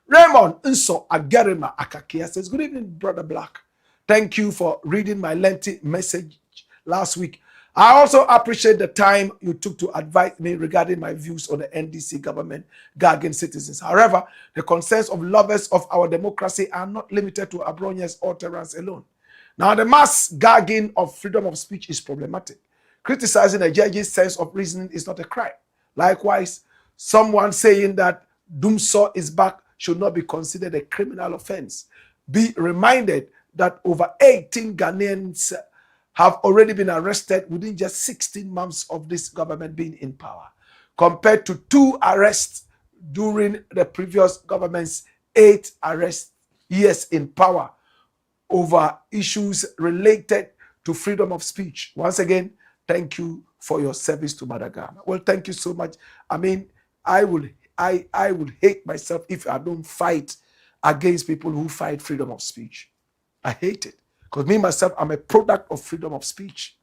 Raymond Nso Agarima Akakia says, good evening, Brother Black. Thank you for reading my lengthy message last week. I also appreciate the time you took to advise me regarding my views on the NDC government gagging citizens. However, the concerns of lovers of our democracy are not limited to Abronians or Terrans alone. Now, the mass gagging of freedom of speech is problematic. Criticizing a judge's sense of reasoning is not a crime. Likewise, someone saying that Dumso is back should not be considered a criminal offense. be reminded that over 18 Ghanaians have already been arrested within just 16 months of this government being in power, compared to 2 arrests during the previous government's 8 arrest years in power over issues related to freedom of speech. Once again, thank you for your service to Madagascar. Well, thank you so much. I mean, I would hate myself if I don't fight against people who fight freedom of speech. I hate it. Because me, myself, I'm a product of freedom of speech.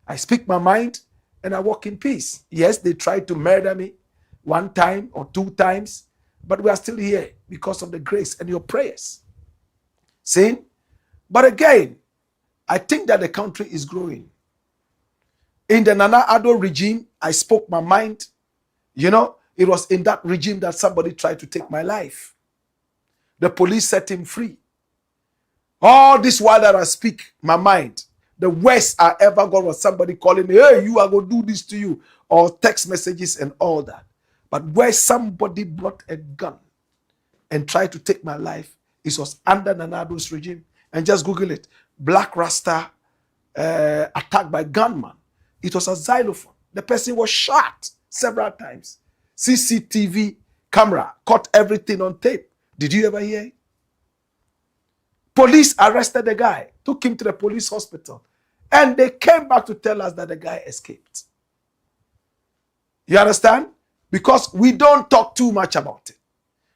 I speak my mind and I walk in peace. Yes, they tried to murder me 1 time or 2 times, but we are still here because of the grace and your prayers. See? But again, I think that the country is growing. In the Nana Addo regime, I spoke my mind. You know, it was in that regime that somebody tried to take my life. The police set him free. All this while that I speak my mind, the worst I ever got was somebody calling me, hey, you are going to do this to you, or text messages and all that. But where somebody brought a gun and tried to take my life, it was under Nana Addo's regime. And just Google it. Blakk Rasta attacked by gunman. It was a xylophone. The person was shot several times. CCTV camera caught everything on tape. Did you ever hear it? Police arrested the guy, took him to the police hospital, and they came back to tell us that the guy escaped. You understand? Because we don't talk too much about it.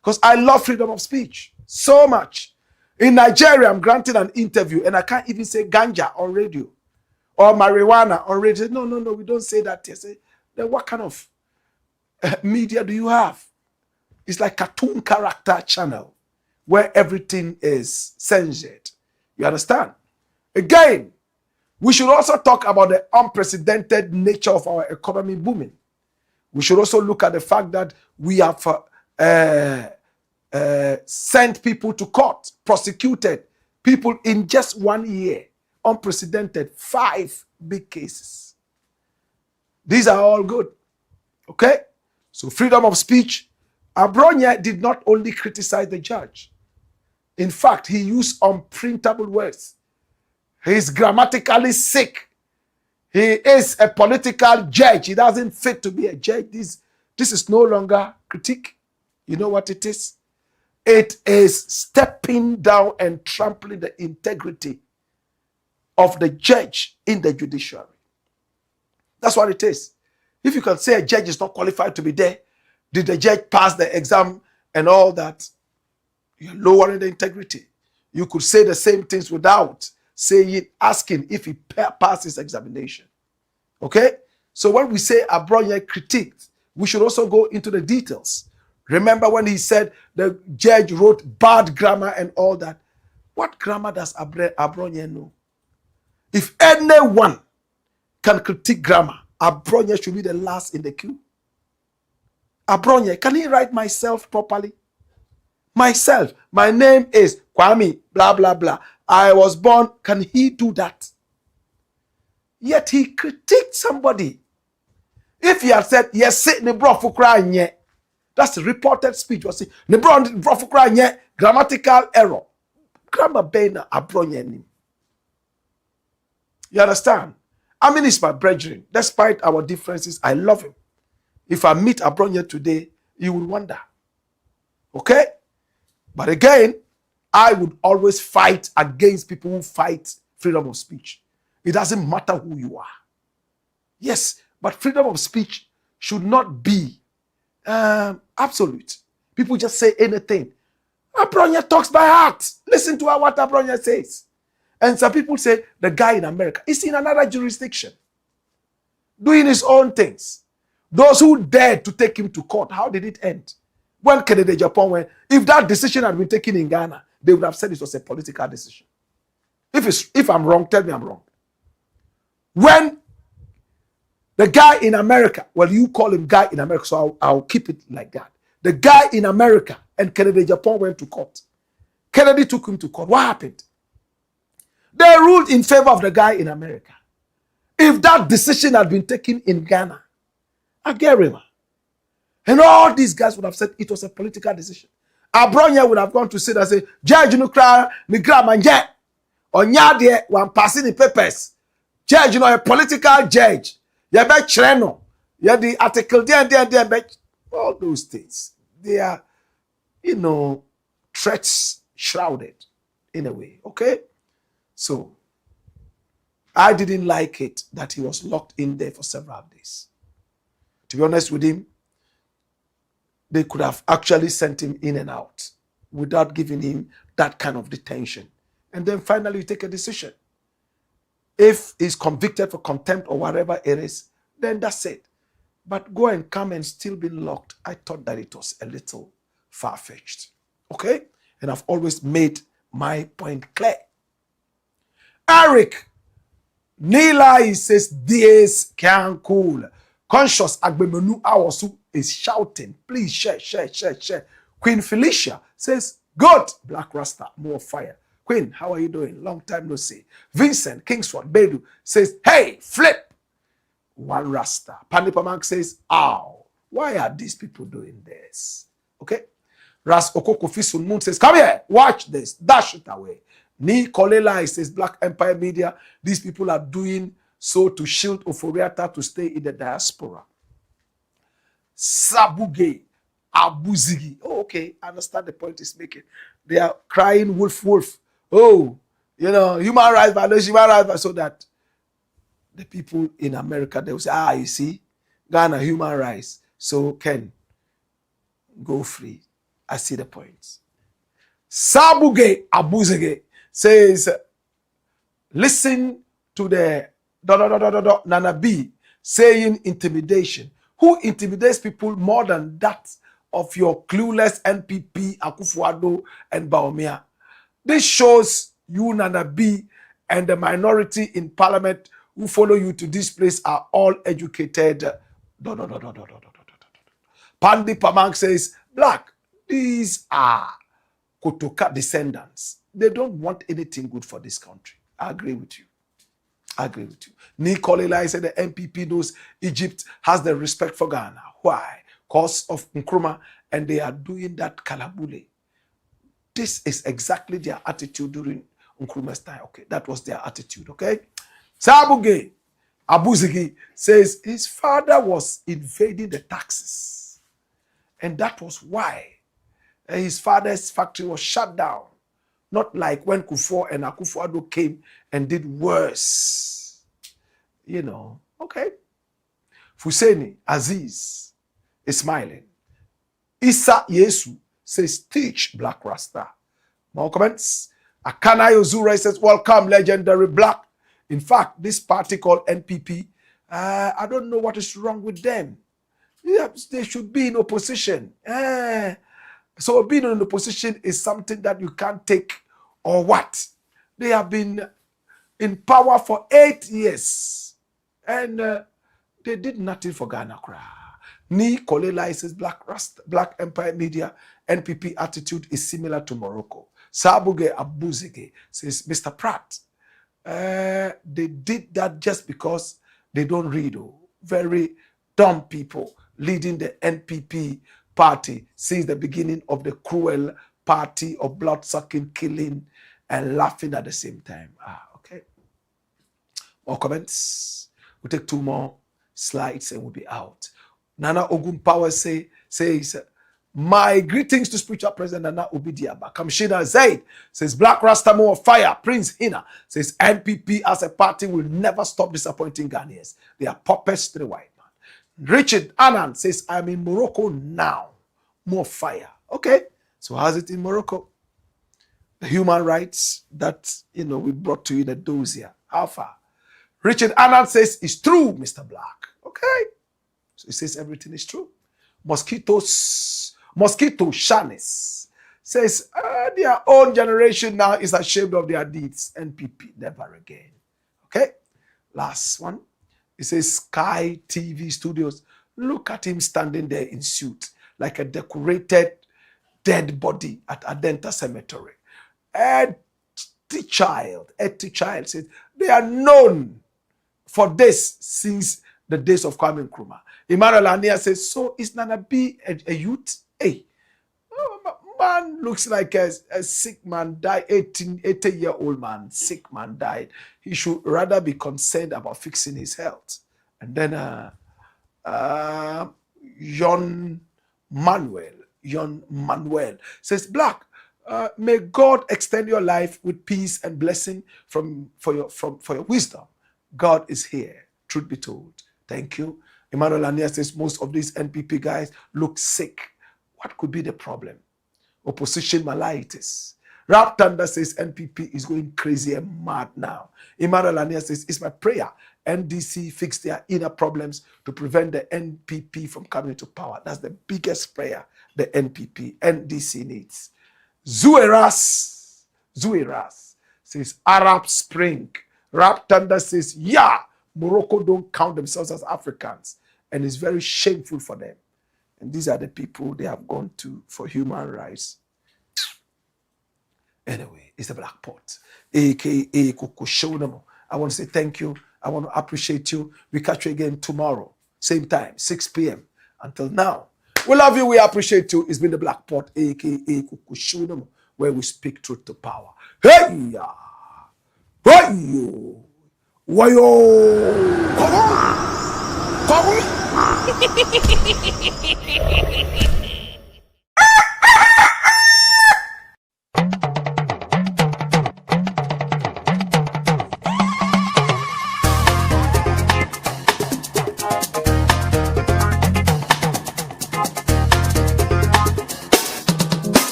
Because I love freedom of speech so much. In Nigeria, I'm granting an interview, and I can't even say ganja on radio or marijuana on radio. No, we don't say that. They say, then what kind of media do you have? It's like cartoon character channel where everything is censored. You understand? Again, we should also talk about the unprecedented nature of our economy booming. We should also look at the fact that we have sent people to court, prosecuted people in just 1 year. Unprecedented, 5 big cases. These are all good. Okay? So freedom of speech. Abronya did not only criticize the judge. In fact, he used unprintable words. He is grammatically sick. He is a political judge. He doesn't fit to be a judge. This is no longer critique. You know what it is? It is stepping down and trampling the integrity of the judge in the judiciary. That's what it is. If you can say a judge is not qualified to be there, did the judge pass the exam and all that? You're lowering the integrity. You could say the same things without asking if he passed his examination. Okay? So when we say Abronya critiqued, we should also go into the details. Remember when he said the judge wrote bad grammar and all that? What grammar does Abronya know? If anyone can critique grammar, Abronya should be the last in the queue. Abronya, can he write myself properly? Myself, my name is Kwame, blah, blah, blah. I was born. Can he do that? Yet he critiqued somebody. If he had said, yes, sit ne bro fukra nye, that's the reported speech. Was it ne bro fukra nye, grammatical error. Grammar bena Abronya nim. You understand? I mean, it's my brethren. Despite our differences, I love him. If I meet Abronya today, you will wonder. Okay? But again, I would always fight against people who fight freedom of speech. It doesn't matter who you are. Yes, but freedom of speech should not be absolute. People just say anything. Abronya talks by heart. Listen to what Abronya says. And some people say the guy in America is in another jurisdiction, doing his own things. Those who dared to take him to court, how did it end? When Kennedy Japan went, if that decision had been taken in Ghana, they would have said it was a political decision. If I'm wrong, tell me I'm wrong. When the guy in America, well, you call him guy in America, so I'll keep it like that. The guy in America and Kennedy Japan went to court. Kennedy took him to court. What happened? They ruled in favor of the guy in America. If that decision had been taken in Ghana, I get him. And all these guys would have said it was a political decision. Abronya would have gone to sit and say, Judge no cry, me grab and jet. Or nyade one passing the papers. Judge, you know, a political judge. You bet Chreno. You the article there, all those things. They are, you know, threats shrouded in a way. Okay? So I didn't like it that he was locked in there for several days. To be honest with him, they could have actually sent him in and out without giving him that kind of detention. And then finally you take a decision. If he's convicted for contempt or whatever it is, then that's it. But go and come and still be locked. I thought that it was a little far-fetched. Okay? And I've always made my point clear. Eric Nila, he says, this can cool. Conscious Agbemenu Awosu is shouting, please share. Queen Felicia says, good, Black Rasta, more fire. Queen, how are you doing? Long time no see. Vincent Kingsford Bedu says, hey, flip. One Rasta. Pandipamak says, ow, why are these people doing this? Okay? Ras Okoko Fisun Moon says, come here, watch this, dash it away. Ni Kolela says, Black Empire Media, these people are doing so to shield Oforiata to stay in the diaspora. Sabuge, Abuzigi. Oh, okay, I understand the point he's making. They are crying wolf, wolf. Oh, you know, human rights violation, so that the people in America, they will say, you see, Ghana, human rights, so can go free. I see the point. Sabuge, Abuzigi says, listen to the Nana B saying intimidation. Who intimidates people more than that of your clueless NPP, AKUFO-ADDO, and Baumia? This shows you, Nana B, and the minority in parliament who follow you to this place are all educated. Pandi Pamang says, Black, these are Kotoka descendants. They don't want anything good for this country. I agree with you. Nikolai said the NPP knows Egypt has the respect for Ghana. Why? Because of Nkrumah, and they are doing that kalabule. This is exactly their attitude during Nkrumah's time. Okay, that was their attitude. Okay, Sabuge Abuzigi says his father was invading the taxes, and that was why his father's factory was shut down. Not like when Kufuor and AKUFO-ADDO came and did worse. You know, okay. Fuseni Aziz is smiling. Isa Yesu says, teach Black Rasta. More comments. Akana Yozura says, welcome, legendary Black. In fact, this party called NPP, I don't know what is wrong with them. Yeah, they should be in opposition. So being in opposition is something that you can't take, or what? They have been in power for 8 years, and they did nothing for Ghana. Ni Kolela says Black Empire Media NPP attitude is similar to Morocco. Sabuge Abuzige says, Mr. Pratt, they did that just because they don't read. Very dumb people leading the NPP party since the beginning of the cruel party of blood-sucking, killing, and laughing at the same time. Okay. More comments. We'll take 2 more slides and we'll be out. Nana Ogun Power says, my greetings to spiritual president Nana Obidiaba. Kamshina Zaid says, Black Rasta more fire. Prince Hina says, NPP as a party will never stop disappointing Ghanaians. They are puppets to the white man. Richard Anand says, I'm in Morocco now. More fire. Okay. So how's it in Morocco? The human rights that, we brought to you in a dossier. How far? Richard Anand says, it's true, Mr. Black. Okay. So he says everything is true. Mosquito Shanis says, their own generation now is ashamed of their deeds. NPP, never again. Okay. Last one. It says, Sky TV Studios. Look at him standing there in suit, like a decorated dead body at Adenta Cemetery. Eti Child says, they are known for this since the days of Kwame Nkrumah. Emmanuel Ania says, so is Nana B a youth? Hey, man looks like a sick man died, 80-year-old man, sick man died. He should rather be concerned about fixing his health. And then John Manuel says, Blakk, may God extend your life with peace and blessing for your wisdom. God is here, truth be told. Thank you. Emmanuel Ania says, most of these NPP guys look sick. What could be the problem? Opposition malaitis. Rap Thunder says NPP is going crazy and mad now. Emmanuel Ania says, it's my prayer NDC fix their inner problems to prevent the NPP from coming to power. That's the biggest prayer the NDC needs. Zueras says Arab Spring. Rap Thunder says, yeah, Morocco don't count themselves as Africans. And it's very shameful for them. And these are the people they have gone to for human rights. Anyway, it's the Blakk Pot, a.k.a. KWESI. I want to say thank you. I want to appreciate you. We catch you again tomorrow, same time, 6 p.m. Until now, we love you. We appreciate you. It's been the Blakk Pot, a.k.a. KWESI, where we speak truth to power. Hey ya, hey you, wayo, come on.